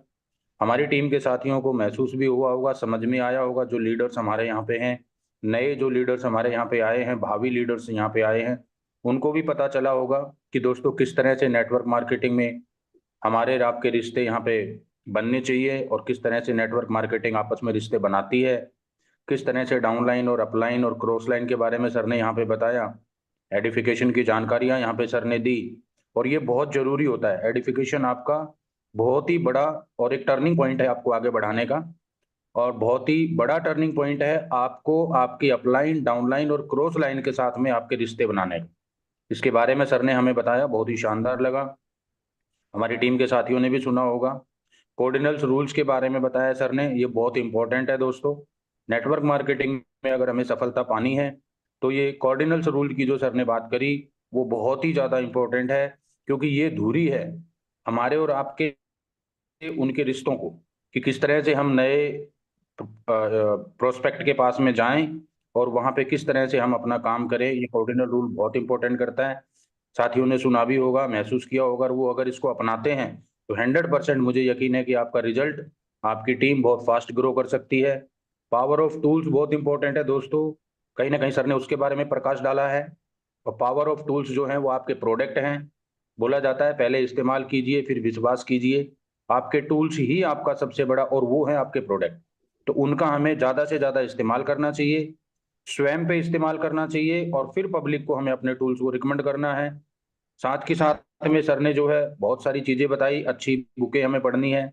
हमारी टीम के साथियों को महसूस भी हुआ होगा, समझ में आया होगा, जो लीडर्स हमारे यहाँ पे हैं, नए जो लीडर्स हमारे यहाँ पे आए हैं, भावी लीडर्स यहाँ पे आए हैं, उनको भी पता चला होगा कि दोस्तों किस तरह से नेटवर्क मार्केटिंग में हमारे और आपके रिश्ते यहाँ पे बनने चाहिए और किस तरह से नेटवर्क मार्केटिंग आपस में रिश्ते बनाती है, किस तरह से डाउनलाइन और अपलाइन और क्रॉस लाइन के बारे में सर ने यहाँ पे बताया। एडिफिकेशन की जानकारियां यहाँ पे सर ने दी और ये बहुत जरूरी होता है। एडिफिकेशन आपका बहुत ही बड़ा और एक टर्निंग पॉइंट है आपको आगे बढ़ाने का, और बहुत ही बड़ा टर्निंग पॉइंट है आपको आपकी अपलाइन, डाउनलाइन और क्रॉस लाइन के साथ में आपके रिश्ते बनाने का। इसके बारे में सर ने हमें बताया, बहुत ही शानदार लगा। हमारी टीम के साथियों ने भी सुना होगा। कोऑर्डिनल्स रूल्स के बारे में बताया सर ने, ये बहुत इंपॉर्टेंट है दोस्तों। नेटवर्क मार्केटिंग में अगर हमें सफलता पानी है तो ये कोऑर्डिनल्स रूल की जो सर ने बात करी वो बहुत ही ज़्यादा इंपॉर्टेंट है, क्योंकि ये धुरी है हमारे और आपके उनके रिश्तों को, कि किस तरह से हम नए प्रोस्पेक्ट के पास में जाएं और वहां पे किस तरह से हम अपना काम करें। ये कोऑर्डिनल रूल बहुत इंपॉर्टेंट करता है। साथियों ने सुना भी होगा, महसूस किया होगा, और वो अगर इसको अपनाते हैं तो 100% मुझे यकीन है कि आपका रिजल्ट, आपकी टीम बहुत फास्ट ग्रो कर सकती है। पावर ऑफ टूल्स बहुत इंपॉर्टेंट है दोस्तों, कहीं ना कहीं सर ने उसके बारे में प्रकाश डाला है। और पावर ऑफ टूल्स जो हैं वो आपके प्रोडक्ट हैं। बोला जाता है पहले इस्तेमाल कीजिए फिर विश्वास कीजिए। आपके टूल्स ही आपका सबसे बड़ा, और वो है आपके प्रोडक्ट। तो उनका हमें ज़्यादा से ज़्यादा इस्तेमाल करना चाहिए, स्वयं पे इस्तेमाल करना चाहिए, और फिर पब्लिक को हमें अपने टूल्स को रिकमेंड करना है। साथ के साथ में सर ने जो है बहुत सारी चीज़ें बताई, अच्छी बुकें हमें पढ़नी है,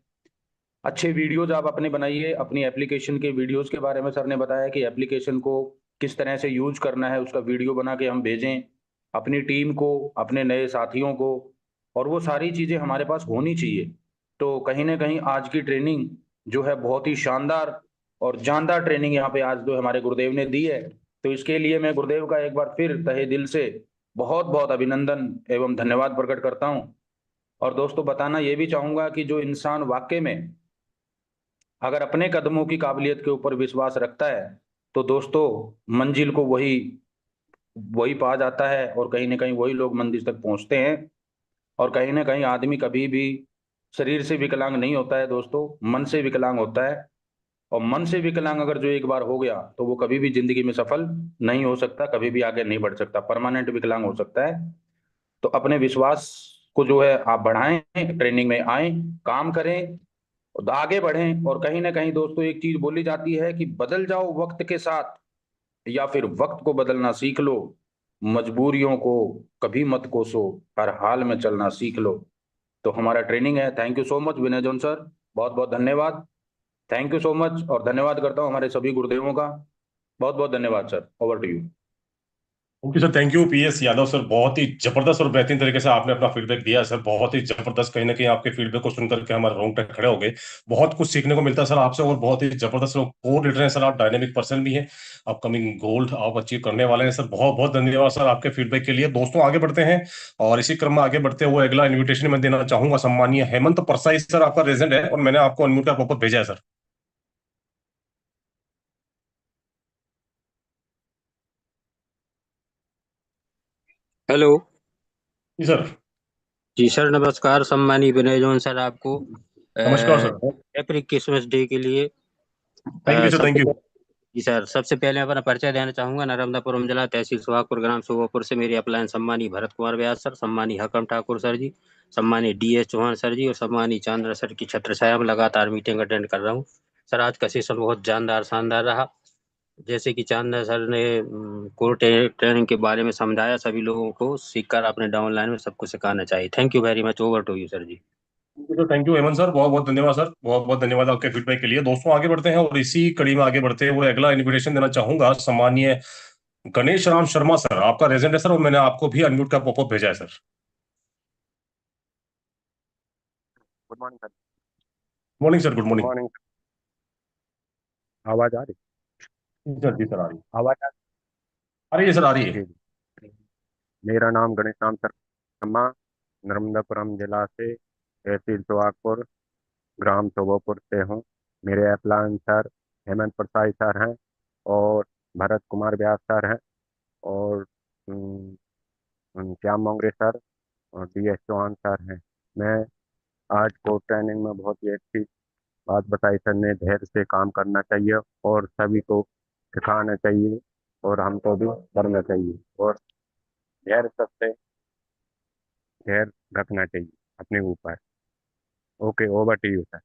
अच्छे वीडियोज आप अपने बनाइए। अपनी एप्लीकेशन के वीडियोज के बारे में सर ने बताया कि एप्लीकेशन को किस तरह से यूज करना है, उसका वीडियो बना के हम भेजें अपनी टीम को, अपने नए साथियों को, और वो सारी चीज़ें हमारे पास होनी चाहिए। तो कहीं ना कहीं आज की ट्रेनिंग जो है बहुत ही शानदार और जानदार ट्रेनिंग यहाँ पे आज जो हमारे गुरुदेव ने दी है, तो इसके लिए मैं गुरुदेव का एक बार फिर तहे दिल से बहुत बहुत अभिनंदन एवं धन्यवाद प्रकट करता हूँ। और दोस्तों बताना ये भी चाहूंगा कि जो इंसान वाकई में अगर अपने कदमों की काबिलियत के ऊपर विश्वास रखता है तो दोस्तों मंजिल को वही वही पा जाता है, और कहीं ना कहीं वही लोग मंजिल तक पहुंचते हैं। और कहीं ना कहीं आदमी कभी भी शरीर से विकलांग नहीं होता है दोस्तों, मन से विकलांग होता है। और मन से विकलांग अगर जो एक बार हो गया तो वो कभी भी जिंदगी में सफल नहीं हो सकता, कभी भी आगे नहीं बढ़ सकता, परमानेंट विकलांग हो सकता है। तो अपने विश्वास को जो है आप बढ़ाएं, ट्रेनिंग में आए, काम करें और आगे बढ़ें। और कहीं ना कहीं दोस्तों एक चीज बोली जाती है कि बदल जाओ वक्त के साथ, या फिर वक्त को बदलना सीख लो, मजबूरियों को कभी मत कोसो, हर हाल में चलना सीख लो। तो हमारा ट्रेनिंग है। Thank you so much Vinay John sir, बहुत बहुत धन्यवाद। थैंक यू सो मच, और धन्यवाद करता हूँ हमारे सभी गुरुदेवों का। बहुत बहुत धन्यवाद sir, over to you. Okay sir, thank you P S Yadav sir. बहुत ही जबरदस्त और बेहतरीन तरीके से आपने अपना फीडबैक दिया सर, बहुत ही जबरदस्त। कहीं ना कहीं आपके फीडबैक को सुनकर के हमारे रोंगटे खड़े हो गए। बहुत कुछ सीखने को मिलता है सर आपसे, और बहुत ही जबरदस्त कोर लीडर हैं सर आप, डायनेमिक पर्सन भी हैं। अपकमिंग गोल्ड आप अचीव करने वाले हैं सर। बहुत बहुत धन्यवाद सर आपके फीडबैक के लिए। दोस्तों आगे बढ़ते हैं, और इसी क्रम में आगे बढ़ते हुए अगला इन्विटेशन मैं देना चाहूंगा सम्मानीय हेमंत परसाई सर, आपका रेजेंट है और मैंने आपको अनम्यूट का प्रॉपर भेजा है सर। हेलो। जी सर। जी सर नमस्कार। सम्मानीय विनय जॉन सर आपको नमस्कार सर। हैप्पी क्रिसमस डे के लिए थैंक यू सर, थैंक सबसे यू। जी सर, सबसे पहले अपना परिचय देना चाहूंगा। नर्मदापुरम जिला तहसील सुहागपुर ग्राम सुहागपुर से मेरे अपलायन सम्मानीय भरत कुमार व्यास सर, सम्मानीय हकम ठाकुर सर जी, सम्मानीय डीएस चौहान सर जी और सम्मानीय चांद्रा सर की छत्र छाया में लगातार मीटिंग अटेंड कर रहा हूँ। सर आज का सेशन बहुत जानदार शानदार रहा। जैसे कि चांदा सर ने कोर ट्रेनिंग के बारे में समझाया, सभी लोगों को सीखकर अपने डाउनलाइन में सबको सिखाना चाहिए। Thank you very much, over to you sir ji. Thank you Hemant sir, बहुत बहुत धन्यवाद सर, बहुत बहुत धन्यवाद आपके फीडबैक के लिए। दोस्तों आगे बढ़ते हैं, और इसी कड़ी में आगे बढ़ते हुए अगला इन्विटेशन देना चाहूंगा सम्मानीय गणेश राम शर्मा सर, आपका रेजेंट है सर, और मैंने आपको भी अनम्यूट का पॉपअप भेजा है सर। Good morning sir. Morning sir, good good morning. Morning. आवाज आ रही? सर जी सर, आ रही आवाज आ आ रही है सर, आ रही है। जी जी। मेरा नाम गणेश राम शर्मा, नर्मदापुरम जिला से तहसील सुहागपुर ग्राम शोभापुर से हूँ। मेरे अपलायन सर हेमंत प्रसाद सर हैं, और भरत कुमार व्यास सर हैं, और श्याम मोंगरे सर और डीएस चौहान सर हैं। मैं आज कोर्ट ट्रेनिंग में बहुत ही अच्छी बात बताई सर ने, धैर्य से काम करना चाहिए और सभी को सिखाना चाहिए, और हमको भी करना चाहिए, और धैर्य सबसे धैर्य रखना चाहिए अपने ऊपर। Okay, over to you sir.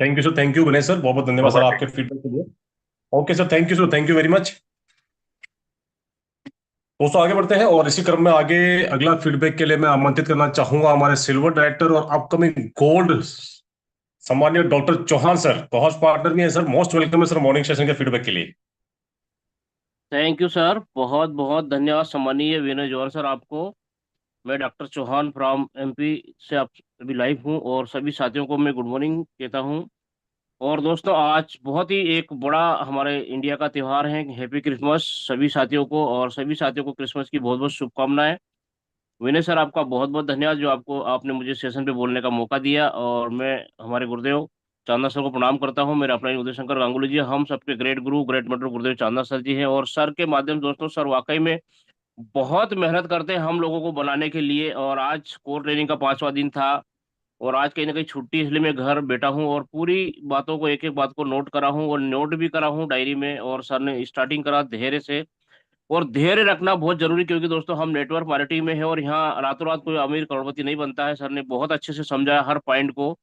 Thank you sir, thank you Ganesh sir, बहुत बहुत धन्यवाद सर आपके फीडबैक के लिए। Okay sir, thank you sir, thank you very much. दोस्तों आगे बढ़ते हैं और इसी क्रम में आगे अगला फीडबैक के लिए मैं आमंत्रित करना चाहूंगा हमारे सिल्वर डायरेक्टर और अपकमिंग गोल्ड सम्मानीय doctor Chauhan sir, cohost partner भी है सर। मोस्ट वेलकम है सर मॉर्निंग सेशन के फीडबैक के लिए। थैंक यू सर, बहुत बहुत धन्यवाद सम्मानीय विनय जौहर सर आपको। मैं डॉक्टर चौहान फ्रॉम एमपी से आप अभी लाइव हूँ और सभी साथियों को मैं गुड मॉर्निंग कहता हूँ। और दोस्तों आज बहुत ही एक बड़ा हमारे इंडिया का त्यौहार है, हैप्पी क्रिसमस सभी साथियों को, और सभी साथियों को क्रिसमस की बहुत बहुत शुभकामनाएं। विनय सर आपका बहुत बहुत धन्यवाद जो आपने मुझे सेशन पे बोलने का मौका दिया, और मैं हमारे गुरुदेव चांदा सर को प्रणाम करता हूँ। मेरा अपना उदय शंकर गांगुली जी, हम सबके ग्रेट गुरु ग्रेट मेंटर गुरुदेव चांदा सर जी हैं, और सर के माध्यम से दोस्तों सर वाकई में बहुत मेहनत करते हैं हम लोगों को बनाने के लिए। और आज कोर ट्रेनिंग का 5वां दिन था, और आज कहीं ना कहीं छुट्टी, इसलिए मैं घर बैठा हूँ और पूरी बातों को एक एक बात को नोट करा हूँ और नोट भी करा हूँ डायरी में। और सर ने स्टार्टिंग करा धैर्य से, और धैर्य रखना बहुत जरूरी, क्योंकि दोस्तों हम नेटवर्क मार्केटिंग में है और यहाँ रातों रात कोई अमीर करोड़पति नहीं बनता है। सर ने बहुत अच्छे से समझाया हर पॉइंट को।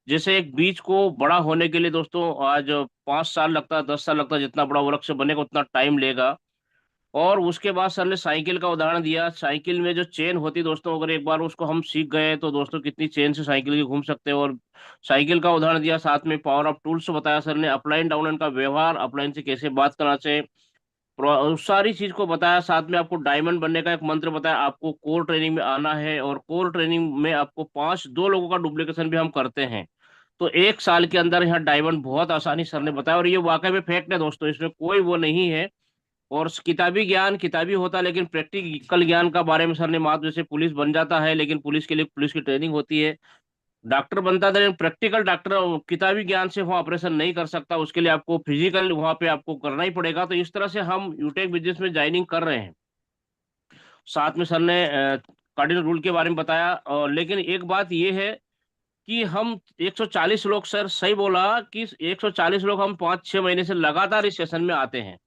जैसे एक बीज को बड़ा होने के लिए दोस्तों आज 5 साल लगता है, 10 साल लगता है, जितना बड़ा वृक्ष बनेगा उतना टाइम लेगा। और उसके बाद सर ने साइकिल का उदाहरण दिया। साइकिल में जो चेन होती है दोस्तों, अगर एक बार उसको हम सीख गए तो दोस्तों कितनी चेन से साइकिल की घूम सकते हैं। और साइकिल का उदाहरण दिया, साथ में पावर ऑफ टूल्स बताया सर ने, अपलाइन डाउनलाइन का व्यवहार, अपलाइन से कैसे बात करना चाहिए, उस सारी चीज को बताया। साथ में आपको डायमंड बनने का एक मंत्र बताया, आपको कोर ट्रेनिंग में आना है, और कोर ट्रेनिंग में आपको 5 लोगों का डुप्लीकेशन भी हम करते हैं। तो 1 साल के अंदर यहाँ डायमंड बहुत आसानी सर ने बताया, और ये वाकई में फैक्ट है दोस्तों, इसमें कोई वो नहीं है। और किताबी ज्ञान किताबी होता है, लेकिन प्रैक्टिकल ज्ञान का बारे में सर ने बात, जैसे पुलिस बन जाता है लेकिन पुलिस के लिए पुलिस की ट्रेनिंग होती है, डॉक्टर बनता है लेकिन प्रैक्टिकल डॉक्टर किताबी ज्ञान से वहाँ ऑपरेशन नहीं कर सकता, उसके लिए आपको फिजिकल वहाँ पे आपको करना ही पड़ेगा। तो इस तरह से हम यूटेक बिजनेस में ज्वाइनिंग कर रहे हैं। साथ में सर ने कार्डिनल रूल के बारे में बताया। और लेकिन एक बात ये है कि हम 140 लोग, सर सही बोला कि 140 लोग हम 5-6 महीने से लगातार इस सेशन में आते हैं।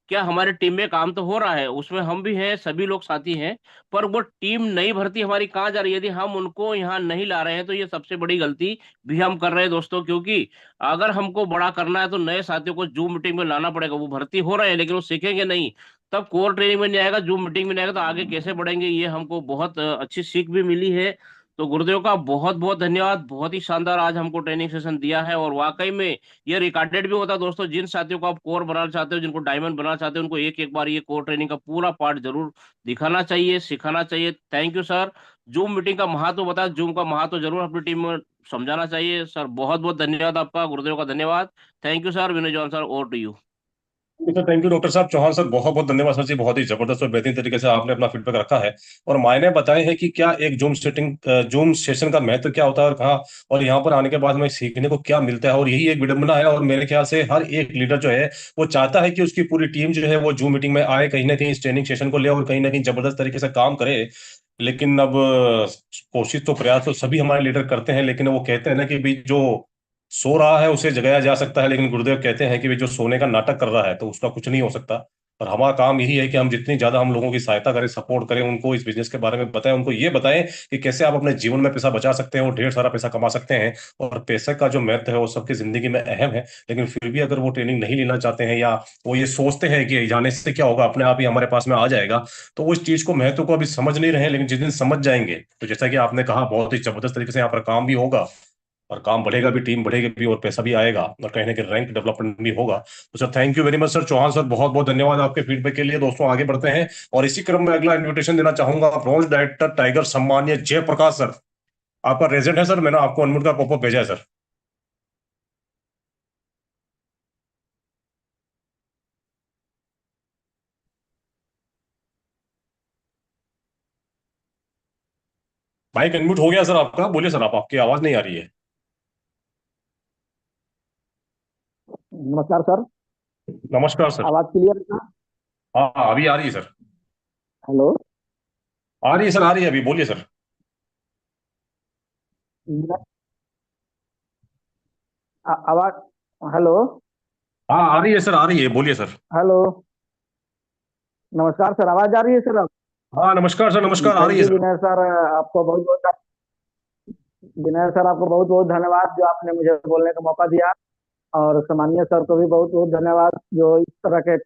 क्या हमारे टीम में काम तो हो रहा है, उसमें हम भी हैं, सभी लोग साथी हैं, पर वो टीम नई भर्ती हमारी कहाँ जा रही है? यदि हम उनको यहाँ नहीं ला रहे हैं तो ये सबसे बड़ी गलती भी हम कर रहे हैं दोस्तों। क्योंकि अगर हमको बड़ा करना है तो नए साथियों को जूम मीटिंग में लाना पड़ेगा। वो भर्ती हो रहे हैं लेकिन वो सीखेंगे नहीं, तब कोर ट्रेनिंग में नहीं आएगा, जूम मीटिंग में नहीं आएगा, तो आगे कैसे बढ़ेंगे? ये हमको बहुत अच्छी सीख भी मिली है। तो गुरुदेव का बहुत बहुत धन्यवाद, बहुत ही शानदार आज हमको ट्रेनिंग सेशन दिया है। और वाकई में ये रिकॉर्डेड भी होता है दोस्तों। जिन साथियों को आप कोर बनाना चाहते हो, जिनको डायमंड बनाना चाहते हो, उनको एक एक बार ये कोर ट्रेनिंग का पूरा पार्ट जरूर दिखाना चाहिए, सिखाना चाहिए। Thank you sir. Zoom meeting का महत्व बताया, जूम का महत्व जरूर अपनी टीम में समझाना चाहिए। सर बहुत बहुत धन्यवाद आपका, गुरुदेव का धन्यवाद। Thank you sir. Vinay John sir, over to you. Sir thank you doctor साहब चौहान सर, बहुत बहुत धन्यवाद सर जी, बहुत ही जबरदस्त और बेहतरीन तरीके से आपने अपना फीडबैक रखा है और मायने बताए हैं कि क्या एक जूम सेशन का महत्व क्या होता है और कहाँ, और यहाँ पर आने के बाद हमें सीखने को क्या मिलता है। और यही एक विडंबना है, और मेरे ख्याल से हर एक लीडर जो है वो चाहता है कि उसकी पूरी टीम जो है वो जूम मीटिंग में आए, कहीं ना कहीं इस ट्रेनिंग सेशन को ले और कहीं ना कहीं जबरदस्त तरीके से काम करे। लेकिन अब कोशिश तो प्रयास तो सभी हमारे लीडर करते हैं, लेकिन वो कहते हैं ना कि भाई जो सो रहा है उसे जगाया जा सकता है, लेकिन गुरुदेव कहते हैं कि भाई जो सोने का नाटक कर रहा है तो उसका कुछ नहीं हो सकता। और हमारा काम यही है कि हम जितनी ज्यादा हम लोगों की सहायता करें, सपोर्ट करें, उनको इस बिजनेस के बारे में बताएं, उनको ये बताएं कि कैसे आप अपने जीवन में पैसा बचा सकते हैं और ढेर सारा पैसा कमा सकते हैं। और पैसे का जो महत्व है वो सबकी जिंदगी में अहम है, लेकिन फिर भी अगर वो ट्रेनिंग नहीं लेना चाहते हैं या वो ये सोचते हैं कि जाने से क्या होगा, अपने आप ही हमारे पास में आ जाएगा, तो वो इस चीज को महत्व को अभी समझ नहीं रहे हैं। लेकिन जिस दिन समझ जाएंगे तो जैसा कि आपने कहा बहुत ही जबरदस्त तरीके से यहाँ पर काम भी होगा और काम बढ़ेगा भी, टीम बढ़ेगी भी और पैसा भी आएगा और कहीं ना कहीं रैंक डेवलपमेंट भी होगा। तो sir thank you very much sir Chauhan sir, बहुत बहुत धन्यवाद आपके फीडबैक के लिए। दोस्तों आगे बढ़ते हैं और इसी क्रम में अगला इन्विटेशन देना चाहूंगा ब्रॉन्ज डायरेक्टर टाइगर सम्मानीय जयप्रकाश सर। आपका रेजेंट है सर, मैंने आपको अनम्यूट का पॉपअप भेजा है सर। माइक अनम्यूट हो गया सर आपका, बोलिए सर, आप आपकी आवाज नहीं आ रही है। नमस्कार सर। नमस्कार सर। आवाज क्लियर है? हाँ अभी आ रही है सर। हेलो। आ रही है सर, आ रही है अभी, बोलिए सर। आवाज। हेलो। हाँ आ रही है सर, आ रही है, बोलिए सर। हेलो। नमस्कार सर, आवाज आ रही है सर? आप हाँ नमस्कार सर, नमस्कार, आ थैंक रही है यू सर। विनय सर, आपको बहुत बहुत विनय सर, आपको बहुत बहुत धन्यवाद जो आपने मुझे बोलने का मौका दिया, और सामान्य सर को भी बहुत बहुत धन्यवाद जो इस तरह के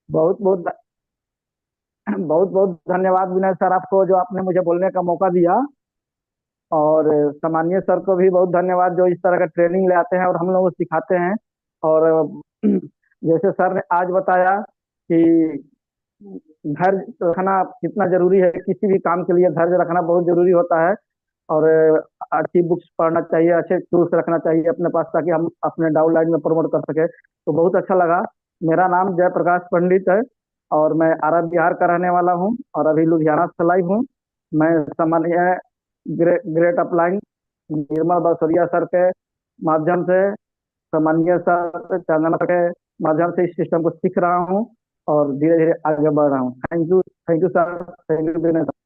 बहुत बहुत बहुत बहुत धन्यवाद विनय सर आपको जो आपने मुझे बोलने का मौका दिया, और सामान्य सर को भी बहुत धन्यवाद जो इस तरह का ट्रेनिंग ले आते हैं और हम लोग को सिखाते हैं। और जैसे सर ने आज बताया कि धैर्य रखना कितना जरूरी है, किसी भी काम के लिए धैर्य रखना बहुत जरूरी होता है, और अच्छी बुक्स पढ़ना चाहिए, अच्छे टूल्स रखना चाहिए अपने पास ताकि हम अपने डाउन लाइन में प्रमोट कर सके। तो बहुत अच्छा लगा। मेरा नाम जयप्रकाश पंडित है और मैं आरा बिहार का रहने वाला हूँ और अभी लुधियाना से लाइव हूँ। मैं सामान्य ग्रेट अपलाइन निर्मल बसोरिया सर के माध्यम से, सामान्य सर चंदना सर के माध्यम से इस सिस्टम को सीख रहा हूँ और धीरे धीरे आगे बढ़ रहा हूँ। Thank you sir, thank you Vinay sir.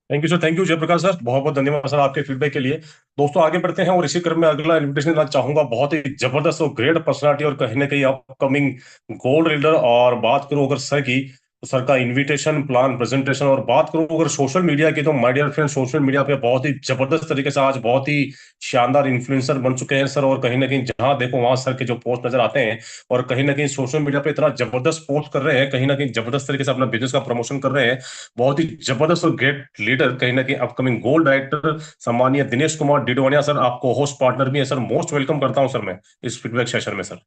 Thank you sir, thank you Jayprakash sir, बहुत बहुत धन्यवाद सर आपके फीडबैक के लिए। दोस्तों आगे बढ़ते हैं और इसी क्रम में अगला इन्विटेशन देना चाहूंगा बहुत ही जबरदस्त और ग्रेट पर्सनालिटी और कहीं ना कहीं अपकमिंग गोल्ड रीडर। और बात करूं अगर सर की, तो सर का इनविटेशन प्लान प्रेजेंटेशन, और बात करूं अगर सोशल मीडिया की, तो my dear friend social media पे बहुत ही जबरदस्त तरीके से आज बहुत ही शानदार इन्फ्लुएंसर बन चुके हैं सर। और कहीं ना कहीं जहां देखो वहां सर के जो पोस्ट नजर आते हैं, और कहीं ना कहीं सोशल मीडिया पे इतना जबरदस्त पोस्ट कर रहे हैं, कहीं ना कहीं जबरदस्त तरीके से अपना बिजनेस का प्रमोशन कर रहे हैं। बहुत ही जबरदस्त और ग्रेट लीडर, कहीं ना कहीं अपकमिंग गोल्ड डायरेक्टर सम्मानीय दिनेश कुमार डिडवानिया सर, आपको होस्ट पार्टनर भी है सर। मोस्ट वेलकम करता हूं सर मैं इस फीडबैक सेशन में sir.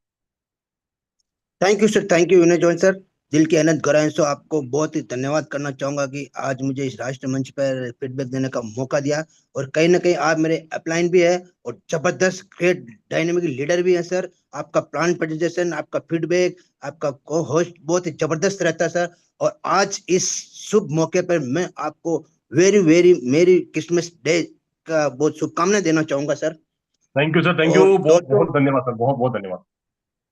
Thank you sir, thank you Vinay John sir, दिल की अनंत गहराइयों से आपको बहुत ही धन्यवाद करना चाहूंगा कि आज मुझे इस राष्ट्रीय मंच पर फीडबैक देने का मौका दिया। और कहीं ना कहीं आप मेरे अपलाइन भी है और जबरदस्त ग्रेट डायनेमिक लीडर भी है सर। आपका प्लान प्रेजेंटेशन, आपका फीडबैक, आपका को होस्ट बहुत ही जबरदस्त रहता है सर। और आज इस शुभ मौके पर मैं आपको वेरी वेरी मेरी क्रिसमस डे का बहुत शुभकामनाएं देना चाहूंगा sir. Thank you sir, thank you, और बहुत दोस्तों, बहुत धन्यवाद सर, बहुत बहुत धन्यवाद।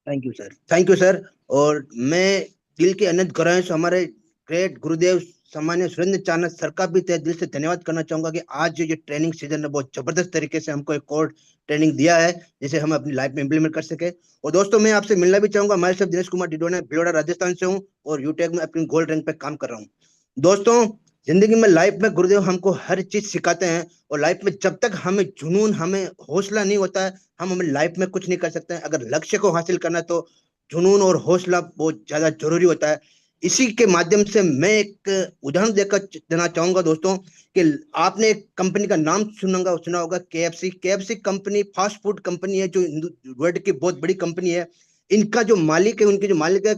Thank you sir, thank you sir. और मैं दिल के अनंत गहराइयों से हमारे ग्रेट गुरुदेव सम्मान्य सुरेंद्र चानन सर का भी तहे दिल से धन्यवाद करना चाहूंगा कि आज जो ये ट्रेनिंग सीजन है बहुत जबरदस्त तरीके से हमको एक और ट्रेनिंग दिया है जिसे हम अपनी लाइफ में इंप्लीमेंट कर सके। और दोस्तों मैं आपसे मिलना भी चाहूंगा। मैं सब दिनेश कुमार डिडोना, भिलवाड़ा राजस्थान से हूँ और यूटेक में अपनी गोल्ड रैंक पे काम कर रहा हूँ। दोस्तों जिंदगी में लाइफ में गुरुदेव हमको हर चीज सिखाते हैं, और लाइफ में जब तक हमें जुनून, हमें हौसला नहीं होता है, हम हमें लाइफ में कुछ नहीं कर सकते हैं। अगर लक्ष्य को हासिल करना है तो जुनून और हौसला बहुत ज्यादा जरूरी होता है। इसी के माध्यम से मैं एक उदाहरण देकर देना चाहूंगा दोस्तों कि आपने एक कंपनी का नाम सुना होगा, KFC. KFC company fast food company है जो वर्ल्ड की बहुत बड़ी कंपनी है। इनका जो मालिक है, उनके जो मालिक है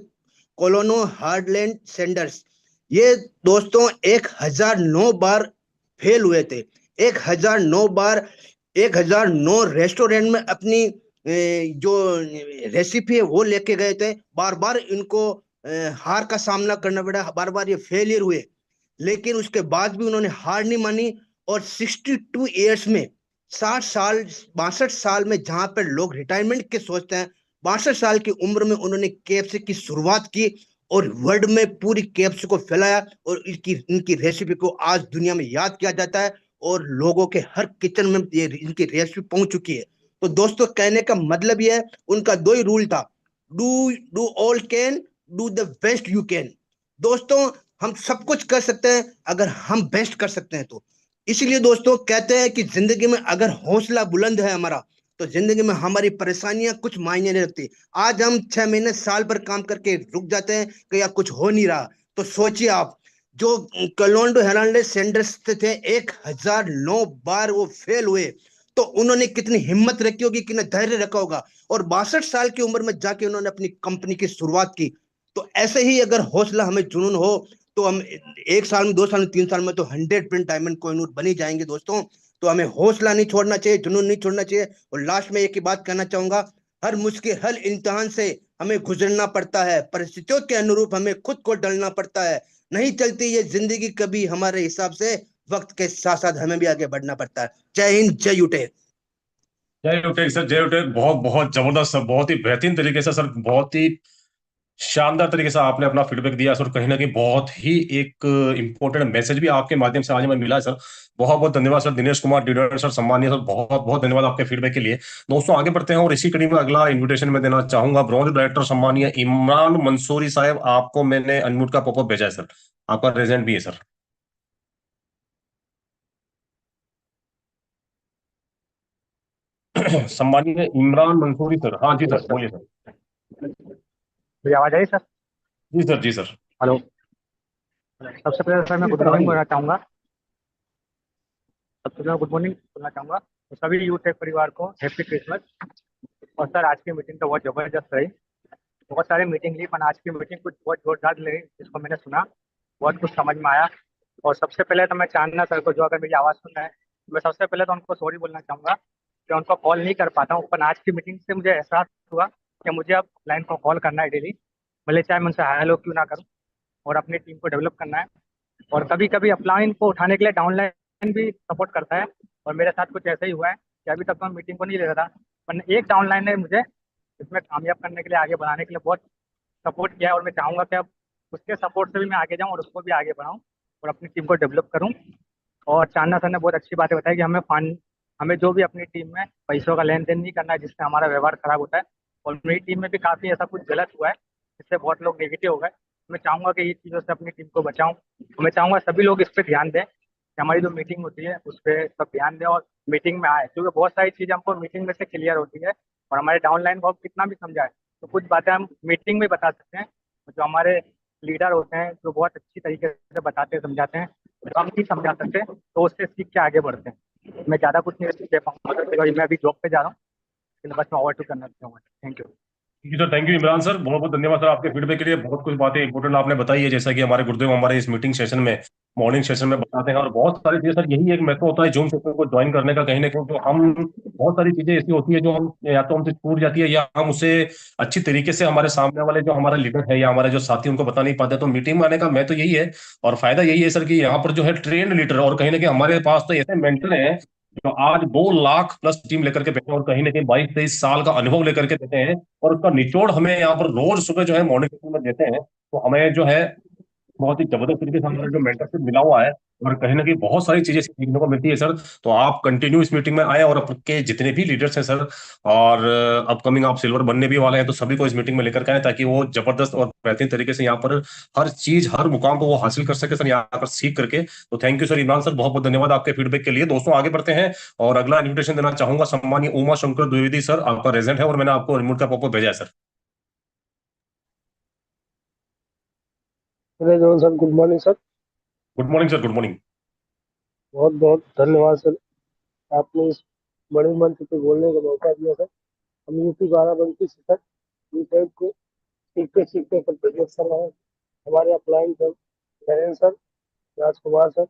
कोलोनो हार्डलैंड सैंडर्स, ये दोस्तों 1009 बार फेल हुए थे। 1009 बार 1009 रेस्टोरेंट में अपनी जो रेसिपी है वो लेके गए थे। बार बार इनको हार का सामना करना पड़ा, बार बार ये फेलियर हुए, लेकिन उसके बाद भी उन्होंने हार नहीं मानी। और 62 ईयर्स में 62 साल में जहां पर लोग रिटायरमेंट के सोचते हैं, 62 साल की उम्र में उन्होंने केएफसी की शुरुआत की और वर्ल्ड में पूरी केएफसी को फैलाया। और इनकी रेसिपी को आज दुनिया में याद किया जाता है और लोगों के हर किचन में ये इनकी रेसिपी पहुंच चुकी है। तो दोस्तों कहने का मतलब ये है, उनका दो ही रूल था, do all can, do the best you can. दोस्तों हम सब कुछ कर सकते हैं अगर हम बेस्ट कर सकते हैं तो। इसलिए दोस्तों कहते हैं कि जिंदगी में अगर हौसला बुलंद है हमारा, तो जिंदगी में हमारी परेशानियां कुछ मायने नहीं रखती। आज हम 6 महीने साल भर काम करके रुक जाते हैं कि यार कुछ हो नहीं रहा, तो सोचिए आप जो कोलोनो हेराल्ड सैंडर्स थे 1009 बार वो फेल हुए, तो उन्होंने कितनी हिम्मत रखी होगी, कितना धैर्य रखा होगा, और 62 साल की उम्र में जाके उन्होंने अपनी कंपनी की शुरुआत की। तो ऐसे ही अगर हौसला, हमें जुनून हो, तो हम 1 साल में, 2 साल में, 3 साल में तो 100% डायमंड कोहिनूर बनी जाएंगे दोस्तों। तो हमें हौसला नहीं छोड़ना चाहिए, जुनून नहीं छोड़ना चाहिए। और लास्ट में एक ही बात कहना चाहूंगा, हर मुश्किल हर इम्तिहान से हमें गुजरना पड़ता है, परिस्थितियों के अनुरूप हमें खुद को ढलना पड़ता है। नहीं चलती ये जिंदगी कभी हमारे हिसाब से, वक्त के साथ साथ हमें भी आगे बढ़ना पड़ता है। जय हिंद, जय यूटेक। जय यूटेक सर, जय यूटेक, बहुत बहुत जबरदस्त सर, बहुत ही बेहतरीन तरीके से सर, बहुत ही शानदार तरीके से आपने अपना फीडबैक दिया सर। कहीं ना कहीं बहुत ही एक इंपॉर्टेंट मैसेज भी आपके माध्यम से आज हमें मिला है सर। बहुत बहुत धन्यवाद सर। दिनेश कुमार डिडर सर, सम्मानीय सर, बहुत बहुत धन्यवाद आपके फीडबैक के लिए। दोस्तों आगे बढ़ते हैं और इसी कड़ी में अगला इन्विटेशन में देना चाहूंगा ब्रॉन्ज डायरेक्टर सम्मानीय इमरान मंसूरी साहब, आपको मैंने अनम्यूट का पॉपअप भेजा है सर, आपका रेजेंट भी है सर। सम्मानीय इमरान मंसूरी सर, हाँ जी सर, बोलिए सर। मेरी आवाज आई सर? जी सर, जी सर। हेलो। सबसे पहले सर मैं गुड मॉर्निंग बोलना चाहूंगा। सबसे पहले गुड मॉर्निंग बोलना चाहूंगा तो सभी यूटेक परिवार को हैप्पी क्रिसमस। और सर आज की मीटिंग तो बहुत जबरदस्त रही। बहुत सारी मीटिंग ली पर आज की मीटिंग कुछ बहुत जोरदार रही, जिसको मैंने सुना बहुत कुछ समझ में आया। और सबसे पहले तो मैं चांदना सर को, जो अगर मेरी आवाज़ सुन रहे हैं, मैं सबसे पहले तो उनको सॉरी बोलना चाहूँगा कि उनको कॉल नहीं कर पाता हूँ। पर आज की मीटिंग से मुझे एहसास हुआ कि मुझे अब लाइन को कॉल करना है डेली, भले चाहे मैं उनसे हेलो क्यों ना करूँ, और अपनी टीम को डेवलप करना है। और कभी कभी अपलाइन को उठाने के लिए डाउनलाइन भी सपोर्ट करता है। और मेरे साथ कुछ ऐसा ही हुआ है कि अभी तक मैं मीटिंग को नहीं ले रहा था, पर एक डाउनलाइन ने मुझे इसमें कामयाब करने के लिए, आगे बढ़ाने के लिए बहुत सपोर्ट किया है। और मैं चाहूँगा कि अब उसके सपोर्ट से भी मैं आगे जाऊँ और उसको भी आगे बढ़ाऊँ और अपनी टीम को डेवलप करूँ। और चांदना सर ने बहुत अच्छी बातें बताई कि हमें जो भी अपनी टीम में पैसों का लेन देन नहीं करना है जिससे हमारा व्यवहार खराब होता है। और मेरी टीम में भी काफ़ी ऐसा कुछ गलत हुआ है जिससे बहुत लोग नेगेटिव हो गए। मैं चाहूँगा कि ये चीज़ों से अपनी टीम को बचाऊँ। मैं चाहूँगा सभी लोग इस पर ध्यान दें कि हमारी जो मीटिंग होती है उस पर सब ध्यान दें और मीटिंग में आए, क्योंकि बहुत सारी चीज़ें हमको मीटिंग में से क्लियर होती है। और हमारे डाउनलाइन को कितना भी समझाए तो कुछ बातें हम मीटिंग में बता सकते हैं। जो हमारे लीडर होते हैं जो बहुत अच्छी तरीके से बताते समझाते हैं, तो हम नहीं समझा सकते तो उससे सीख के आगे बढ़ते हैं। मैं ज़्यादा कुछ नहीं कह पाऊँगा, मैं अभी जॉब पे जा रहा हूँ, बस मैं ओवर करना चाहूँगा। Thank you. जी sir, thank you Imran sir, बहुत बहुत धन्यवाद सर आपके फीडबैक के लिए। बहुत कुछ बातें इंपॉर्टेंट आपने बताई है, जैसा कि हमारे गुरुदेव हमारे इस मीटिंग सेशन में, मॉर्निंग सेशन में बताते हैं। और बहुत सारी चीजें सर, यही एक महत्व होता है जूम सेशन को ज्वाइन करने का, कहीं ना कहीं तो हम बहुत सारी चीजें ऐसी होती है जो हम या तो हमसे छूट जाती है या हम उसे अच्छी तरीके से हमारे सामने वाले जो हमारा लीडर है या हमारे जो साथी उनको बता नहीं पाते। तो मीटिंग में आने का मैं तो यही है और फायदा यही है सर कि यहाँ पर जो है ट्रेंड लीडर, और कहीं ना कहीं हमारे पास तो ऐसे मेंटर हैं जो आज 2 लाख प्लस टीम लेकर के बैठे हैं और कहीं ना कहीं 22-23 साल का अनुभव लेकर के बैठे हैं। और उसका निचोड़ हमें यहाँ पर रोज सुबह जो है मॉर्निंग सेशन में देते हैं। तो हमें जो है बहुत ही जबरदस्त तरीके से हमारा जो मेंटरशिप मिला हुआ है और कहीं ना कहीं बहुत सारी चीजें सीखने को मिलती है सर। तो आप कंटिन्यू इस मीटिंग में आए और आपके जितने भी लीडर्स हैं सर, और अपकमिंग आप सिल्वर बनने भी वाले हैं, तो सभी को इस मीटिंग में लेकर के आए ताकि वो जबरदस्त और बेहतरीन तरीके से यहाँ पर हर चीज हर मुकाम को वो हासिल कर सके सर, यहाँ पर सीख करके। तो thank you sir Imran sir, बहुत बहुत धन्यवाद आपके फीडबैक के लिए। दोस्तों आगे बढ़ते हैं और अगला इन्विटेशन देना चाहूंगा सम्मानीय उमा शंकर द्विवेदी सर, आपका रेजेंट है और मैंने आपको रिमोट का पॉपअप भेजा है sir. Sir good morning sir. Good morning sir, good morning. बहुत बहुत धन्यवाद सर, आपने इस बड़े मंच पे बोलने का मौका दिया सर। हम यूपी बाराबंकी से सर यूटेक को सीखते सीखते सर प्रोजेक्ट कर रहे हैं। हमारे अपलाइन सर नरेंद्र सर, राजकुमार सर,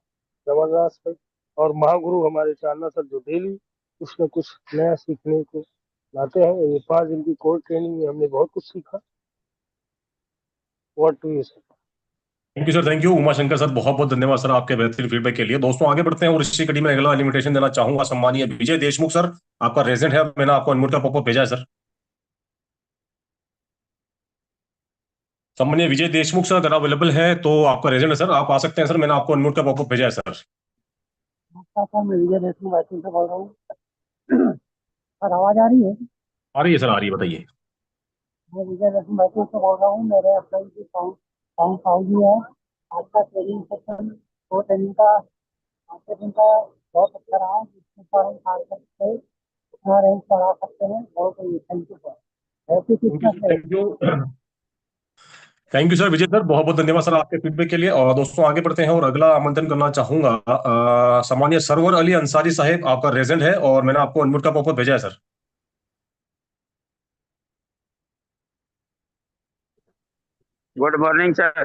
रमनराज सर और महागुरु हमारे चांदना सर, जो डेली कुछ न कुछ नया सीखने को लाते हैं। ये 5 दिन की कोर ट्रेनिंग में हमने बहुत कुछ सीखा। What to you sir. Thank you sir, thank you Uma Shankar sir, बहुत बहुत धन्यवाद सर आपके बेहतरीन फीडबैक के लिए। दोस्तों आगे बढ़ते हैं और इसी कड़ी में अगला इन्विटेशन देना चाहूंगा सम्मानीय विजय देशमुख सर, आपका रेजेंट है, मैंने आपको अनम्यूट का पॉपअप भेजा है सर। सम्मानीय विजय देशमुख सर अगर अवेलेबल है तो आपका रेजेंट है सर, आप आ सकते हैं सर, मैंने आपको अनम्यूट का पॉपअप भेजा है सर। सर मैं विजय देशमुख वैसे से बोल रहा हूँ। सर आवाज आ रही है? आ रही है सर, आ रही है, बताइए। मैं विजय देशमुख वैसे से बोल रहा हूँ। मेरे अप्लाई की काउंट साउजी है। आज का ट्रेनिंग सेशन वो ट्रेनिंग का आज के दिन का बहुत अच्छा रहा, जिसके पर हम कार्य करते अपना रैंक बढ़ा सकते हैं। बहुत थैंक यू सर। ऐसी thank you, thank you sir Vijay sir, बहुत बहुत धन्यवाद सर आपके फीडबैक के लिए। और दोस्तों आगे बढ़ते हैं और अगला आमंत्रण करना चाहूंगा सम्मानीय सरवर अली अंसारी साहब, आपका रेजेंट है और मैंने आपको अनम्यूट का पॉपअप भेजा है सर। Good morning sir.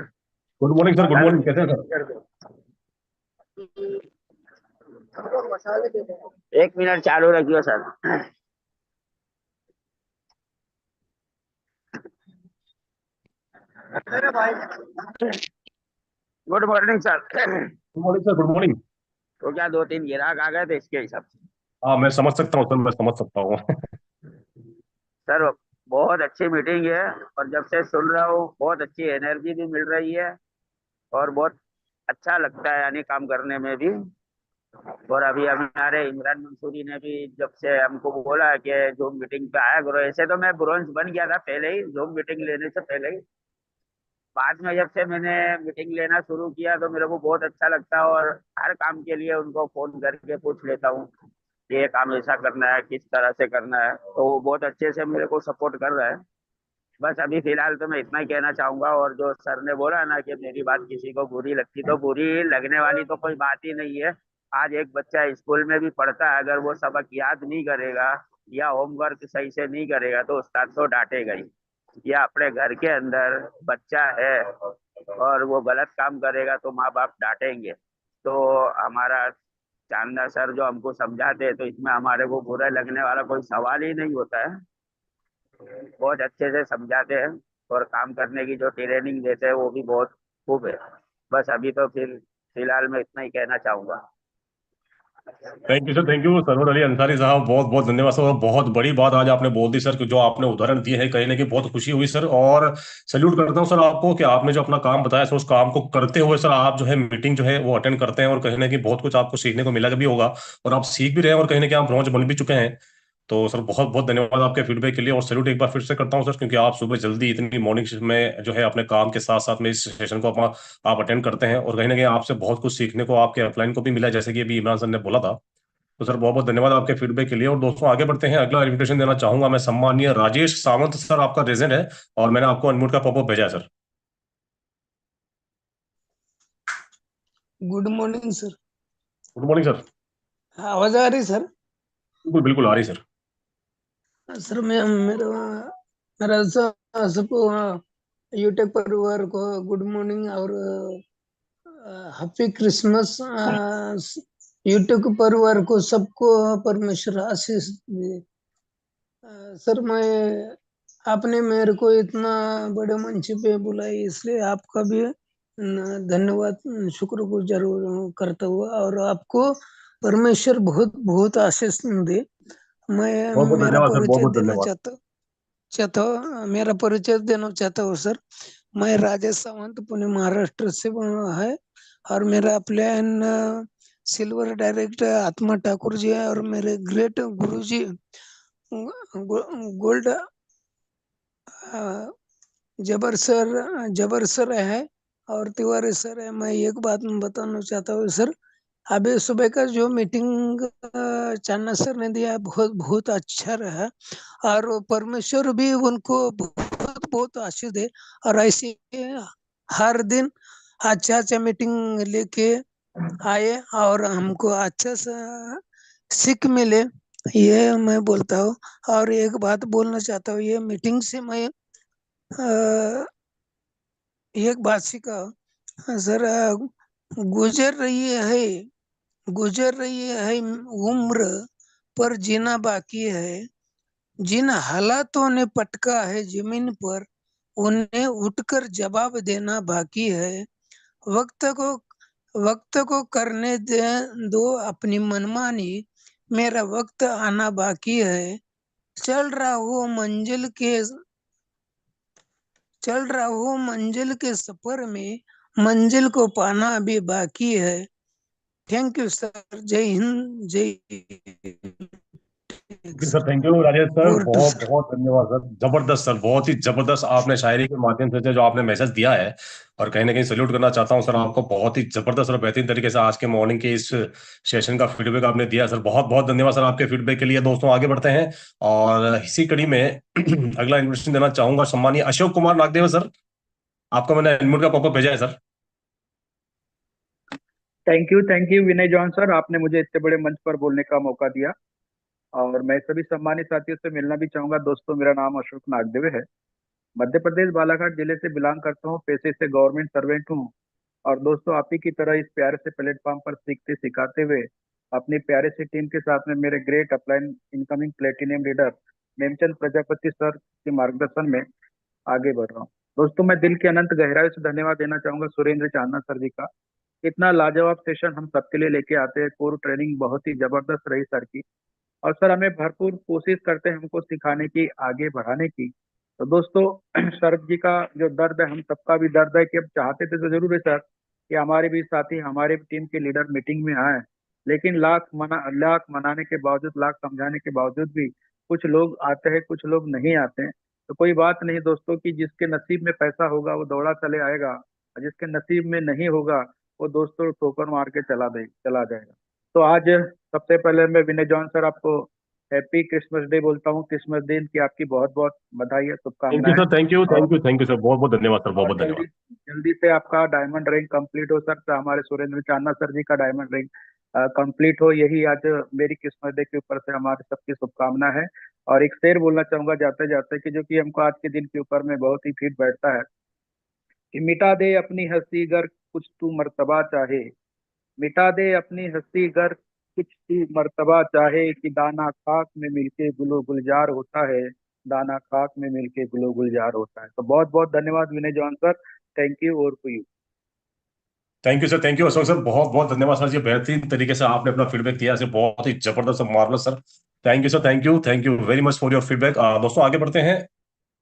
Good morning sir, good morning, कैसे हैं सर? 1 मिनट चालू रखियो sir. Good morning sir. Good morning sir, good morning. तो क्या 2-3 गिराक आ गए थे इसके हिसाब से? हाँ मैं समझ सकता हूँ सर, मैं समझ सकता हूँ। सर बहुत अच्छी मीटिंग है और जब से सुन रहा हूँ बहुत अच्छी एनर्जी भी मिल रही है और बहुत अच्छा लगता है यानी काम करने में भी। और अभी हमारे इमरान मंसूरी ने भी जब से हमको बोला कि जूम मीटिंग पे आया करो, ऐसे तो मैं ब्रोंज बन गया था पहले ही, जूम मीटिंग लेने से पहले ही। बाद में जब से मैंने मीटिंग लेना शुरू किया तो मेरे को बहुत अच्छा लगता है, और हर काम के लिए उनको फोन करके पूछ लेता हूँ कि ये काम ऐसा करना है, किस तरह से करना है, तो वो बहुत अच्छे से मेरे को सपोर्ट कर रहा है। बस अभी फिलहाल तो मैं इतना ही कहना चाहूंगा, और जो सर ने बोला ना कि मेरी बात किसी को बुरी लगती, तो बुरी लगने वाली तो कोई बात ही नहीं है। आज एक बच्चा स्कूल में भी पढ़ता है, अगर वो सबक याद नहीं करेगा या होमवर्क सही से नहीं करेगा तो उस्ताद तो डांटेगा ही। या अपने घर के अंदर बच्चा है और वो गलत काम करेगा तो माँ बाप डांटेंगे। तो हमारा चांदना सर जो हमको समझाते हैं तो इसमें हमारे को बुरा लगने वाला कोई सवाल ही नहीं होता है। बहुत अच्छे से समझाते हैं और काम करने की जो ट्रेनिंग देते हैं वो भी बहुत खूब है। बस अभी तो फिर फिलहाल मैं इतना ही कहना चाहूंगा। Thank you sir, thank you Sarwar Ali Ansari साहब, बहुत बहुत धन्यवाद सर। और बहुत बड़ी बात आज आपने बोल दी सर, कि जो आपने उदाहरण दिए हैं कहीं ना कहीं बहुत खुशी हुई सर। और सैल्यूट करता हूं सर आपको कि आपने जो अपना काम बताया सर, उस काम को करते हुए सर आप जो है मीटिंग जो है वो अटेंड करते हैं, और कहीं ना कहीं बहुत कुछ आपको सीखने को मिला भी होगा, और आप सीख भी रहे हैं, और कहीं ना कहीं आप ब्रॉन्ज बन भी चुके हैं। तो सर बहुत बहुत धन्यवाद आपके फीडबैक के लिए, और सैल्यूट एक बार फिर से करता हूं सर, क्योंकि आप सुबह जल्दी इतनी मॉर्निंग में जो है अपने काम के साथ साथ में इस सेशन को आप अटेंड करते हैं, और कहीं ना कहीं आपसे बहुत कुछ सीखने को आपके अपलाइन को भी मिला, जैसे कि अभी इमरान सर ने बोला था। तो सर बहुत बहुत धन्यवाद आपके फीडबैक के लिए। और दोस्तों आगे बढ़ते हैं, अगला इन्विटेशन देना चाहूंगा मैं सम्मानीय राजेश सावंत सर, आपका रेजेंट है, और मैंने आपको अनम्यूट का पॉपअप भेजा है सर। Good morning sir. Good morning sir. आवाज आ रही सर? बिल्कुल बिल्कुल आ रही सर। सर मैं मेरा मेरा सबको यूटेक परिवार को गुड मॉर्निंग और हैप्पी क्रिसमस। यूटेक परिवार को सबको परमेश्वर आशीष दे। सर मैं आपने मेरे को इतना बड़े मंच पे बुलाई, इसलिए आपका भी धन्यवाद शुक्रगुजार करता हुआ, और आपको परमेश्वर बहुत बहुत आशीष दे। मैं बहुत बहुत मेरा धन्यवाद सर, बहुत परिचय बहुत देना धन्यवाद। मेरा परिचय देना चाहता हूँ सर। मैं राजेश सावंत पुणे महाराष्ट्र से है, और मेरा प्लान सिल्वर डायरेक्टर आत्मा ठाकुर जी है, और मेरे ग्रेट गुरु जी गोल्ड जबर सर है, और तिवारी सर है। मैं एक बात बताना चाहता हूँ सर, अभी सुबह का जो मीटिंग चांदना सर ने दिया बहुत बहुत अच्छा रहा, और परमेश्वर भी उनको बहुत बहुत आशीष दे, और ऐसे हर दिन अच्छा अच्छा मीटिंग लेके आए और हमको अच्छा सा सीख मिले, ये मैं बोलता हूँ। और एक बात बोलना चाहता हूँ, ये मीटिंग से मैं एक बात सीखा सर। गुजर रही है उम्र, पर जीना बाकी है। जिन हालातों ने पटका है जमीन पर, उन्हें उठकर जवाब देना बाकी है। वक्त को वक्त को करने दो अपनी मनमानी, मेरा वक्त आना बाकी है। चल रहा हूँ मंजिल के सफर में, मंजिल को पाना अभी बाकी है। Thank you sir. जय हिंद, जय sir thank you Rajesh sir, और बहुत बहुत धन्यवाद सर। जबरदस्त सर, बहुत ही जबरदस्त आपने शायरी के माध्यम से जो आपने मैसेज दिया है, और कहीं ना कहीं सैल्यूट करना चाहता हूं सर आपको। बहुत ही जबरदस्त और बेहतरीन तरीके से आज के मॉर्निंग के इस सेशन का फीडबैक आपने दिया सर। बहुत बहुत धन्यवाद सर आपके फीडबैक के लिए। दोस्तों आगे बढ़ते हैं, और इसी कड़ी में अगला इन्विटेशन देना चाहूंगा सम्मानीय अशोक कुमार नागदेव सर, आपको मैंने अनम्यूट का पॉपअप भेजा है sir. Thank you Vinay John sir, आपने मुझे इतने बड़े मंच पर बोलने का मौका दिया, और मैं सभी सम्मानित साथियों से मिलना भी चाहूंगा। दोस्तों मेरा नाम अशोक नागदेव है, मध्य प्रदेश बालाघाट जिले से बिलोंग करता हूँ, पेशे से गवर्नमेंट सर्वेंट हूँ। और दोस्तों आप ही की तरह इस प्यारे से प्लेटफॉर्म पर सीखते सिखाते हुए अपनी प्यारे से टीम के साथ में मेरे great upline incoming platinum leader Memchand Prajapati sir के मार्गदर्शन में आगे बढ़ रहा हूँ। दोस्तों मैं दिल के अनंत गहराई से धन्यवाद देना चाहूंगा सुरेंद्र चांदना सर जी का। इतना लाजवाब सेशन हम सबके लिए लेके आते हैं। कोर ट्रेनिंग बहुत ही जबरदस्त रही सर की, और सर हमें भरपूर कोशिश करते हैं हमको सिखाने की, आगे बढ़ाने की। तो दोस्तों सर जी का जो दर्द है हम सबका भी दर्द है, कि अब चाहते थे तो जरूर है सर कि हमारे भी साथी हमारे भी टीम के लीडर मीटिंग में आए, लेकिन लाख मनाने के बावजूद, लाख समझाने के बावजूद भी कुछ लोग आते हैं, कुछ लोग नहीं आते हैं। तो कोई बात नहीं दोस्तों, कि जिसके नसीब में पैसा होगा वो दौड़ा चले आएगा, और जिसके नसीब में नहीं होगा वो दोस्तों ठोकर मार के चला जाएगा। तो आज सबसे पहले मैं विनय जॉन सर आपको हैप्पी क्रिसमस डे बोलता हूँ। क्रिसमस डे की आपकी बहुत बहुत बधाई है, थैंक यू शुभकामनाएं। Sir, thank you thank you thank you sir, बहुत बहुत धन्यवाद सर, बहुत और बहुत धन्यवाद। जल्दी से आपका डायमंड रिंग कंप्लीट हो सर, हमारे सुरेंद्र चांदना सर जी का डायमंड रिंग कंप्लीट हो, यही आज मेरी क्रिसमस डे के ऊपर से हमारे सबकी शुभकामना है। और एक शेर बोलना चाहूंगा जाते जाते, कि जो कि हमको आज के दिन के ऊपर में बहुत ही फिट बैठता है, कि मिटा दे अपनी हंसी गर कुछ तू मर्तबा चाहे, मिटा दे अपनी हंसी गर कुछ तू मर्तबा चाहे, कि दाना खाक में मिलके गुलो गुलजार होता है, दाना खाक में मिलके गुलो गुलजार होता है। तो बहुत बहुत धन्यवाद Vinay John sir, thank you और to you. Thank you sir, thank you Ashok sir, बहुत बहुत धन्यवाद सर जी, बेहतरीन तरीके से आपने अपना फीडबैक दिया सर, बहुत ही जबरदस्त marvellous sir. Thank you sir, thank you very much for your feedback. दोस्तों आगे बढ़ते हैं,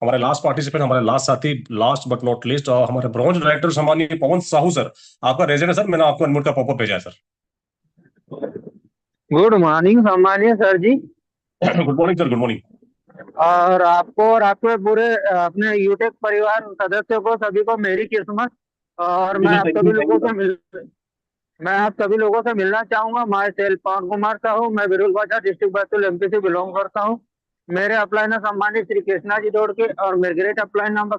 हमारे लास्ट पार्टिसिपेंट, हमारे लास्ट साथी, लास्ट बट नॉट लीस्ट, हमारे ब्रॉन्ज डायरेक्टर सम्मानीय पवन साहू सर, आपका रेजन है सर, मैंने आपको अनम्यूट का पॉपअप भेजा है सर। गुड मॉर्निंग सम्मानीय sir ji. Good morning sir, good morning. और आपको और आपके पूरे अपने यूटेक परिवार सदस्यों को सभी को मेरी क्रिसमस। और मैं आप सभी लोगों से मिलना चाहूंगा। माई सेल्फ पवन कुमार साहू, मैं बिरुल बाजार डिस्ट्रिक्ट बैतूल एमपी से बिलोंग करता हूँ। मेरे अपलाइन सम्मानित श्री कृष्णा जी दौड़ के और मेरे ग्रेट अपलाइन नंबर